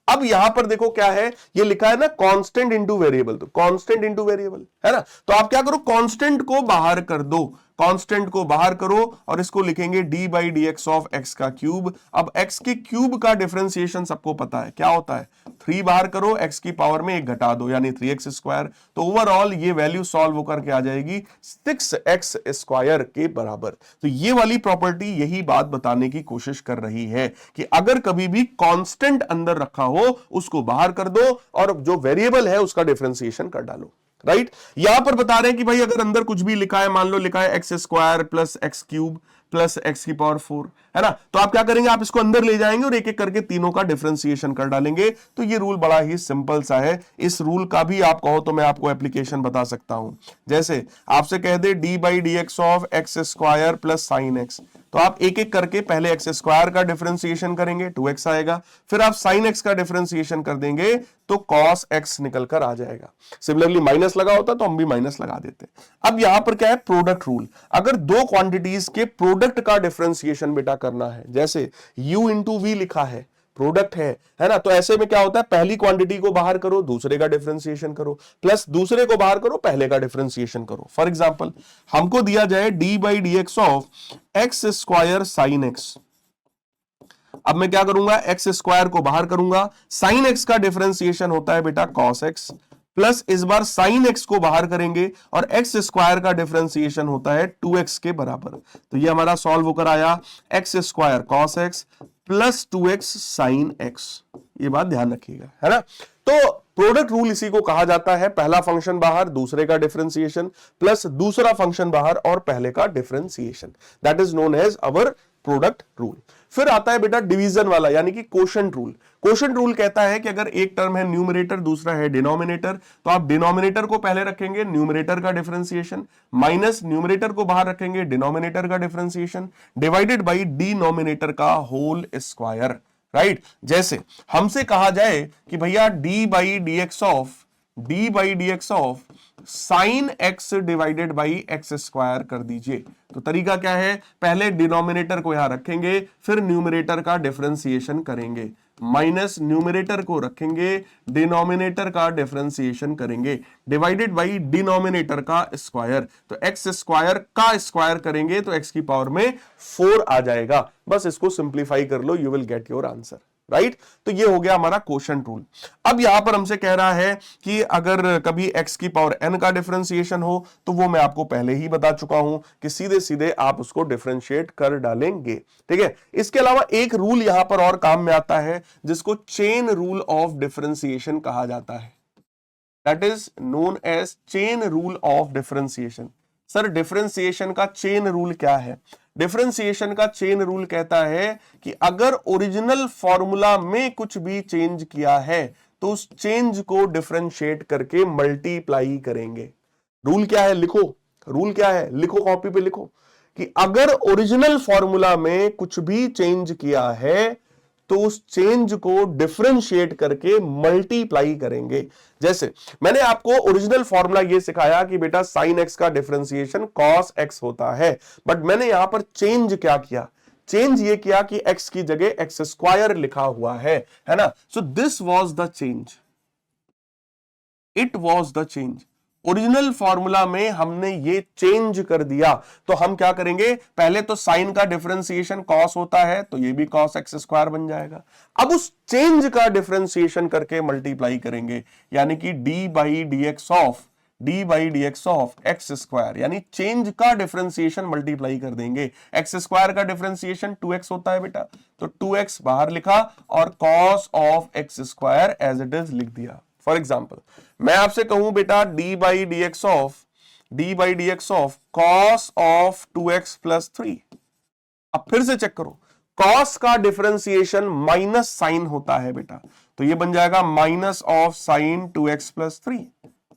अब यहां पर देखो क्या है, ये लिखा है ना कांस्टेंट इंटू वेरिएबल, तो कांस्टेंट इंटू वेरिएबल है ना, तो आप क्या करो कांस्टेंट को बाहर कर दो, कांस्टेंट को बाहर करो और इसको लिखेंगे D by d x of x का क्यूब। अब एक्स के क्यूब का डिफरेंशिएशन सबको पता है क्या होता है, 3 बाहर करो एक्स की पावर में 1 घटा दो यानी 3x स्क्वायर। तो ओवरऑल ये वैल्यू सॉल्व होकर के आ जाएगी 6x स्क्वायर के बराबर। तो ये वाली प्रॉपर्टी यही बात बताने की कोशिश कर रही है कि अगर कभी भी कांस्टेंट अंदर रखा हो उसको बाहर कर दो और जो वेरिएबल है उसका डिफरेंशिएशन कर डालो। राइट, यहां पर बता रहे हैं कि भाई अगर अंदर कुछ भी लिखा है, मान लो लिखा है x square plus x cube plus x की पावर 4, है ना, तो आप क्या करेंगे, आप इसको अंदर ले जाएंगे और एक एक करके तीनों का डिफरेंशिएशन कर डालेंगे। तो ये रूल बड़ा ही सिंपल सा है। इस रूल का भी आप कहो तो मैं आपको एप्लीकेशन बता सकता हूं। जैसे आपसे कह दे d by d x of x square plus sine x, तो आप एक एक करके पहले एक्स स्क्वायर का डिफरेंशिएशन करेंगे 2x आएगा, फिर आप साइन एक्स का डिफरेंशिएशन कर देंगे तो cos x निकल कर आ जाएगा। सिमिलरली माइनस लगा होता तो हम भी माइनस लगा देते। अब यहां पर क्या है, प्रोडक्ट रूल। अगर दो क्वांटिटीज के प्रोडक्ट का डिफरेंशिएशन बेटा करना है, जैसे u इंटू वी लिखा है, प्रोडक्ट है ना, तो ऐसे में क्या होता है, पहली क्वांटिटी को बाहर करो दूसरे का डिफरेंशिएशन करो, प्लस दूसरे को बाहर करो पहले का डिफरेंशिएशन करो। फॉर एग्जांपल हमको दिया जाए D by d x of x square sine x. अब मैं क्या करूंगा, एक्स स्क्वायर को बाहर करूंगा, साइन एक्स का डिफरेंशिएशन होता है बेटा कॉस एक्स, प्लस इस बार साइन एक्स को बाहर करेंगे और एक्स स्क्वायर का डिफरेंशिएशन होता है 2x के बराबर। तो ये हमारा सॉल्व होकर आया x square cos x plus 2x sine x. ये बात ध्यान रखिएगा, है ना। तो प्रोडक्ट रूल इसी को कहा जाता है, पहला फंक्शन बाहर दूसरे का डिफरेंशिएशन प्लस दूसरा फंक्शन बाहर और पहले का differentiation, that is known as our product rule. फिर आता है बेटा डिवीजन वाला, यानी कि कोशेंट रूल। कोशेंट रूल कहता है कि अगर एक टर्म है न्यूमरेटर दूसरा है डिनोमिनेटर, तो आप डिनोमिनेटर को पहले रखेंगे न्यूमरेटर का डिफरेंशिएशन, माइनस न्यूमरेटर को बाहर रखेंगे डिनोमिनेटर का डिफरेंशिएशन, डिवाइडेड बाई डिनोमिनेटर का होल स्क्वायर। राइट, जैसे हमसे कहा जाए कि भैया D by d x of sine x divided by x square कर दीजिए। तो तरीका क्या है, पहले डिनोमिनेटर को यहां रखेंगे फिर न्यूमरेटर का डिफरेंशिएशन करेंगे। माइनस न्यूमरेटर को रखेंगे, डिनोमिनेटर का डिफरेंशिएशन करेंगे, डिवाइडेड बाई डिनोमिनेटर का स्क्वायर, तो एक्स स्क्वायर का स्क्वायर करेंगे तो एक्स की पावर में 4 आ जाएगा। बस इसको सिंप्लीफाई कर लो, you will get your answer, right. तो ये हो गया हमारा क्वोशंट रूल। अब यहां पर हमसे कह रहा है कि अगर कभी x की पावर n का डिफरेंशिएशन हो तो वो मैं आपको पहले ही बता चुका हूं कि सीधे सीधे आप उसको डिफरेंशिएट कर डालेंगे, ठीक है। इसके अलावा एक रूल यहां पर और काम में आता है जिसको चेन रूल ऑफ डिफरेंशिएशन कहा जाता है, that is known as chain rule of differentiation. Sir differentiation का चेन रूल क्या है? डिफरेंशिएशन का चेन रूल कहता है कि अगर ओरिजिनल फॉर्मूला में कुछ भी चेंज किया है तो उस चेंज को डिफरेंशिएट करके मल्टीप्लाई करेंगे। रूल क्या है? लिखो, रूल क्या है? लिखो, कॉपी पे लिखो कि अगर ओरिजिनल फॉर्मूला में कुछ भी चेंज किया है तो उस चेंज को डिफरेंशिएट करके मल्टीप्लाई करेंगे। जैसे मैंने आपको ओरिजिनल फॉर्मूला ये सिखाया कि बेटा साइन एक्स का डिफरेंशिएशन कॉस एक्स होता है, बट मैंने यहां पर चेंज क्या किया? चेंज ये किया कि एक्स की जगह एक्स स्क्वायर लिखा हुआ है ना। So this was the change, it was the change. Original formula में हमने ये चेंज कर दिया, तो हम क्या करेंगे? पहले तो साइन का डिफरेंशिएशन कॉस होता है तो ये भी कॉस एक्स स्क्वायर बन जाएगा। अब उस चेंज का डिफरेंशिएशन करके मल्टीप्लाई करेंगे, यानी कि D by d x of x square, यानी चेंज का डिफरेंशिएशन मल्टीप्लाई कर देंगे। एक्स स्क्वायर का डिफरेंशिएशन 2x होता है बेटा, तो 2x बाहर लिखा और cos of x square as it is लिख दिया। फॉर एग्जाम्पल मैं आपसे कहूं बेटा d by d x of cos of 2x plus 3। अब फिर से चेक करो, कॉस का डिफरेंशिएशन माइनस साइन होता है बेटा, तो ये बन जाएगा minus of sine 2x plus 3,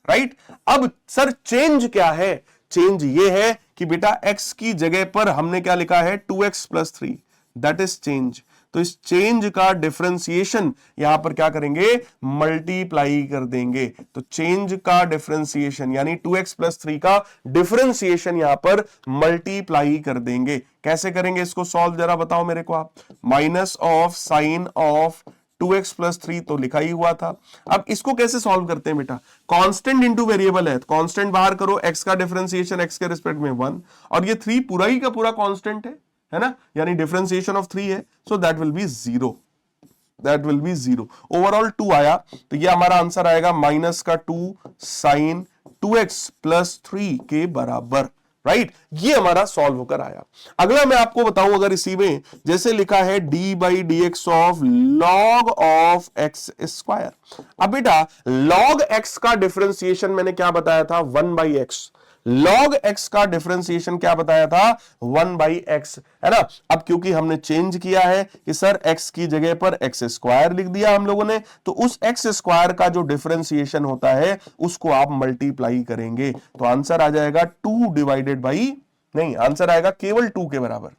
right. अब सर चेंज क्या है? चेंज ये है कि बेटा x की जगह पर हमने क्या लिखा है? 2x plus 3, that is change. तो इस चेंज का डिफरेंशिएशन यहां पर क्या करेंगे? मल्टीप्लाई कर देंगे। तो चेंज का डिफरेंशिएशन यानी 2x प्लस 3 का डिफरेंशिएशन यहां पर मल्टीप्लाई कर देंगे। कैसे करेंगे इसको सॉल्व, जरा बताओ मेरे को आप। Minus of sine of 2x plus 3 तो लिखा ही हुआ था। अब इसको कैसे सॉल्व करते हैं बेटा? कांस्टेंट इंटू वेरिएबल है, कांस्टेंट बाहर करो, x का डिफरेंशिएशन x के रिस्पेक्ट में 1 और ये 3 पूरा ही का पूरा कांस्टेंट है ना, यानी डिफरेंशिएशन ऑफ 3 है, so that will B 0, that will B 0। Overall 2 आया, तो ये हमारा आंसर आएगा माइनस का 2 साइन 2x प्लस 3 के बराबर, राइट। ये हमारा सॉल्व होकर आया। अगला मैं आपको बताऊं, अगर इसी में जैसे लिखा है d by d x of log of x square. अब बेटा लॉग एक्स का डिफरेंशिएशन मैंने क्या बताया था? 1 बाई एक्स। लॉग एक्स का डिफरेंशिएशन क्या बताया था? 1 बाई एक्स, है ना। अब क्योंकि हमने चेंज किया है कि सर एक्स की जगह पर एक्स स्क्वायर लिख दिया हम लोगों ने, तो उस एक्स स्क्वायर का जो डिफरेंशिएशन होता है उसको आप मल्टीप्लाई करेंगे, तो आंसर आ जाएगा 2 डिवाइडेड बाई, नहीं आंसर आएगा केवल 2 के बराबर,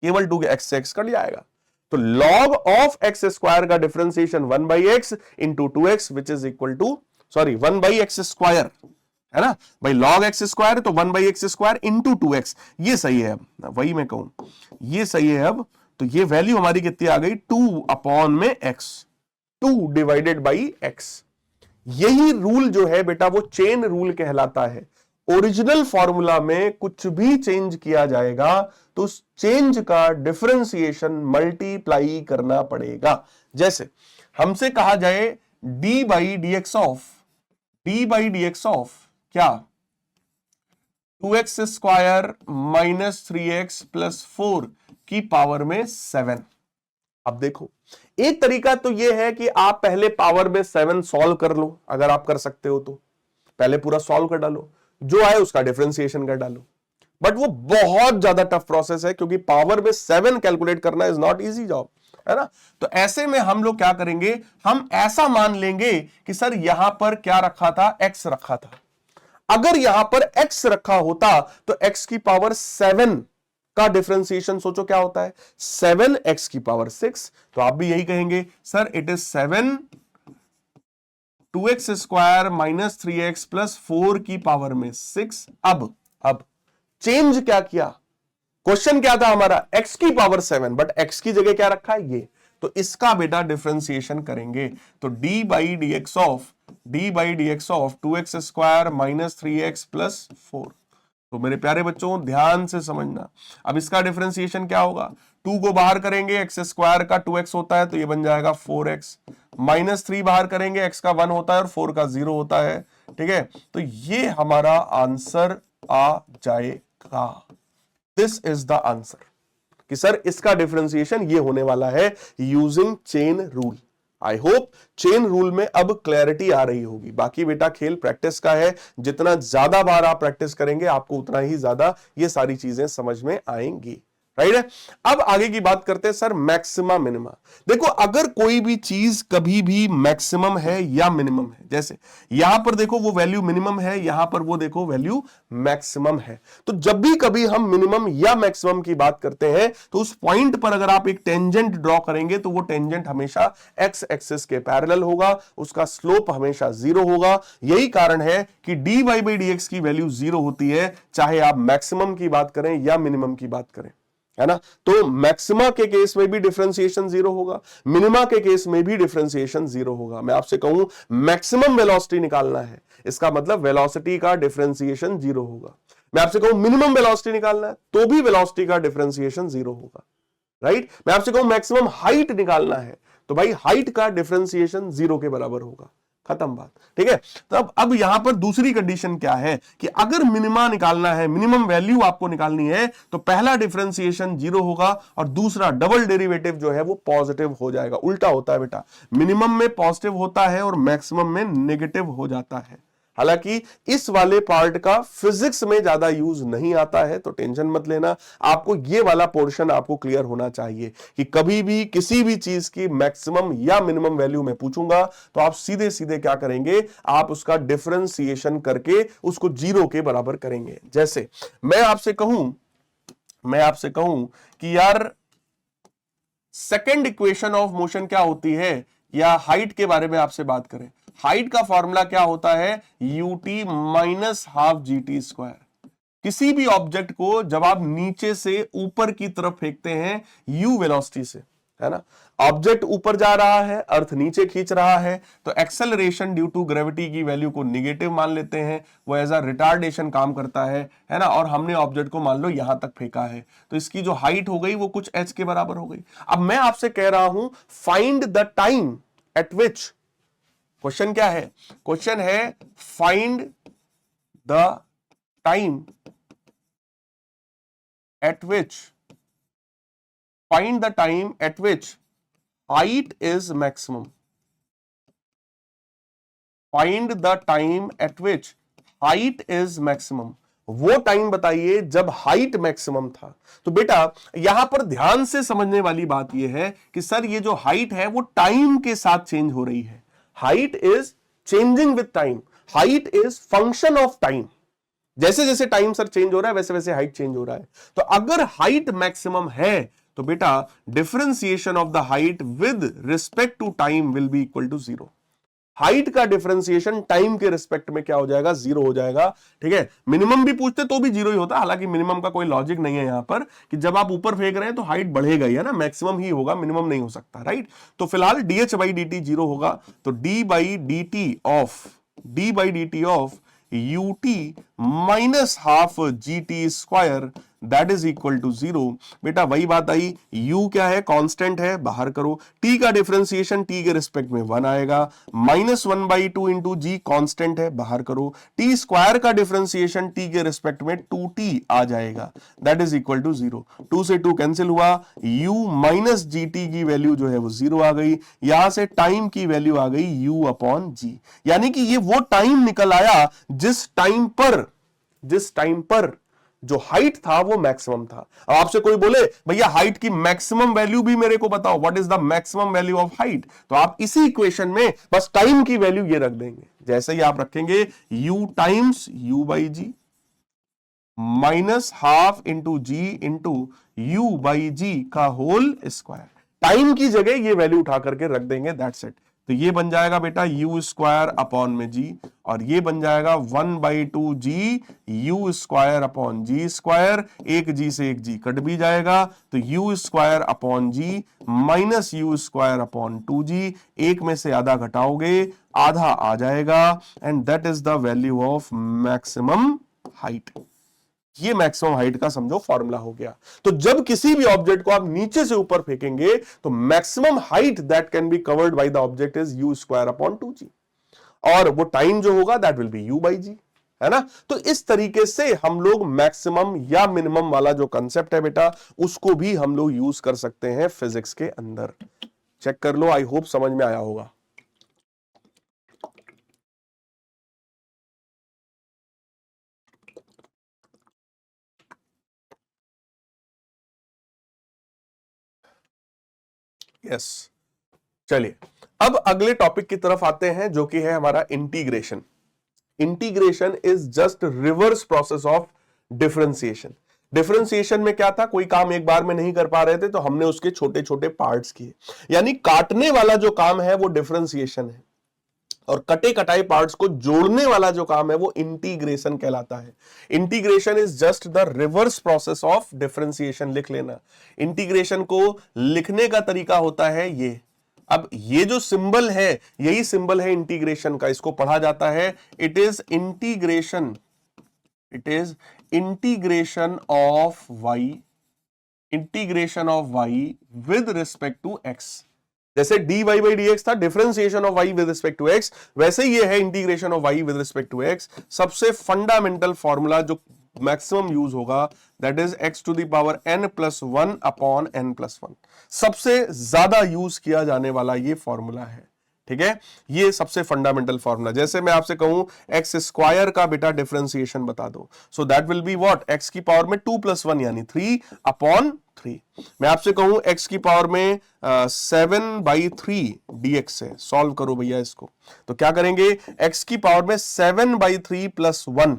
केवल 2 के, एक्स से एक्स कट जाएगा। तो log ऑफ एक्स स्क्वायर का differentiation 1 by x into 2x which is equal to, sorry 1 by x square, है ना भाई। log x स्क्वायर तो 1 by x square into 2x, ये सही है। वही मैं कहूं ये सही है। अब तो ये वैल्यू हमारी कितनी आ गई? 2 अपॉन में x, 2 डिवाइडेड बाई x। यही रूल जो है बेटा वो चेन रूल कहलाता है। ओरिजिनल फॉर्मूला में कुछ भी चेंज किया जाएगा तो उस चेंज का डिफरेंशिएशन मल्टीप्लाई करना पड़ेगा। जैसे हमसे कहा जाए D by d x of क्या? 2x square minus 3x plus 4 की पावर में 7। अब देखो एक तरीका तो यह है कि आप पहले पावर में 7 सॉल्व कर लो, अगर आप कर सकते हो तो पहले पूरा सॉल्व कर डालो, जो आए उसका डिफरेंशिएशन कर डालो। बट वो बहुत ज्यादा टफ प्रोसेस है क्योंकि पावर में 7 कैलकुलेट करना इज नॉट इजी जॉब, है ना। तो ऐसे में हम लोग क्या करेंगे? हम ऐसा मान लेंगे कि सर यहां पर क्या रखा था? x रखा था। अगर यहां पर x रखा होता तो x की पावर 7 का डिफरेंशिएशन सोचो क्या होता है? 7x की पावर 6। तो आप भी यही कहेंगे sir it is 7 2x square minus 3x plus 4 की पावर में 6। अब चेंज क्या किया? क्वेश्चन क्या था हमारा? x की पावर 7, बट x की जगह क्या रखा है? ये, तो इसका बेटा डिफरेंशिएशन करेंगे तो d by d x of 2x² minus 3x plus 4। तो मेरे प्यारे बच्चों ध्यान से समझना, अब इसका डिफरेंशिएशन क्या होगा, 2 को बाहर करेंगे x² का 2x होता है तो ये बन जाएगा 4x, माइनस 3 बाहर करेंगे x का 1 होता है और 4 का 0 होता है, ठीक है। तो ये हमारा आंसर आ जाएगा। दिस इज द आंसर कि सर इसका डिफरेंशिएशन ये होने वाला है using chain rule. I hope chain rule में अब क्लैरिटी आ रही होगी। बाकी बेटा खेल प्रैक्टिस का है, जितना ज्यादा बार आप प्रैक्टिस करेंगे आपको उतना ही ज्यादा ये सारी चीजें समझ में आएंगी, राइट है। अब आगे की बात करते हैं सर मैक्सिमा मिनिमा। देखो अगर कोई भी चीज कभी भी मैक्सिमम है या मिनिमम है, जैसे यहां पर देखो वो वैल्यू मिनिमम है, यहां पर वो देखो वैल्यू मैक्सिमम है, तो जब भी कभी हम मिनिमम या मैक्सिमम की बात करते हैं तो उस पॉइंट पर अगर आप एक टेंजेंट ड्रॉ करेंगे तो वो टेंजेंट हमेशा एक्स एक्सिस के पैरेलल होगा, उसका स्लोप हमेशा 0 होगा। यही कारण है कि dy बाई dx की वैल्यू 0 होती है, चाहे आप मैक्सिमम की बात करें या मिनिमम की बात करें, है ना। तो मैक्सिमा के केस में भी डिफरेंशिएशन 0 होगा, मिनिमा के केस में भी डिफरेंशिएशन 0 होगा। मैं आपसे कहूं मैक्सिमम वेलोसिटी निकालना है, इसका मतलब वेलोसिटी का डिफरेंशिएशन 0 होगा। मैं आपसे कहूं मिनिमम वेलोसिटी निकालना है तो भी वेलोसिटी का डिफरेंशिएशन 0 होगा, राइट। मैं आपसे कहूं मैक्सिमम हाइट निकालना है तो भाई हाइट का डिफरेंशिएशन 0 के बराबर होगा, खत्म बात, ठीक है। तो अब यहां पर दूसरी कंडीशन क्या है कि अगर मिनिमा निकालना है, मिनिमम वैल्यू आपको निकालनी है, तो पहला डिफरेंशिएशन 0 होगा और दूसरा डबल डेरिवेटिव जो है वो पॉजिटिव हो जाएगा। उल्टा होता है बेटा, मिनिमम में पॉजिटिव होता है और मैक्सिमम में नेगेटिव हो जाता है। हालांकि इस वाले पार्ट का फिजिक्स में ज्यादा यूज नहीं आता है तो टेंशन मत लेना, आपको ये वाला पोर्शन आपको क्लियर होना चाहिए कि कभी भी किसी भी चीज की मैक्सिमम या मिनिमम वैल्यू में पूछूंगा तो आप सीधे सीधे क्या करेंगे, आप उसका डिफरेंशिएशन करके उसको 0 के बराबर करेंगे। जैसे मैं आपसे कहूं कि यार सेकेंड इक्वेशन ऑफ मोशन क्या होती है, या हाइट के बारे में आपसे बात करें, हाइट का फॉर्मूला क्या होता है, ut minus half GT square. किसी भी ऑब्जेक्ट को जब आप नीचे से ऊपर की तरफ फेंकते हैं u वेलोसिटी से, है ना, ऑब्जेक्ट ऊपर जा रहा है, अर्थ नीचे खींच रहा है, तो एक्सेलरेशन ड्यू टू ग्रेविटी की वैल्यू को निगेटिव मान लेते हैं, वो एज अ रिटार्डेशन काम करता है ना। और हमने ऑब्जेक्ट को मान लो यहां तक फेंका है तो इसकी जो हाइट हो गई वो कुछ h के बराबर हो गई। अब मैं आपसे कह रहा हूं find the time eight which, question क्या है, क्वेश्चन है find the time eight which, find the time at which height is maximum, find the time at which height is maximum। वो टाइम बताइए जब हाइट मैक्सिमम था। तो बेटा यहां पर ध्यान से समझने वाली बात यह है कि सर ये जो हाइट है वो टाइम के साथ चेंज हो रही है, height is changing with time, height is function of time. जैसे जैसे टाइम सर चेंज हो रहा है वैसे वैसे हाइट चेंज हो रहा है। तो अगर हाइट मैक्सिमम है तो बेटा differentiation of the height with respect to time will be equal to 0। Height का डिफरेंशिएशन टाइम के रिस्पेक्ट में क्या हो जाएगा, 0 हो जाएगा, ठीक है। मिनिमम भी पूछते तो भी 0 ही होता, हालांकि मिनिमम का कोई लॉजिक नहीं है यहां पर कि जब आप ऊपर फेंक रहे हैं तो हाइट बढ़ेगा ही, है ना, मैक्सिमम ही होगा, मिनिमम नहीं हो सकता, राइट। तो फिलहाल dh बाई dt 0 होगा, तो d by dt of ut minus half GT square that is equal to 0। बेटा वही बात आई, u क्या है, कांस्टेंट है, बाहर करो, t का डिफरेंशिएशन t के रिस्पेक्ट में 1 आएगा, -1/2 इंटू जी कांस्टेंट है, बाहर करो, t स्क्वायर का डिफरेंशिएशन t के रिस्पेक्ट में 2t आ जाएगा, दैट इज इक्वल टू 0। 2 से 2 कैंसिल हुआ, u माइनस GT की वैल्यू जो है वो 0 आ गई, यहां से टाइम की वैल्यू आ गई u अपॉन g, यानी कि ये वो टाइम निकल आया जिस टाइम पर जो हाइट था वो मैक्सिमम था। अब आपसे कोई बोले भैया हाइट की मैक्सिमम वैल्यू भी मेरे को बताओ, what is the maximum value of height, तो आप इसी इक्वेशन में बस टाइम की वैल्यू ये रख देंगे। जैसे ही आप रखेंगे u times u by g minus half into g into u by g का होल स्क्वायर, टाइम की जगह ये वैल्यू उठा करके रख देंगे, दैट्स इट। तो ये बन जाएगा बेटा यू स्क्वायर अपॉन में जी, और ये बन जाएगा 1/2 जी you square upon ji square, एक जी से एक जी कट भी जाएगा, तो you square upon ji minus you square upon 2g, एक में से आधा घटाओगे आधा आ जाएगा, and that is the value of maximum height. ये मैक्सिमम हाइट का समझो फॉर्मूला हो गया। तो जब किसी भी ऑब्जेक्ट को आप नीचे से ऊपर फेंकेंगे तो maximum height that can be covered by the object is u square upon 2g, और वो टाइम जो होगा that will be u by g, है ना। तो इस तरीके से हम लोग मैक्सिमम या मिनिमम वाला जो कंसेप्ट है बेटा उसको भी हम लोग यूज कर सकते हैं फिजिक्स के अंदर। चेक कर लो, आई होप समझ में आया होगा। यस, चलिए अब अगले टॉपिक की तरफ आते हैं जो कि है हमारा integration. Integration is just reverse process of differentiation. Differentiation में क्या था, कोई काम एक बार में नहीं कर पा रहे थे तो हमने उसके छोटे छोटे पार्ट्स किए, यानी काटने वाला जो काम है वो डिफरेंशिएशन है, और कटे कटाए पार्ट्स को जोड़ने वाला जो काम है वो इंटीग्रेशन कहलाता है। Integration is just the reverse process of differentiation. लिख लेना, इंटीग्रेशन को लिखने का तरीका होता है ये। अब ये जो सिंबल है यही सिंबल है इंटीग्रेशन का, इसको पढ़ा जाता है it is integration, it is integration of y, integration of y with respect to x. जैसे dy by dx था differentiation of y with respect to x, वैसे ये है integration of y with respect to x। सबसे fundamental formula जो maximum use होगा that is x to the power n plus 1 upon n plus 1। सबसे ज्यादा use किया जाने वाला ये फॉर्मूला है, ठीक है। ये सबसे फंडामेंटल फॉर्मूला, जैसे मैं आपसे कहूं एक्स स्क्वायर का बेटा डिफरेंशिएशन बता दो, so that will be what, x की पावर में 2 प्लस 1 यानी 3 अपॉन 3। मैं आपसे कहूं एक्स की पावर में 7/3 dx है, सॉल्व करो भैया इसको, तो क्या करेंगे एक्स की पावर में 7/3 प्लस 1,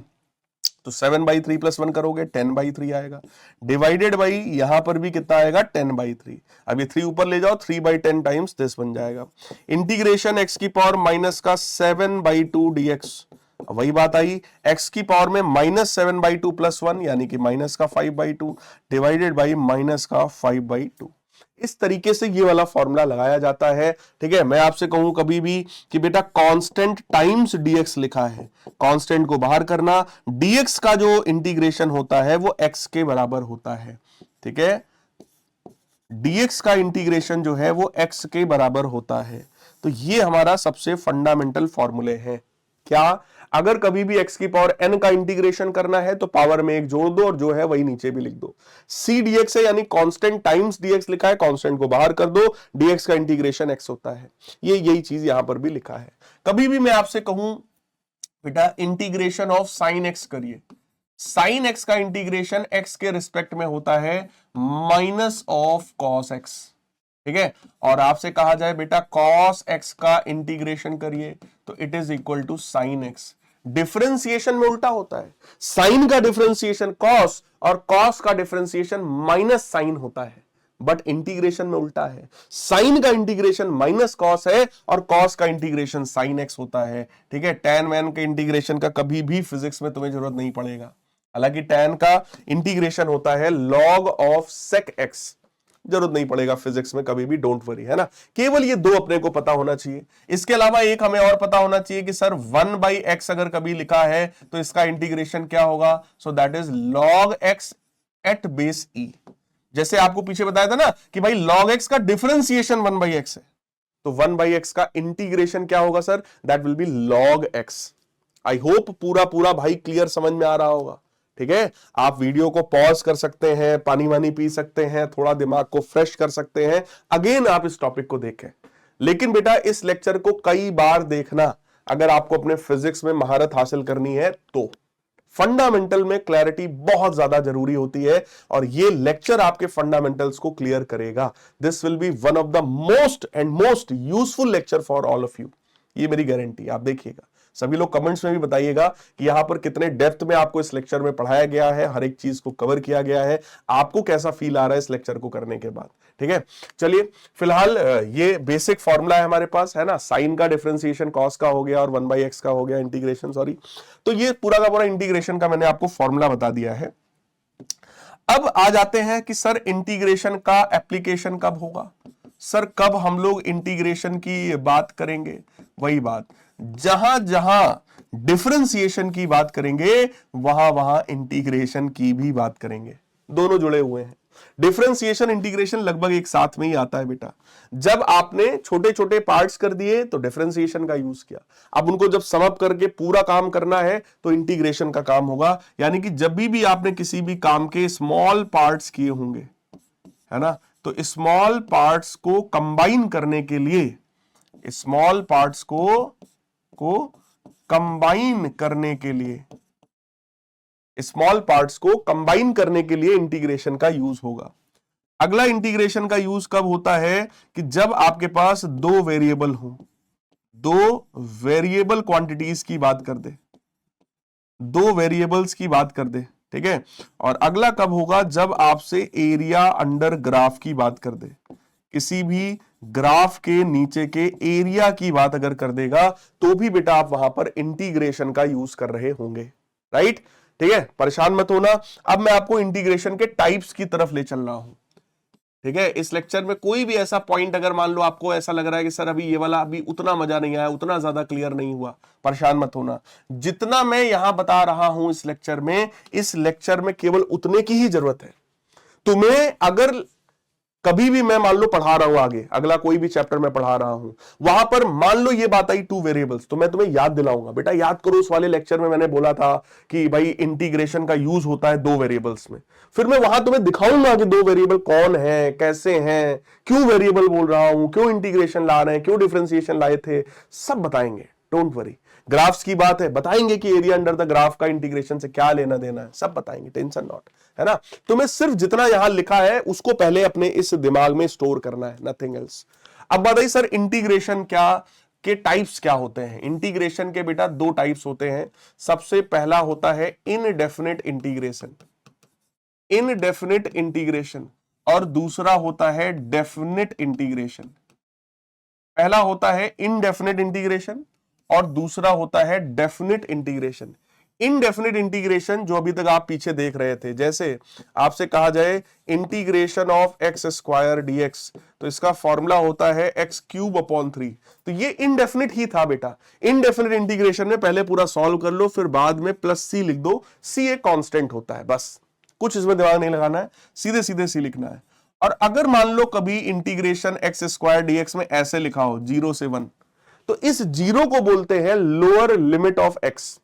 तो 7/3 प्लस 1 करोगे 10/3 आएगा, डिवाइडेड बाई यहां पर भी कितना आएगा 10/3। अब ये 3 ऊपर ले जाओ, 3/10 टाइम्स दिस बन जाएगा। इंटीग्रेशन एक्स की पावर माइनस का 7/2 dx, वही बात आई, एक्स की पावर में -7/2 प्लस 1 यानी कि माइनस का 5/2 डिवाइडेड बाई माइनस का 5/2। इस तरीके से ये वाला फॉर्मूला लगाया जाता है, ठीक है। मैं आपसे कहूं कभी भी कि बेटा कांस्टेंट टाइम्स dx लिखा है, कांस्टेंट को बाहर करना, dx का जो इंटीग्रेशन होता है वो x के बराबर होता है, ठीक है। dx का इंटीग्रेशन जो है वो x के बराबर होता है। तो ये हमारा सबसे फंडामेंटल फॉर्मूले हैं। क्या, अगर कभी भी x की पावर n का इंटीग्रेशन करना है तो पावर में एक जोड़ दो और जो है वही नीचे भी लिख दो। c dx है यानी कांस्टेंट टाइम्स dx लिखा है, कांस्टेंट को बाहर कर दो, dx का इंटीग्रेशन x होता है। ये यही चीज यहां पर भी लिखा है। कभी भी मैं आपसे कहूं बेटा इंटीग्रेशन ऑफ साइन x करिए, साइन x का इंटीग्रेशन x के रिस्पेक्ट में होता है माइनस ऑफ कॉस x, ठीक है। और आपसे कहा जाए बेटा cos x का इंटीग्रेशन करिए तो it is equal to sine x। Differentiation में उल्टा होता है, साइन का डिफरेंशिएशन cos और cos का डिफरेंशिएशन माइनस साइन होता है, बट इंटीग्रेशन में उल्टा है, साइन का इंटीग्रेशन माइनस cos है और cos का इंटीग्रेशन साइन x होता है, ठीक है। tan वैन के इंटीग्रेशन का कभी भी फिजिक्स में तुम्हें जरूरत नहीं पड़ेगा, हालांकि tan का इंटीग्रेशन होता है log ऑफ sec x, जरूरत नहीं पड़ेगा फिजिक्स में कभी भी, डोंट वरी, है ना। केवल ये दो अपने को पता होना चाहिए। इसके अलावा एक हमें और पता होना चाहिए कि सर 1/x अगर कभी लिखा है तो इसका इंटीग्रेशन क्या होगा, so that is log x at base e। जैसे आपको पीछे बताया था ना कि भाई log x का डिफरेंशिएशन 1/x है, तो 1/x का इंटीग्रेशन क्या होगा sir, that will B log x। I hope पूरा पूरा भाई क्लियर समझ में आ रहा होगा, ठीक है। आप वीडियो को पॉज कर सकते हैं, पानी वानी पी सकते हैं, थोड़ा दिमाग को फ्रेश कर सकते हैं, अगेन आप इस टॉपिक को देखें। लेकिन बेटा इस लेक्चर को कई बार देखना अगर आपको अपने फिजिक्स में महारत हासिल करनी है तो। फंडामेंटल में क्लैरिटी बहुत ज्यादा जरूरी होती है और ये लेक्चर आपके फंडामेंटल्स को क्लियर करेगा। This will be one of the most useful lecture for all of you, ये मेरी गारंटी, आप देखिएगा। सभी लोग कमेंट्स में भी बताइएगा कि यहां पर कितने डेप्थ में आपको इस लेक्चर में पढ़ाया गया है, हर एक चीज को कवर किया गया है, आपको कैसा फील आ रहा है इस लेक्चर को करने के बाद। ठीक है, चलिए फिलहाल ये बेसिक फॉर्मूला है हमारे पास, है ना, साइन का डिफरेंशिएशन कॉस का हो गया और 1/x का हो गया इंटीग्रेशन, सॉरी। तो ये पूरा का पूरा इंटीग्रेशन का मैंने आपको फॉर्मूला बता दिया है। अब आ जाते हैं कि सर इंटीग्रेशन का एप्लीकेशन कब होगा, सर कब हम लोग इंटीग्रेशन की बात करेंगे। वही बात, जहां जहां डिफरेंशिएशन की बात करेंगे वहां वहां इंटीग्रेशन की भी बात करेंगे, दोनों जुड़े हुए हैं। डिफरेंशिएशन इंटीग्रेशन लगभग एक साथ में ही आता है बेटा। जब आपने छोटे छोटे पार्ट्स कर दिए तो डिफरेंशिएशन का यूज किया, अब उनको जब सम अप करके पूरा काम करना है तो इंटीग्रेशन का काम होगा। यानी कि जब भी आपने किसी भी काम के स्मॉल पार्ट्स किए होंगे, है ना, तो स्मॉल पार्ट्स को कंबाइन करने के लिए, स्मॉल पार्ट्स को कंबाइन करने के लिए, स्मॉल पार्ट्स को कंबाइन करने के लिए इंटीग्रेशन का यूज होगा। अगला इंटीग्रेशन का यूज कब होता है कि जब आपके पास दो वेरिएबल हो, दो वेरिएबल क्वांटिटीज की बात कर दे, दो वेरिएबल्स की बात कर दे, ठीक है। और अगला कब होगा, जब आपसे एरिया अंडर ग्राफ की बात कर दे, किसी भी ग्राफ के नीचे के एरिया की बात अगर कर देगा तो भी बेटा आप वहां पर इंटीग्रेशन का यूज कर रहे होंगे, राइट। ठीक है, परेशान मत होना। अब मैं आपको इंटीग्रेशन के टाइप्स की तरफ ले चल रहा हूं, ठीक है। इस लेक्चर में कोई भी ऐसा पॉइंट अगर मान लो आपको ऐसा लग रहा है कि सर अभी ये वाला अभी उतना मजा नहीं आया, उतना ज्यादा क्लियर नहीं हुआ, परेशान मत होना। जितना मैं यहां बता रहा हूं इस लेक्चर में केवल उतने की ही जरूरत है। तुम्हें अगर कभी भी मैं मान लो पढ़ा रहा हूं, आगे अगला कोई भी चैप्टर में पढ़ा रहा हूं, वहां पर मान लो ये बात आई टू वेरिएबल्स, तो मैं तुम्हें याद दिलाऊंगा, बेटा याद करो उस वाले लेक्चर में मैंने बोला था कि भाई इंटीग्रेशन का यूज होता है दो वेरिएबल्स में। फिर मैं वहां तुम्हें दिखाऊंगा कि दो वेरिएबल कौन है, कैसे हैं, क्यों वेरिएबल बोल रहा हूं, क्यों इंटीग्रेशन ला रहे हैं, क्यों डिफरेंशिएशन लाए थे, सब बताएंगे, डोंट वरी। ग्राफ्स की बात है, बताएंगे कि एरिया अंडर द ग्राफ का इंटीग्रेशन से क्या लेना देना है, सब बताएंगे, टेंशन नॉट, है ना। तुम्हें सिर्फ जितना यहां लिखा है उसको पहले अपने इस दिमाग में स्टोर करना है, नथिंग एल्स। अब बताइए सर इंटीग्रेशन क्या के टाइप्स क्या होते हैं। इंटीग्रेशन के बेटा दो टाइप्स होते हैं। सबसे पहला होता है इनडेफिनिट इंटीग्रेशन, इनडेफिनिट इंटीग्रेशन, और दूसरा होता है डेफिनिट इंटीग्रेशन। पहला होता है इनडेफिनिट इंटीग्रेशन और दूसरा होता है डेफिनिट इंटीग्रेशन। इनडेफिनिट इंटीग्रेशन जो अभी तक आप पीछे देख रहे थे, जैसे आपसे कहा जाए integration of x square dx, तो इसका फॉर्मूला होता है एक्स क्यूब अपॉन 3। तो ये इनडेफिनिट ही था बेटा। इनडेफिनिट इंटीग्रेशन में पहले पूरा सॉल्व कर लो, फिर बाद में प्लस सी लिख दो। सी एक कांस्टेंट होता है, बस कुछ इसमें दिमाग नहीं लगाना है, सीधे सीधे सी लिखना है। और अगर मान लो कभी इंटीग्रेशन एक्स स्क्वायर डीएक्स में ऐसे लिखा हो 0 से 1, तो इस 0 को बोलते हैं लोअर लिमिट ऑफ एक्स।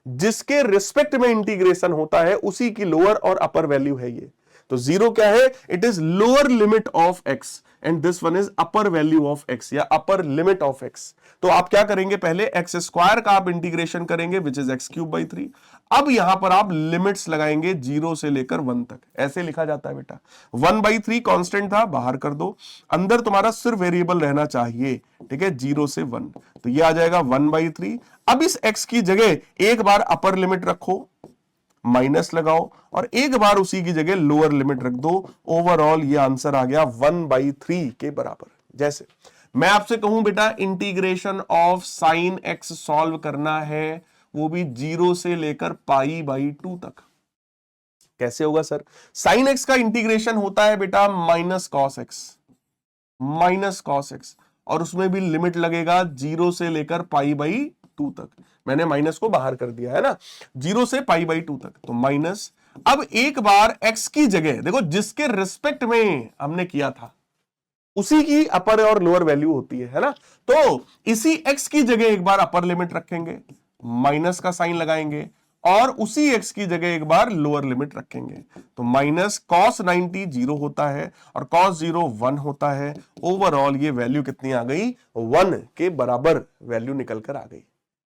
जिसके रिस्पेक्ट में इंटीग्रेशन होता है उसी की लोअर और अपर वैल्यू है ये। तो 0 क्या है, it is lower limit of x and this one is upper value of x या अपर लिमिट ऑफ एक्स। तो आप क्या करेंगे, पहले एक्स स्क्वायर का आप इंटीग्रेशन करेंगे which is x cube by 3। अब यहां पर आप लिमिट्स लगाएंगे 0 से लेकर 1 तक, ऐसे लिखा जाता है बेटा। 1/3 कांस्टेंट था, बाहर कर दो, अंदर तुम्हारा सिर्फ वेरिएबल रहना चाहिए, ठीक है, 0 से 1, तो ये आ जाएगा 1/3। अब इस x की जगह एक बार अपर लिमिट रखो, माइनस लगाओ, और एक बार उसी की जगह लोअर लिमिट रख दो। ओवरऑल ये आंसर आ गया 1/3 के बराबर। जैसे मैं आपसे कहूं बेटा integration of sine x solve करना है, वो भी 0 से लेकर π/2 तक, कैसे होगा सर। साइन एक्स का इंटीग्रेशन होता है बेटा minus cos x, minus cos x, और उसमें भी लिमिट लगेगा 0 से लेकर π/2 तक। मैंने माइनस को बाहर कर दिया है ना, 0 से π/2 तक, तो माइनस। अब एक बार x की जगह देखो, जिसके रिस्पेक्ट में हमने किया था उसी की अपर और लोअर वैल्यू होती है ना। तो इसी x की जगह एक बार अपर लिमिट रखेंगे, माइनस का साइन लगाएंगे, और उसी x की जगह एक बार लोअर लिमिट रखेंगे। तो माइनस कॉस 90 0 होता है और कॉस 0 1 होता है। ओवरऑल ये वैल्यू कितनी आ गई, 1 के बराबर वैल्यू निकल कर आ गई,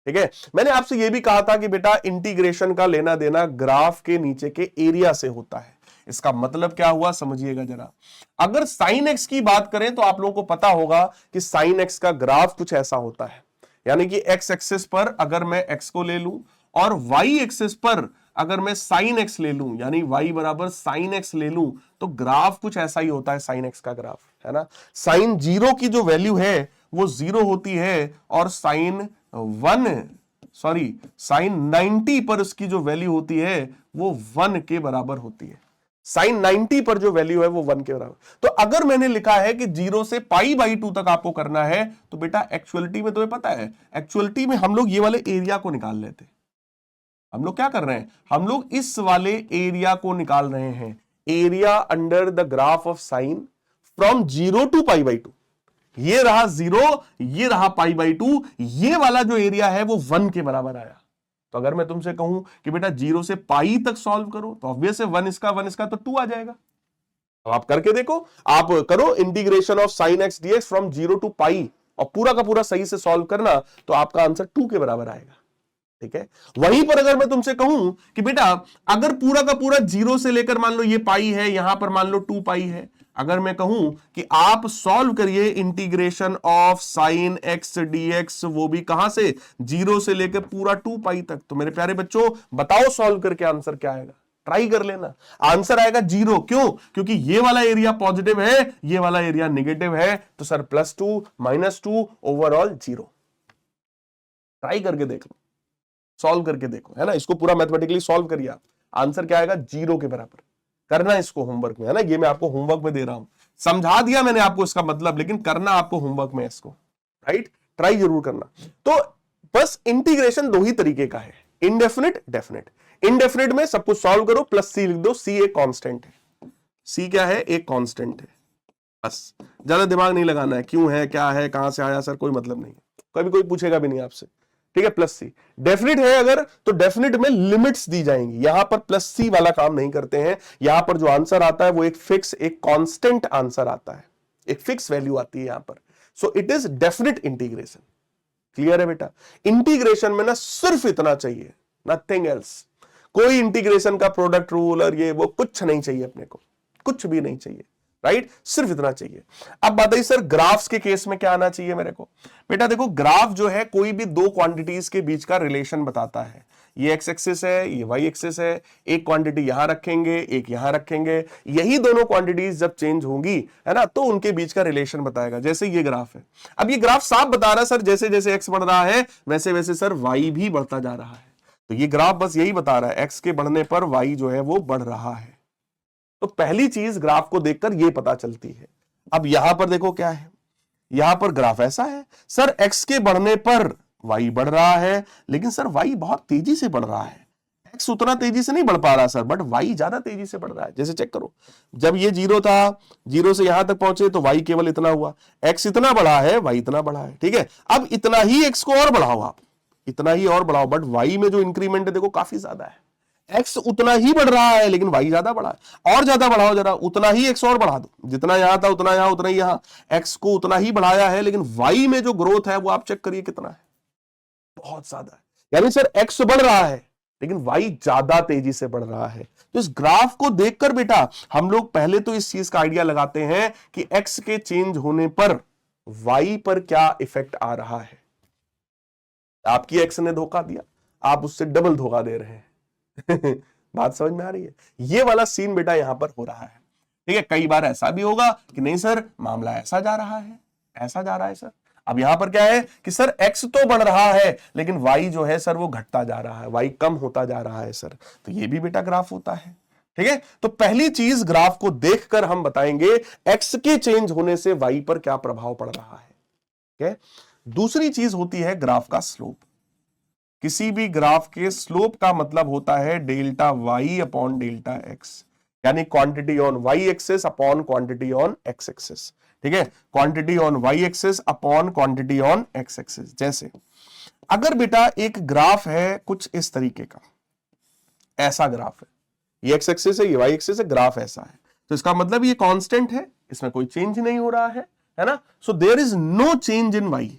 ठीक है। मैंने आपसे यह भी कहा था कि बेटा इंटीग्रेशन का लेना देना ग्राफ के नीचे के एरिया से होता है। इसका मतलब क्या हुआ समझिएगा जरा। अगर साइन एक्स की बात करें तो आप लोगों को पता होगा कि साइन एक्स का ग्राफ कुछ ऐसा होता है, यानी कि एक्स एक्सिस पर अगर मैं एक्स को ले लूं और वाई एक्सिस पर अगर मैं साइन एक्स ले लूं, यानी y बराबर साइन एक्स ले लूं, तो ग्राफ कुछ ऐसा ही होता है साइन एक्स का ग्राफ, है ना। साइन 0 की जो वैल्यू है वो 0 होती है और साइन 90 पर उसकी जो वैल्यू होती है वो 1 के बराबर होती है। साइन 90 पर जो वैल्यू है वो 1 के बराबर। तो अगर मैंने लिखा है कि 0 से पाई बाई 2 तक आपको करना है, तो बेटा एक्चुअलिटी में तुम्हें पता है, एक्चुअलिटी में हम लोग ये वाले एरिया को निकाल लेते। हम लोग क्या कर रहे हैं, हम लोग इस वाले एरिया को निकाल रहे हैं, area under the graph of sine from 0 to pi by 2। ये रहा 0, ये रहा पाई बाई 2, ये वाला जो एरिया है वो 1 के बराबर आया। तो अगर मैं तुमसे कहूं कि बेटा 0 से पाई तक सॉल्व करो, तो ऑब्वियस है 1 इसका तो 2 आ जाएगा। तो आप करके देखो, आप करो integration of sine x dx from 0 to pi और पूरा का पूरा सही से सॉल्व करना, तो आपका आंसर 2 के बराबर आएगा। ठीक है, वहीं पर अगर मैं तुमसे कहूं कि बेटा अगर पूरा का पूरा 0 से लेकर मान लो ये पाई है, यहां पर मान लो 2 पाई है, अगर मैं कहूं कि आप सॉल्व करिए integration of sine x dx, वो भी कहां से, 0 से लेकर पूरा 2 पाई तक, तो मेरे प्यारे बच्चों बताओ सॉल्व करके आंसर क्या आएगा, ट्राई कर लेना। आंसर आएगा 0। क्यों? क्योंकि ये वाला एरिया पॉजिटिव है, ये वाला एरिया नेगेटिव है, तो सर +2 -2 ओवरऑल 0। ट्राई करके देख लो, सॉल्व करके देखो, है ना। इसको पूरा मैथमेटिकली सॉल्व करिए आप, आंसर क्या आएगा, 0 के बराबर। करना इसको होमवर्क में, है ना, ये मैं आपको होमवर्क में दे रहा हूं, समझा दिया मैंने आपको इसका मतलब, लेकिन करना आपको होमवर्क में इसको, राइट, ट्राई जरूर करना। तो बस इंटीग्रेशन 2 ही तरीके का है, इनडेफिनिट, डेफिनिट। इनडेफिनिट में सब कुछ सॉल्व करो, +c लिख दो, c एक कांस्टेंट है, c क्या है, एक कांस्टेंट है, बस ज्यादा दिमाग नहीं लगाना है, क्यों है, क्या है, कहां से आया, सर कोई मतलब नहीं है, कभी कोई पूछेगा भी नहीं आपसे। ठीक है, +c डेफिनिट है अगर, तो डेफिनिट में लिमिट्स दी जाएंगी, यहां पर +c वाला काम नहीं करते हैं। यहां पर जो आंसर आता है वो एक फिक्स, एक कांस्टेंट आंसर आता है, एक फिक्स वैल्यू आती है यहां पर। So it is definite integration. Clear है बेटा? इंटीग्रेशन में ना सिर्फ इतना चाहिए, नथिंग एल्स। कोई इंटीग्रेशन का प्रोडक्ट रूल और ये वो कुछ नहीं चाहिए अपने को, कुछ भी नहीं चाहिए, राइट, सिर्फ इतना चाहिए। अब बताइए सर ग्राफ्स के केस में क्या आना चाहिए मेरे को? बेटा देखो, ग्राफ जो है कोई भी 2 क्वांटिटीज के बीच का रिलेशन बताता है। ये एक्स एक्सिस है, ये वाई एक्सिस है, एक क्वांटिटी यहां रखेंगे, एक यहां रखेंगे, यही दोनों क्वांटिटीज जब चेंज होंगी, है ना, तो उनके बीच का रिलेशन बताएगा। जैसे ये ग्राफ है, अब ये ग्राफ साफ बता रहा है सर जैसे जैसे एक्स बढ़ रहा है वैसे वैसे सर वाई भी बढ़ता जा रहा है। तो ये ग्राफ बस यही बता रहा है, एक्स के बढ़ने पर वाई जो है वो बढ़ रहा है। तो पहली चीज ग्राफ को देखकर यह पता चलती है। अब यहां पर देखो क्या है, यहां पर ग्राफ ऐसा है, सर एक्स के बढ़ने पर वाई बढ़ रहा है, लेकिन सर वाई बहुत तेजी से बढ़ रहा है। एक्स उतना तेजी से नहीं बढ़ पा रहा सर, बट वाई ज्यादा तेजी से बढ़ रहा है। जैसे चेक करो, जब ये 0 था, 0 से यहां तक पहुंचे तो वाई केवल इतना हुआ, एक्स इतना बढ़ा है, वाई इतना बढ़ा है। ठीक है, अब इतना ही एक्स को और बढ़ाओ, आप इतना ही और बढ़ाओ, बट वाई में जो इंक्रीमेंट है देखो काफी ज्यादा है। एक्स उतना ही बढ़ रहा है लेकिन वाई ज्यादा बढ़ा है, और ज्यादा बढ़ाओ जरा, उतना ही एक्स और बढ़ा दो, जितना यहां था उतना यहां, उतना ही यहां, एक्स को उतना ही बढ़ाया है, लेकिन वाई में जो ग्रोथ है वो आप चेक करिए कितना है, बहुत ज्यादा है। यानी सर एक्स बढ़ रहा है लेकिन वाई ज्यादा तेजी से बढ़ रहा है। तो इस ग्राफ को देखकर बेटा हम लोग पहले तो इस चीज का आइडिया लगाते हैं कि एक्स के चेंज होने पर वाई पर क्या इफेक्ट आ रहा है। आपकी एक्स ने धोखा दिया, आप उससे डबल धोखा दे रहे हैं। बात समझ में आ रही है? ये वाला सीन बेटा यहां पर हो रहा है। ठीक है, कई बार ऐसा भी होगा कि नहीं सर मामला ऐसा जा रहा है, ऐसा जा रहा है सर। अब यहां पर क्या है कि सर एक्स तो बढ़ रहा है लेकिन वाई जो है सर वो घटता जा रहा है, वाई कम होता जा रहा है सर। तो ये भी बेटा ग्राफ होता है। ठीक है, तो पहली चीज ग्राफ को देखकर हम बताएंगे एक्स के चेंज होने से वाई पर क्या प्रभाव पड़ रहा है। ठीक है, दूसरी चीज होती है ग्राफ का स्लोप। किसी भी ग्राफ के स्लोप का मतलब होता है delta y upon delta x, यानी quantity on y axis upon quantity on x axis. ठीक है, quantity on y axis upon quantity on x axis. जैसे अगर बेटा एक ग्राफ है कुछ इस तरीके का, ऐसा ग्राफ है, ये एक्स एक्सिस है, ये वाई एक्सिस है, ग्राफ ऐसा है, तो इसका मतलब ये कांस्टेंट है, इसमें कोई चेंज नहीं हो रहा है ना। So there is no change in y.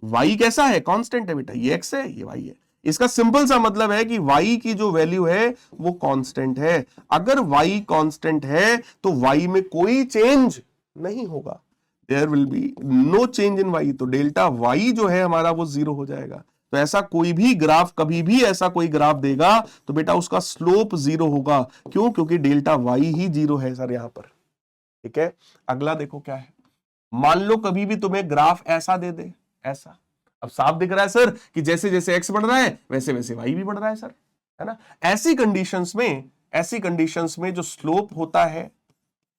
Y कैसा है, कांस्टेंट है बेटा, ये एक्स है, ये वाई है। इसका सिंपल सा मतलब है कि वाई की जो वैल्यू है वो कांस्टेंट है। अगर वाई कांस्टेंट है तो वाई में कोई चेंज नहीं होगा। There will be no change in y, तो डेल्टा वाई जो है हमारा वो 0 हो जाएगा। तो ऐसा कोई भी ग्राफ, कभी भी ऐसा कोई ग्राफ देगा तो बेटा उसका स्लोप 0 होगा। क्यों? क्योंकि डेल्टा वाई ही 0 है सर यहां पर। ठीक है, अगला देखो क्या है। मान लो कभी भी तुम्हें ग्राफ ऐसा दे दे, ऐसा, अब साफ दिख रहा है सर कि जैसे जैसे एक्स बढ़ रहा है वैसे वैसे वाई भी बढ़ रहा है सर, है ना। ऐसी कंडीशंस में जो स्लोप होता है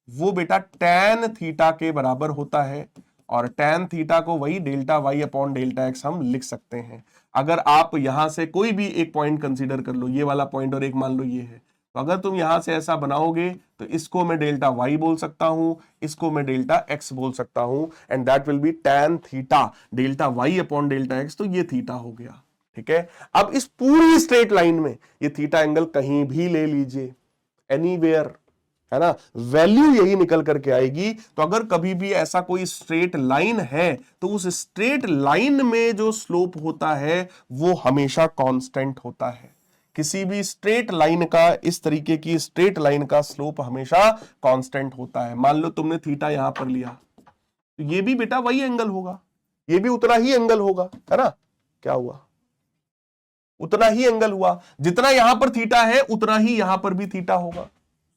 वो बेटा tan थीटा के बराबर होता है, और tan थीटा को वही delta y upon delta x हम लिख सकते हैं। अगर आप यहां से कोई भी एक पॉइंट कंसीडर कर लो, ये वाला पॉइंट और एक मान लो ये है, तो अगर तुम यहां से ऐसा बनाओगे तो इसको मैं डेल्टा वाई बोल सकता हूं, इसको मैं डेल्टा एक्स बोल सकता हूं, and that will be tan theta delta y upon delta x, तो ये थीटा हो गया। ठीक है, अब इस पूरी स्ट्रेट लाइन में ये थीटा एंगल कहीं भी ले लीजिए, एनीवेयर, है ना, वैल्यू यही निकल करके आएगी। तो अगर कभी भी ऐसा कोई स्ट्रेट लाइन है तो उस स्ट्रेट लाइन में जो स्लोप होता है वो हमेशा कांस्टेंट होता है। किसी भी स्ट्रेट लाइन का, इस तरीके की स्ट्रेट लाइन का स्लोप हमेशा कांस्टेंट होता है। मान लो तुमने थीटा यहां पर लिया तो ये भी बेटा वही एंगल होगा, ये भी उतना ही एंगल होगा, है ना। क्या हुआ? उतना ही एंगल हुआ, जितना यहां पर थीटा है उतना ही यहां पर भी थीटा होगा,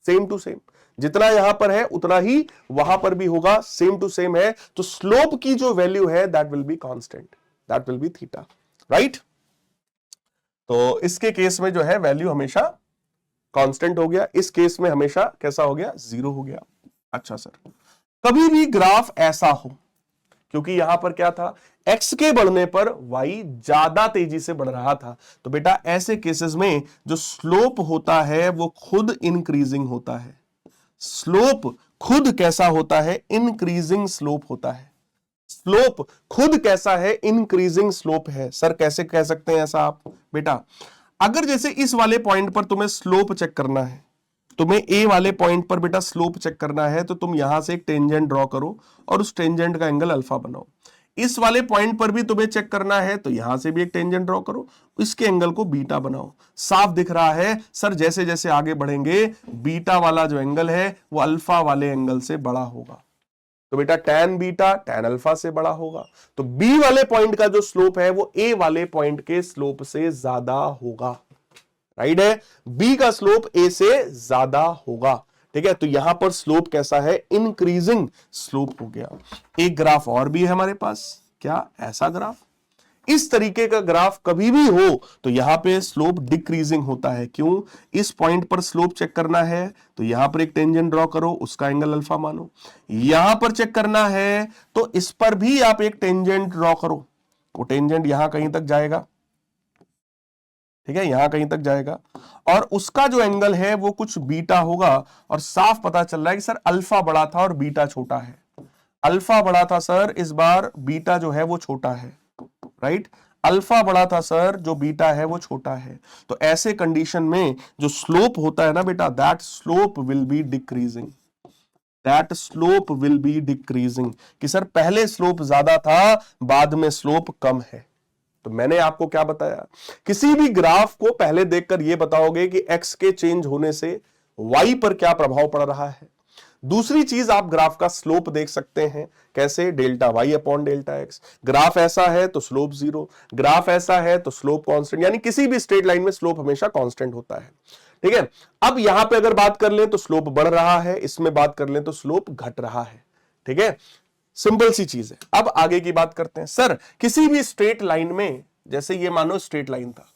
सेम टू सेम। जितना यहां पर है उतना ही वहां पर भी होगा, सेम टू सेम है। तो स्लोप की जो वैल्यू है that will be constant, that will B theta, right. तो इसके केस में जो है वैल्यू हमेशा कांस्टेंट हो गया, इस केस में हमेशा कैसा हो गया? 0 हो गया। अच्छा सर, कभी भी ग्राफ ऐसा हो, क्योंकि यहां पर क्या था, x के बढ़ने पर y ज्यादा तेजी से बढ़ रहा था, तो बेटा ऐसे केसेस में जो स्लोप होता है वो खुद इंक्रीजिंग होता है। स्लोप खुद कैसा होता है? इंक्रीजिंग स्लोप होता है। स्लोप खुद कैसा है? इंक्रीजिंग स्लोप है। सर कैसे कह सकते हैं ऐसा आप? बेटा अगर जैसे इस वाले पॉइंट पर तुम्हें स्लोप चेक करना है, तुम्हें ए वाले पॉइंट पर बेटा स्लोप चेक करना है, तो तुम यहां से एक टेंजेंट ड्रॉ करो और उस टेंजेंट का एंगल अल्फा बनाओ। इस वाले पॉइंट पर भी तुम्हें चेक करना है तो यहां से भी एक टेंजेंट ड्रॉ करो, इसके एंगल को बीटा बनाओ। साफ दिख रहा है सर जैसे जैसे आगे बढ़ेंगे बीटा वाला जो एंगल है वो अल्फा वाले एंगल से बड़ा होगा। तो बेटा tan बीटा tan अल्फा से बड़ा होगा, तो बी वाले पॉइंट का जो स्लोप है वो ए वाले पॉइंट के स्लोप से ज्यादा होगा, राइट है। बी का स्लोप ए से ज्यादा होगा। ठीक है, तो यहां पर स्लोप कैसा है? इंक्रीजिंग स्लोप हो गया। एक ग्राफ और भी है हमारे पास, क्या ऐसा ग्राफ? इस तरीके का ग्राफ कभी भी हो तो यहां पे स्लोप डिक्रीजिंग होता है। क्यों? इस पॉइंट पर स्लोप चेक करना है तो यहां पर एक टेंजेंट ड्रॉ करो, उसका एंगल अल्फा मानो। यहां पर चेक करना है तो इस पर भी आप एक टेंजेंट ड्रॉ करो, वो टेंजेंट यहां कहीं तक जाएगा, ठीक है, यहां कहीं तक जाएगा, और उसका जो एंगल है वो कुछ बीटा होगा। और साफ पता चल रहा है कि सर अल्फा बड़ा था और बीटा छोटा है। अल्फा बड़ा था सर, इस बार बीटा जो है वो छोटा है, राइट। अल्फा बड़ा था सर, जो बीटा है वो छोटा है। तो ऐसे कंडीशन में जो स्लोप होता है ना बेटा, that slope will be decreasing, that slope will be decreasing, कि सर पहले स्लोप ज्यादा था बाद में स्लोप कम है। तो मैंने आपको क्या बताया, किसी भी ग्राफ को पहले देखकर यह बताओगे कि x के चेंज होने से y पर क्या प्रभाव पड़ रहा है। दूसरी चीज, आप ग्राफ का स्लोप देख सकते हैं, कैसे? Delta y upon delta x. Graph ऐसा है तो स्लोप 0, ग्राफ ऐसा है तो स्लोप कांस्टेंट, यानी किसी भी स्ट्रेट लाइन में स्लोप हमेशा कांस्टेंट होता है। ठीक है, अब यहां पे अगर बात कर ले तो स्लोप बढ़ रहा है, इसमें बात कर ले तो स्लोप घट रहा है। ठीक है, सिंपल सी चीज है। अब आगे की बात करते हैं। सर किसी भी स्ट्रेट लाइन में, जैसे ये मानो स्ट्रेट लाइन था,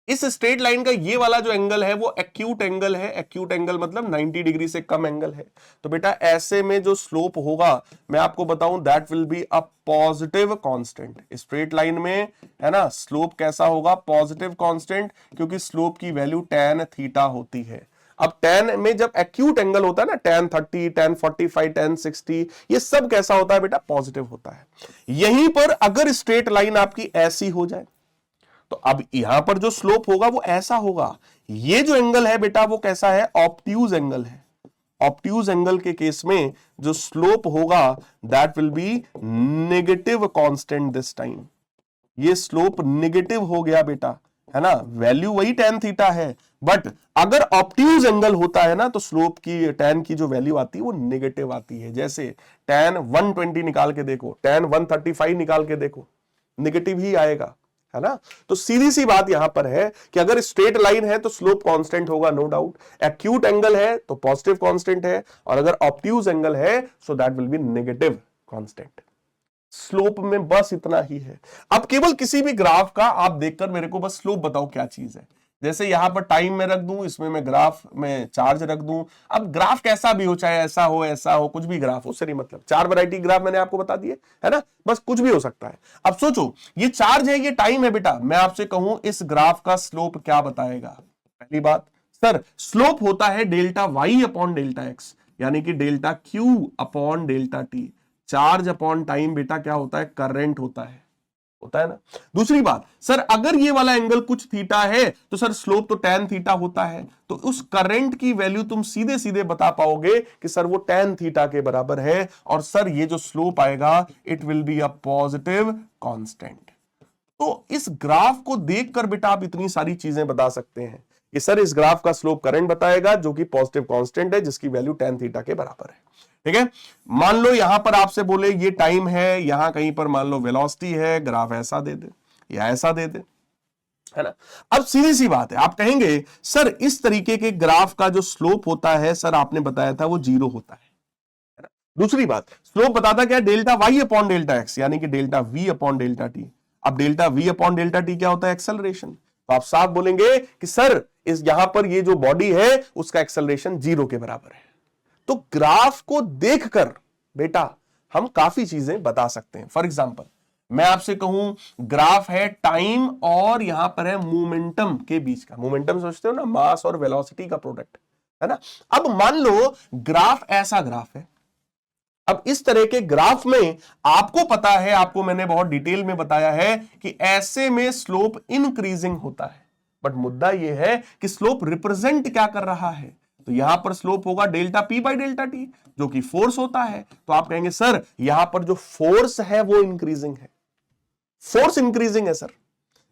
इस स्ट्रेट लाइन का ये वाला जो एंगल है वो एक्यूट एंगल है। एक्यूट एंगल मतलब 90 डिग्री से कम एंगल है। तो बेटा ऐसे में जो स्लोप होगा मैं आपको बताऊं, that will be a positive constant. Straight line में, है ना, स्लोप कैसा होगा? पॉजिटिव कांस्टेंट, क्योंकि स्लोप की वैल्यू tan थीटा होती है। अब tan में जब एक्यूट एंगल होता है ना, tan 30, tan 45, tan 60, ये सब कैसा होता है बेटा? पॉजिटिव होता है। यहीं पर अगर स्ट्रेट लाइन आपकी ऐसी हो जाए तो अब यहां पर जो स्लोप होगा वो ऐसा होगा। ये जो एंगल है बेटा वो कैसा है? ऑब्ट्यूज एंगल है। ऑब्ट्यूज एंगल के केस में जो स्लोप होगा that will B negative constant this time. ये स्लोप नेगेटिव हो गया बेटा, है ना, वैल्यू वही tan थीटा है, बट अगर ऑब्ट्यूज एंगल होता है ना तो स्लोप की tan की जो वैल्यू आती है वो नेगेटिव आती है। जैसे tan 120 निकाल के देखो, tan 135 निकाल के देखो, नेगेटिव ही आएगा, है ना। तो सीधी सी बात यहां पर है कि अगर स्ट्रेट लाइन है तो स्लोप कांस्टेंट होगा, नो डाउट। एक्यूट एंगल है तो पॉजिटिव कांस्टेंट है, और अगर ऑब्ट्यूज एंगल है so that will B negative constant. Slope में बस इतना ही है। अब केवल किसी भी ग्राफ का आप देखकर मेरे को बस स्लोप बताओ क्या चीज है। जैसे यहां पर टाइम में रख दूं, इसमें मैं ग्राफ में चार्ज रख दूं। अब ग्राफ कैसा भी हो, चाहे ऐसा हो, कुछ भी ग्राफ हो, उससे नहीं मतलब। 4 वैरायटी ग्राफ मैंने आपको बता दिए, है ना, बस कुछ भी हो सकता है। अब सोचो, ये चार्ज है, ये टाइम है बेटा, मैं आपसे कहूं इस ग्राफ का स्लोप क्या बताएगा। पहली बात, सर स्लोप होता है delta y upon delta x, यानी कि delta q upon delta t. Charge upon time बेटा क्या होता है, करंट होता है ना। दूसरी बात, सर अगर ये वाला एंगल कुछ थीटा है तो सर स्लोप तो tan थीटा होता है, तो उस करंट की वैल्यू तुम सीधे सीधे बता पाओगे कि सर वो tan थीटा के बराबर है, और सर ये जो स्लोप आएगा it will be a positive constant. तो इस ग्राफ को देखकर बेटा आप इतनी सारी चीजें बता सकते हैं कि सर इस ग्राफ का स्लोप करंट बताएगा जो कि पॉजिटिव कांस्टेंट है, जिसकी वैल्यू tan थीटा के बराबर है। ठीक है, मान लो यहां पर आपसे बोले ये टाइम है, यहां कहीं पर मान लो वेलोसिटी है, ग्राफ ऐसा दे दे या ऐसा दे दे, है ना। अब सीधी सी बात है, आप कहेंगे सर इस तरीके के ग्राफ का जो स्लोप होता है, सर आपने बताया था वो 0 होता है ना? दूसरी बात, स्लोप बताता क्या, delta y upon delta x, यानी कि delta v upon delta t. अब delta v upon delta t क्या होता है, एक्सेलरेशन। तो आप साफ बोलेंगे कि सर इस यहां पर ये जो बॉडी है उसका एक्सेलरेशन 0 के बराबर है। तो ग्राफ को देखकर बेटा हम काफी चीजें बता सकते हैं। फॉर एग्जांपल, मैं आपसे कहूं ग्राफ है टाइम और यहां पर है मोमेंटम के बीच का। मोमेंटम सोचते हो ना, मास और वेलोसिटी का प्रोडक्ट, है ना। अब मान लो ग्राफ ऐसा ग्राफ है। अब इस तरह के ग्राफ में आपको पता है, आपको मैंने बहुत डिटेल में बताया है कि ऐसे में स्लोप इंक्रीजिंग होता है, बट मुद्दा यह है कि स्लोप रिप्रेजेंट क्या कर रहा है। तो यहां पर स्लोप होगा delta P by delta T, जो कि फोर्स होता है। तो आप कहेंगे सर यहां पर जो फोर्स है वो इंक्रीजिंग है, फोर्स इंक्रीजिंग है sir.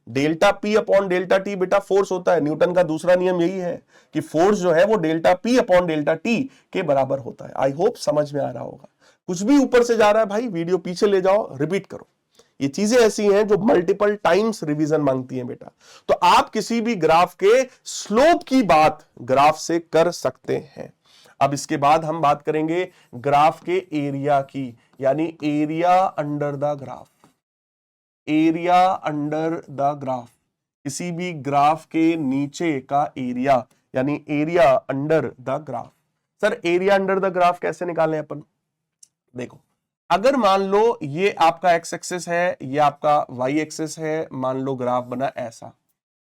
Delta P upon delta T बेटा फोर्स होता है। न्यूटन का दूसरा नियम यही है कि फोर्स जो है वो delta P upon delta T के बराबर होता है। आई होप समझ में आ रहा होगा। कुछ भी ऊपर से जा रहा है भाई, वीडियो पीछे ले जाओ, रिपीट करो। ये चीजें ऐसी हैं जो मल्टीपल टाइम्स रिवीजन मांगती हैं बेटा। तो आप किसी भी ग्राफ के स्लोप की बात ग्राफ से कर सकते हैं। अब इसके बाद हम बात करेंगे ग्राफ के एरिया की, यानी area under the graph. Area under the graph, किसी भी ग्राफ के नीचे का एरिया, यानी area under the graph. Sir area under the graph कैसे निकालें अपन? देखो, अगर मान लो ये आपका एक्स एक्सिस है, ये आपका वाई एक्सिस है, मान लो ग्राफ बना ऐसा,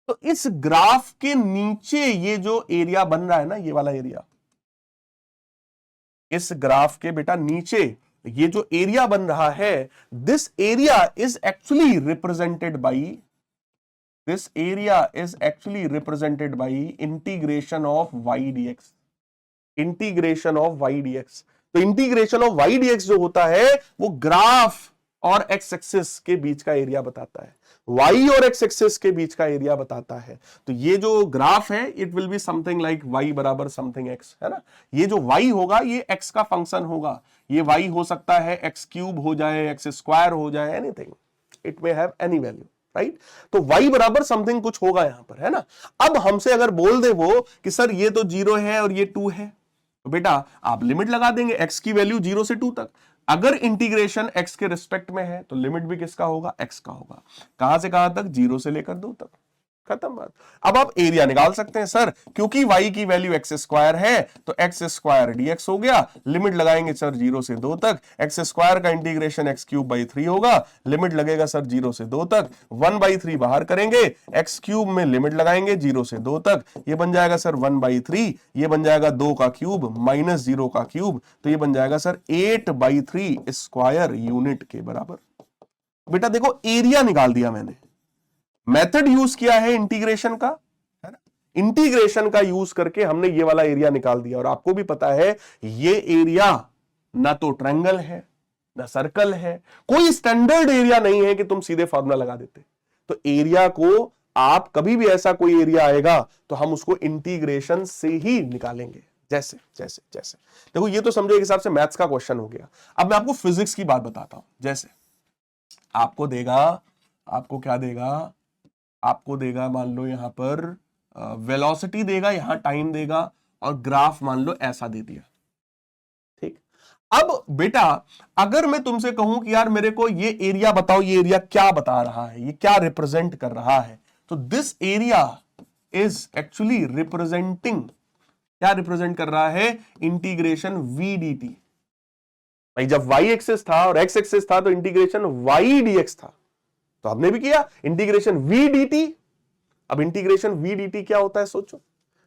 तो इस ग्राफ के नीचे ये जो एरिया बन रहा है ना, ये वाला एरिया, इस ग्राफ के बेटा नीचे ये जो एरिया बन रहा है, this area is actually represented by, this area is actually represented by integration of y dx, integration of y dx. तो इंटीग्रेशन ऑफ वाई डीएक्स जो होता है वो ग्राफ और एक्स एक्सिस के बीच का एरिया बताता है, y और x एक्सिस के बीच का एरिया बताता है। तो ये जो ग्राफ है it will be something like y बराबर समथिंग x, है ना। ये जो y होगा ये x का फंक्शन होगा, ये y हो सकता है x क्यूब हो जाए, x स्क्वायर हो जाए, anything, it may have any value, right. तो y बराबर समथिंग कुछ होगा यहां पर, है ना। अब हमसे अगर बोल दे वो कि सर ये तो 0 है और ये 2 है, तो बेटा आप लिमिट लगा देंगे x की वैल्यू 0 से 2 तक। अगर इंटीग्रेशन x के रिस्पेक्ट में है तो लिमिट भी किसका होगा, x का होगा। कहां से कहां तक, 0 से लेकर 2 तक, खत्म बात। अब आप एरिया निकाल सकते हैं सर, क्योंकि y की वैल्यू एक्स स्क्वायर है तो एक्स स्क्वायर डीएक्स हो गया। लिमिट लगाएंगे सर 0 से 2 तक, एक्स स्क्वायर का इंटीग्रेशन एक्स क्यूब बाई 3 होगा, लिमिट लगेगा सर 0 से 2 तक, 1/3 बाहर करेंगे, एक्स क्यूब में लिमिट लगाएंगे 0 से 2 तक, ये बन जाएगा सर 1/3, ये बन जाएगा 2 का क्यूब माइनस 0 का क्यूब, तो ये बन जाएगा सर 8/3 स्क्वायर यूनिट के बराबर। बेटा देखो एरिया निकाल दिया मैंने, मेथड यूज किया है इंटीग्रेशन का, है ना। इंटीग्रेशन का यूज करके हमने ये वाला एरिया निकाल दिया, और आपको भी पता है ये एरिया ना तो ट्रायंगल है ना सर्कल है, कोई स्टैंडर्ड एरिया नहीं है कि तुम सीधे फॉर्मूला लगा देते। तो एरिया को आप कभी भी ऐसा कोई एरिया आएगा तो हम उसको इंटीग्रेशन से ही निकालेंगे। जैसे जैसे जैसे देखो, ये तो समझो एक हिसाब से मैथ्स का क्वेश्चन हो गया। अब मैं आपको फिजिक्स की बात बताता हूं। जैसे आपको देगा, आपको क्या देगा, आपको देगा मान लो यहां पर वेलोसिटी देगा, यहां टाइम देगा, और ग्राफ मान लो ऐसा दे दिया। ठीक, अब बेटा अगर मैं तुमसे कहूं कि यार मेरे को ये एरिया बताओ, ये एरिया क्या बता रहा है, ये क्या रिप्रेजेंट कर रहा है, तो this area is actually representing, क्या रिप्रेजेंट कर रहा है, इंटीग्रेशन वी डी टी। भाई जब वाई एक्सेस था और एक्स एक्सेस था तो इंटीग्रेशन वाई डी एक्स था, तो हमने भी किया इंटीग्रेशन वी डी टी। अब इंटीग्रेशन वी डी टी क्या होता है सोचो,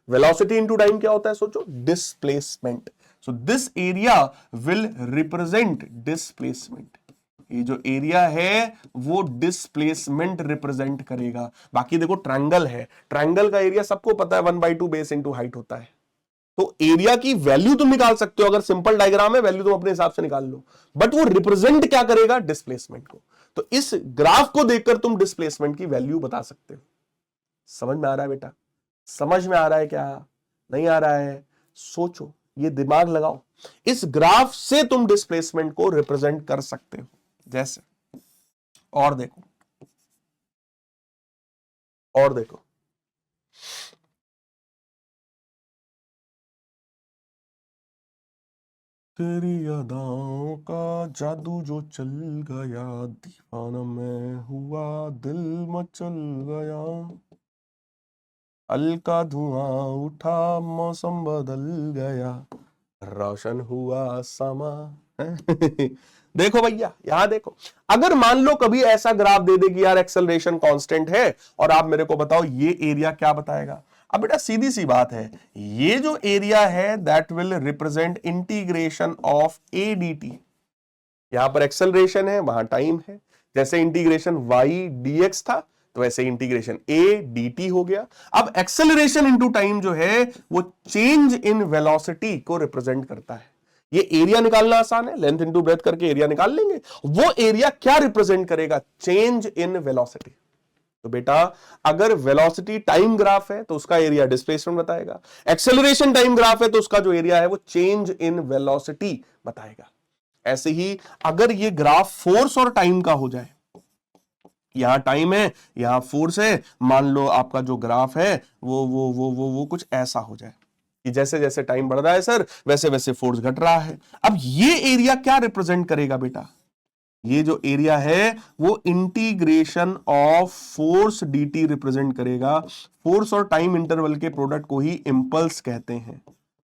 वेलोसिटी इनटू टाइम क्या होता है सोचो, displacement. So this area will represent displacement. ये जो एरिया है वो डिस्प्लेसमेंट रिप्रेजेंट करेगा। बाकी देखो ट्रायंगल है, ट्रायंगल का एरिया सबको पता है 1/2 बेस इंटू हाइट होता है, तो एरिया की वैल्यू तुम निकाल सकते हो, अगर सिंपल डायग्राम है वैल्यू तुम अपने हिसाब से निकाल लो, बट वो रिप्रेजेंट क्या करेगा, डिस्प्लेसमेंट को। तो इस ग्राफ को देखकर तुम डिस्प्लेसमेंट की वैल्यू बता सकते हो। समझ में आ रहा है बेटा, समझ में आ रहा है क्या, नहीं आ रहा है, सोचो, ये दिमाग लगाओ, इस ग्राफ से तुम डिस्प्लेसमेंट को रिप्रेजेंट कर सकते हो। जैसे और देखो, और देखो, तेरी अदाओं का जादू जो चल गया, दीवाना मैं हुआ, दिल मचल गया, हल्का धुआं उठा, मौसम बदल गया, रोशन हुआ समा। देखो भैया यहां देखो, अगर मान लो कभी ऐसा ग्राफ दे दे कि यार एक्सेलरेशन कांस्टेंट है और आप मेरे को बताओ ये एरिया क्या बताएगा। अब बेटा सीधी सी बात है, ये जो एरिया है that will represent integration of A D T. यहां पर एक्सेलरेशन है, वहां टाइम है, जैसे इंटीग्रेशन वाई डी एक्स था तो वैसे इंटीग्रेशन ए डी टी हो गया। अब एक्सेलरेशन इंटू टाइम जो है वो चेंज इन वेलोसिटी को रिप्रेजेंट करता है। ये एरिया निकालना आसान है, लेंथ इंटू ब्रेथ करके एरिया निकाल लेंगे। वो एरिया क्या रिप्रेजेंट करेगा, चेंज इन वेलोसिटी। तो बेटा अगर वेलोसिटी टाइम ग्राफ है तो उसका एरिया डिस्प्लेसमेंट बताएगा, एक्सेलरेशन टाइम ग्राफ है तो उसका जो एरिया है वो चेंज इन वेलोसिटी बताएगा। ऐसे ही अगर ये ग्राफ फोर्स और टाइम का हो जाए, यहां टाइम है यहां फोर्स है, मान लो आपका जो ग्राफ है वो कुछ ऐसा हो जाए कि जैसे जैसे टाइम बढ़ रहा है सर वैसे वैसे फोर्स घट रहा है। अब ये एरिया क्या रिप्रेजेंट करेगा बेटा, ये जो एरिया है वो integration of force dt represent करेगा। फोर्स और टाइम इंटरवल के प्रोडक्ट को ही इंपल्स कहते हैं,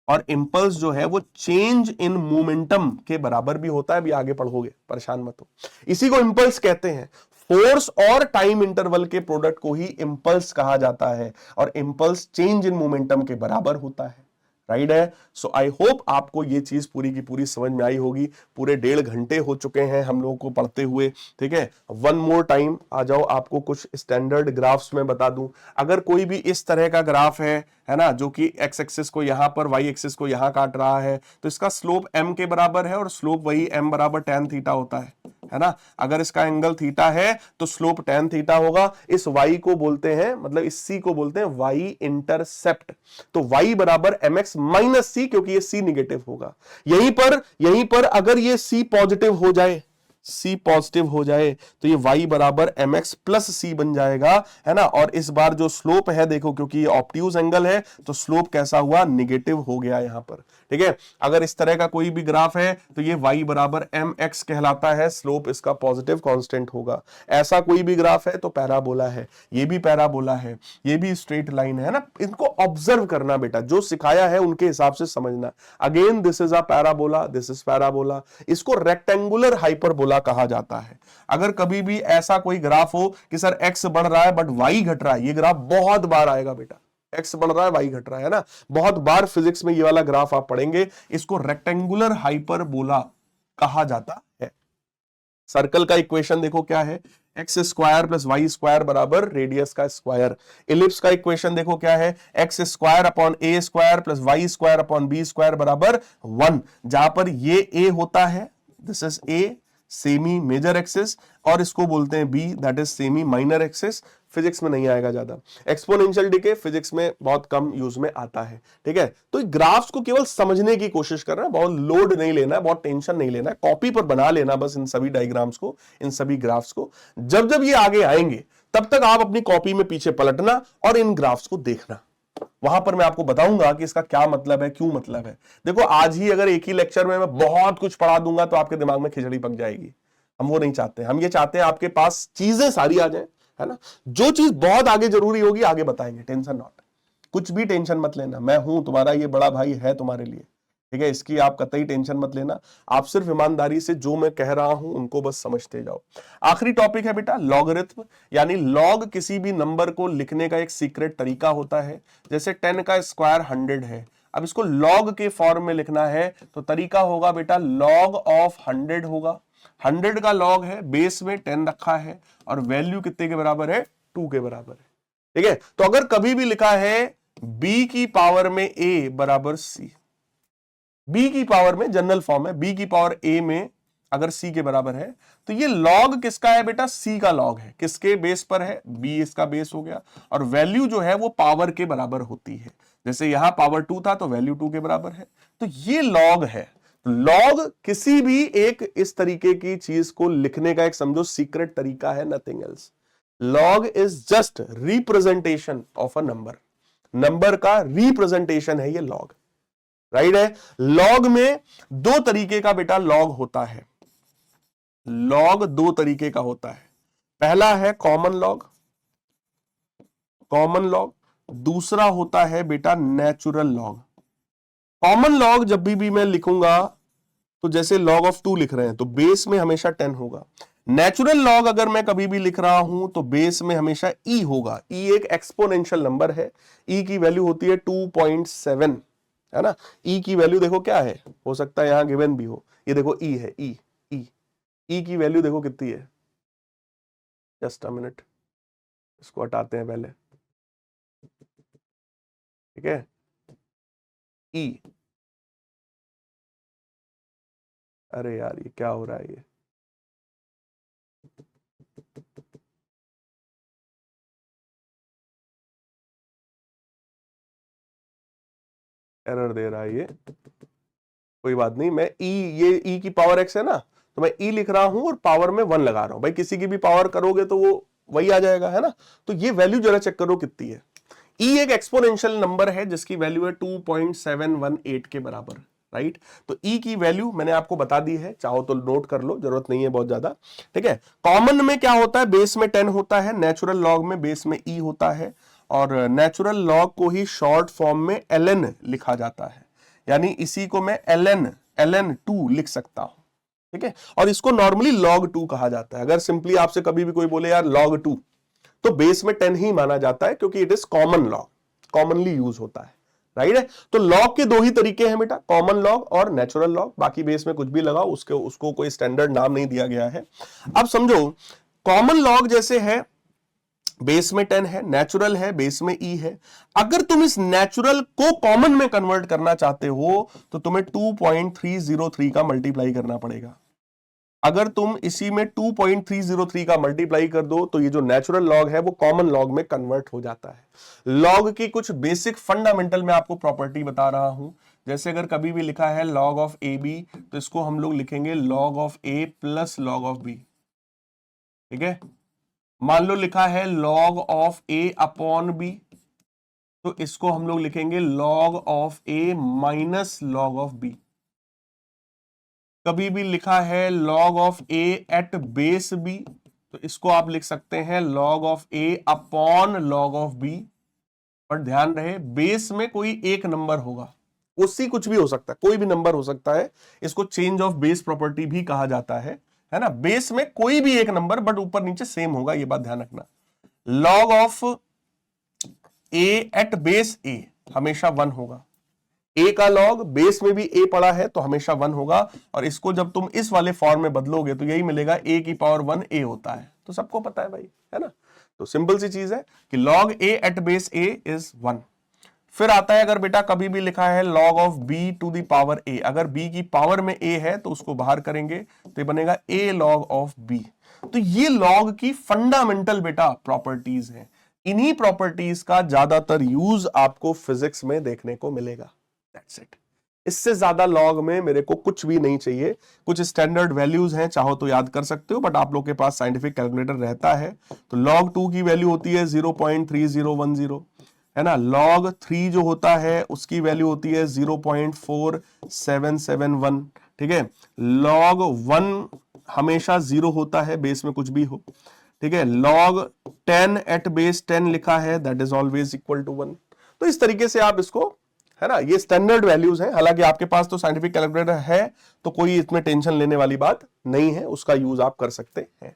और इंपल्स जो है वो चेंज इन मोमेंटम के बराबर भी होता है, अभी आगे पढ़ोगे परेशान मत हो, इसी को इंपल्स कहते हैं। फोर्स और टाइम इंटरवल के प्रोडक्ट को ही इंपल्स कहा जाता है, और इंपल्स चेंज इन मोमेंटम के बराबर होता है। राइट है। सो आई होप आपको ये चीज पूरी की पूरी समझ में आई होगी। पूरे 1.5 घंटे हो चुके हैं हम लोगों को पढ़ते हुए, ठीक है। वन मोर टाइम आ जाओ, आपको कुछ स्टैंडर्ड ग्राफ्स में बता दूं। अगर कोई भी इस तरह का ग्राफ है ना, जो कि एक्स एक्सिस को यहां पर, वाई एक्सिस को यहां काट रहा है, तो इसका स्लोप m के बराबर है, और स्लोप वही m बराबर tan थीटा होता है ना। अगर इसका एंगल थीटा है तो स्लोप tan थीटा होगा। इस y को बोलते हैं, मतलब इस c को बोलते हैं y इंटरसेप्ट। तो y बराबर mx माइनस c, क्योंकि ये c निगेटिव होगा। यहीं पर अगर ये c पॉजिटिव हो जाए, c पॉजिटिव हो जाए तो ये y बराबर mx प्लस c बन जाएगा, है ना। और इस बार जो स्लोप है देखो, क्योंकि ये ऑब्ट्यूज एंगल है तो स्लोप कैसा हुआ, निगेटिव हो गया यहां पर, ठीक है। अगर इस तरह का कोई भी ग्राफ है तो ये y बराबर mx कहलाता है, स्लोप इसका पॉजिटिव कांस्टेंट होगा। ऐसा कोई भी ग्राफ है तो पैराबोला है, ये भी पैराबोला है, ये भी स्ट्रेट लाइन है ना। इनको ऑब्जर्व करना बेटा, जो सिखाया है उनके हिसाब से समझना। Again this is a parabola, this is parabola. इसको रेक्टेंगुलर हाइपरबोला कहा जाता है। अगर कभी भी ऐसा कोई ग्राफ हो कि सर x बढ़ रहा है बट y घट रहा है, ये ग्राफ बहुत बार आएगा बेटा, x बढ़ रहा है y घट रहा है ना, बहुत बार फिजिक्स में ये वाला ग्राफ आप पढ़ेंगे। इसको रेक्टेंगुलर हाइपरबोला कहा जाता है। सर्कल का इक्वेशन देखो क्या है, x square plus y square बराबर रेडियस का स्क्वायर। इलिप्स का इक्वेशन देखो क्या है, x square upon a square plus y square upon b square बराबर 1। जहां पर ये a होता है, this is a, semi major axis, और इसको बोलते हैं b, that is semi minor axis. Physics में नहीं आएगा ज्यादा। एक्सपोनेंशियल डिके फिजिक्स में बहुत कम यूज में आता है, ठीक है। तो ग्राफ्स को केवल समझने की कोशिश कर रहा है, बहुत लोड नहीं लेना है, बहुत टेंशन नहीं लेना है, कॉपी पर बना लेना बस इन सभी डायग्राम्स को, इन सभी ग्राफ्स को। जब जब ये आगे आएंगे तब तक आप अपनी कॉपी में पीछे पलटना और इन ग्राफ्स को देखना। वहां पर मैं आपको बताऊंगा कि इसका क्या मतलब है, क्यों मतलब है। देखो आज ही अगर एक ही लेक्चर में मैं बहुत कुछ पढ़ा दूंगा तो आपके दिमाग में खिचड़ी पक जाएगी। हम वो नहीं चाहते, हम ये चाहते हैं आपके पास चीजें सारी आ जाए, है ना। जो चीज बहुत आगे जरूरी होगी आगे बताएंगे, टेंशन नॉट, कुछ भी टेंशन मत लेना। मैं हूं तुम्हारा, ये बड़ा भाई है तुम्हारे लिए, ठीक है। इसकी आप कतई टेंशन मत लेना। आप सिर्फ ईमानदारी से जो मैं कह रहा हूं उनको बस समझते जाओ। आखिरी टॉपिक है बेटा लॉगरिथम, यानी लॉग किसी भी नंबर को लिखने का एक सीक्रेट तरीका होता है। जैसे 10 का स्क्वायर 100 है, अब इसको लॉग के फॉर्म में लिखना है तो तरीका होगा बेटा लॉग ऑफ 100 होगा। 100 का लॉग है, बेस में 10 रखा है और वैल्यू कितने के बराबर है, 2 के बराबर है, ठीक है। तो अगर कभी भी लिखा है b की पावर में a बराबर c, b की पावर में जनरल फॉर्म है, b की पावर a में अगर c के बराबर है, तो ये लॉग किसका है बेटा, c का लॉग है। किसके बेस पर है, b इसका बेस हो गया, और वैल्यू जो है वो पावर के बराबर होती है। जैसे यहां पावर 2 था तो वैल्यू 2 के बराबर है, तो ये लॉग है। लॉग किसी भी एक इस तरीके की चीज को लिखने का एक समझो सीक्रेट तरीका है, nothing else. Log is just representation of a number, number का रिप्रेजेंटेशन है ये लॉग, राइट है। लॉग में दो तरीके का बेटा लॉग होता है, लॉग दो तरीके का होता है। पहला है कॉमन लॉग, कॉमन लॉग, दूसरा होता है बेटा नेचुरल लॉग। कॉमन लॉग जब भी मैं लिखूंगा तो जैसे log of 2 लिख रहे हैं तो बेस में हमेशा 10 होगा। नेचुरल लॉग अगर मैं कभी भी लिख रहा हूं तो बेस में हमेशा e होगा। e एक एक्सपोनेंशियल नंबर है, e की वैल्यू होती है 2.7, है ना। e की वैल्यू देखो क्या है, हो सकता है यहां गिवन भी हो, ये देखो e है, e की वैल्यू देखो कितनी है, जस्ट अ मिनट, इसको हटाते हैं पहले, ठीक है। e, अरे यार ये क्या हो रहा है, ये एरर दे रहा है ये, कोई बात नहीं। मैं ये e की पावर x है ना, तो मैं e लिख रहा हूं और पावर में 1 लगा रहा हूं। भाई किसी की भी पावर करोगे तो वो वही आ जाएगा, है ना। तो ये वैल्यू जरा चेक करो कितनी है। e एक एक्सपोनेंशियल नंबर है जिसकी वैल्यू है 2.718 के बराबर, राइट। तो e की वैल्यू मैंने आपको बता दी है, चाहो तो नोट कर लो, जरूरत नहीं है बहुत ज्यादा, ठीक है। कॉमन में क्या होता है, बेस में 10 होता है, नेचुरल लॉग में बेस में e होता है, और नेचुरल लॉग को ही शॉर्ट फॉर्म में ln लिखा जाता है, यानी इसी को मैं ln2 लिख सकता हूं, ठीक है। और इसको नॉर्मली log 2 कहा जाता है। अगर सिंपली आपसे कभी भी कोई बोले यार log 2, तो बेस में 10 ही माना जाता है, क्योंकि it is common log, commonly use होता है, राइट है। तो लॉग के दो ही तरीके हैं बेटा, कॉमन लॉग और नेचुरल लॉग। बाकी बेस में कुछ भी लगाओ, उसको कोई स्टैंडर्ड नाम नहीं दिया गया है। अब समझो, कॉमन लॉग जैसे है बेस में 10 है, नेचुरल है बेस में e है। अगर तुम इस नेचुरल को कॉमन में कन्वर्ट करना चाहते हो तो तुम्हें 2.303 का मल्टीप्लाई करना पड़ेगा। अगर तुम इसी में 2.303 का मल्टीप्लाई कर दो तो ये जो नेचुरल लॉग है वो कॉमन लॉग में कन्वर्ट हो जाता है। लॉग की कुछ बेसिक फंडामेंटल मैं आपको प्रॉपर्टी बता रहा हूं। जैसे अगर कभी भी लिखा है log ऑफ ए बी, तो इसको हम लोग लिखेंगे log of a plus log of b, ठीक है। मान लो लिखा है log of a upon b, तो इसको हम लोग लिखेंगे log of a minus log of b. कभी भी लिखा है log of a at base b, तो इसको आप लिख सकते हैं log of a upon log of b. पर ध्यान रहे बेस में कोई एक नंबर होगा, उससे कुछ भी हो सकता है, कोई भी नंबर हो सकता है। इसको चेंज ऑफ बेस प्रॉपर्टी भी कहा जाता है ना। बेस में कोई भी एक नंबर बट ऊपर नीचे सेम होगा, ये बात ध्यान रखना। log of a at base a हमेशा 1 होगा। ए का लॉग बेस में भी ए पड़ा है तो हमेशा 1 होगा, और इसको जब तुम इस वाले फॉर्म में बदलोगे तो यही मिलेगा, ए की पावर 1 ए होता है। तो सबको पता है भाई, है ना। तो सिंपल सी चीज है कि log a at base a is 1। फिर आता है अगर बेटा कभी भी लिखा है log of b to the power a, अगर b की पावर में a है तो उसको बाहर करेंगे तो ये बनेगा a log ऑफ b। तो ये log की फंडामेंटल बेटा प्रॉपर्टीज हैं। इन्हीं प्रॉपर्टीज का ज्यादातर यूज आपको फिजिक्स में देखने को मिलेगा। That's it. इससे ज्यादा लॉग में मेरे को कुछ भी नहीं चाहिए। कुछ स्टैंडर्ड वैल्यूज हैं, चाहो तो याद कर सकते हो, बट आप लोग के पास साइंटिफिक कैलकुलेटर रहता है। तो log 2 की वैल्यू होती है 0.3010, है ना। log 3 जो होता है उसकी वैल्यू होती है 0.4771, ठीक है। log 1 हमेशा 0 होता है, बेस में कुछ भी हो, ठीक है। log 10 एट बेस 10 लिखा है, that is always equal to 1। तो इस तरीके से आप इसको, है ना, ये स्टैंडर्ड वैल्यूज हैं। हालांकि आपके पास तो साइंटिफिक कैलकुलेटर है तो कोई इसमें टेंशन लेने वाली बात नहीं है, उसका यूज आप कर सकते हैं।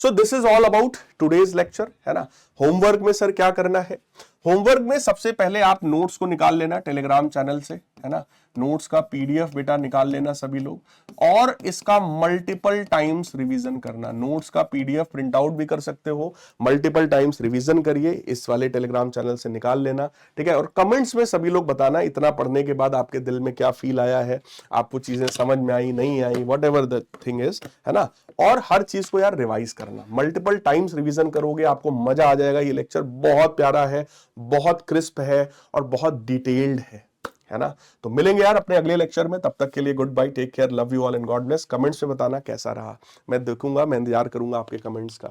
So this is all about today's lecture, है ना। होमवर्क में सर क्या करना है? होमवर्क में सबसे पहले आप नोट्स को निकाल लेना टेलीग्राम चैनल से, है ना। नोट्स का पीडीएफ बेटा निकाल लेना सभी लोग, और इसका मल्टीपल टाइम्स रिवीजन करना। नोट्स का पीडीएफ प्रिंट आउट भी कर सकते हो, मल्टीपल टाइम्स रिवीजन करिए, इस वाले टेलीग्राम चैनल से निकाल लेना, ठीक है। और कमेंट्स में सभी लोग बताना इतना पढ़ने के बाद आपके दिल में क्या फील आया है, आपको चीजें समझ में आई नहीं आई, whatever the thing is, है ना। और हर चीज को यार रिवाइज करना, मल्टीपल टाइम्स रिवीजन करोगे आपको मजा आ जाएगा। ये लेक्चर बहुत प्यारा है, बहुत क्रिस्प है और बहुत डिटेल्ड है ना। तो मिलेंगे यार अपने अगले लेक्चर में, तब तक के लिए goodbye, take care, love you all and God bless. Comments में बताना कैसा रहा, मैं देखूंगा, मैं इंतजार करूंगा आपके कमेंट्स का।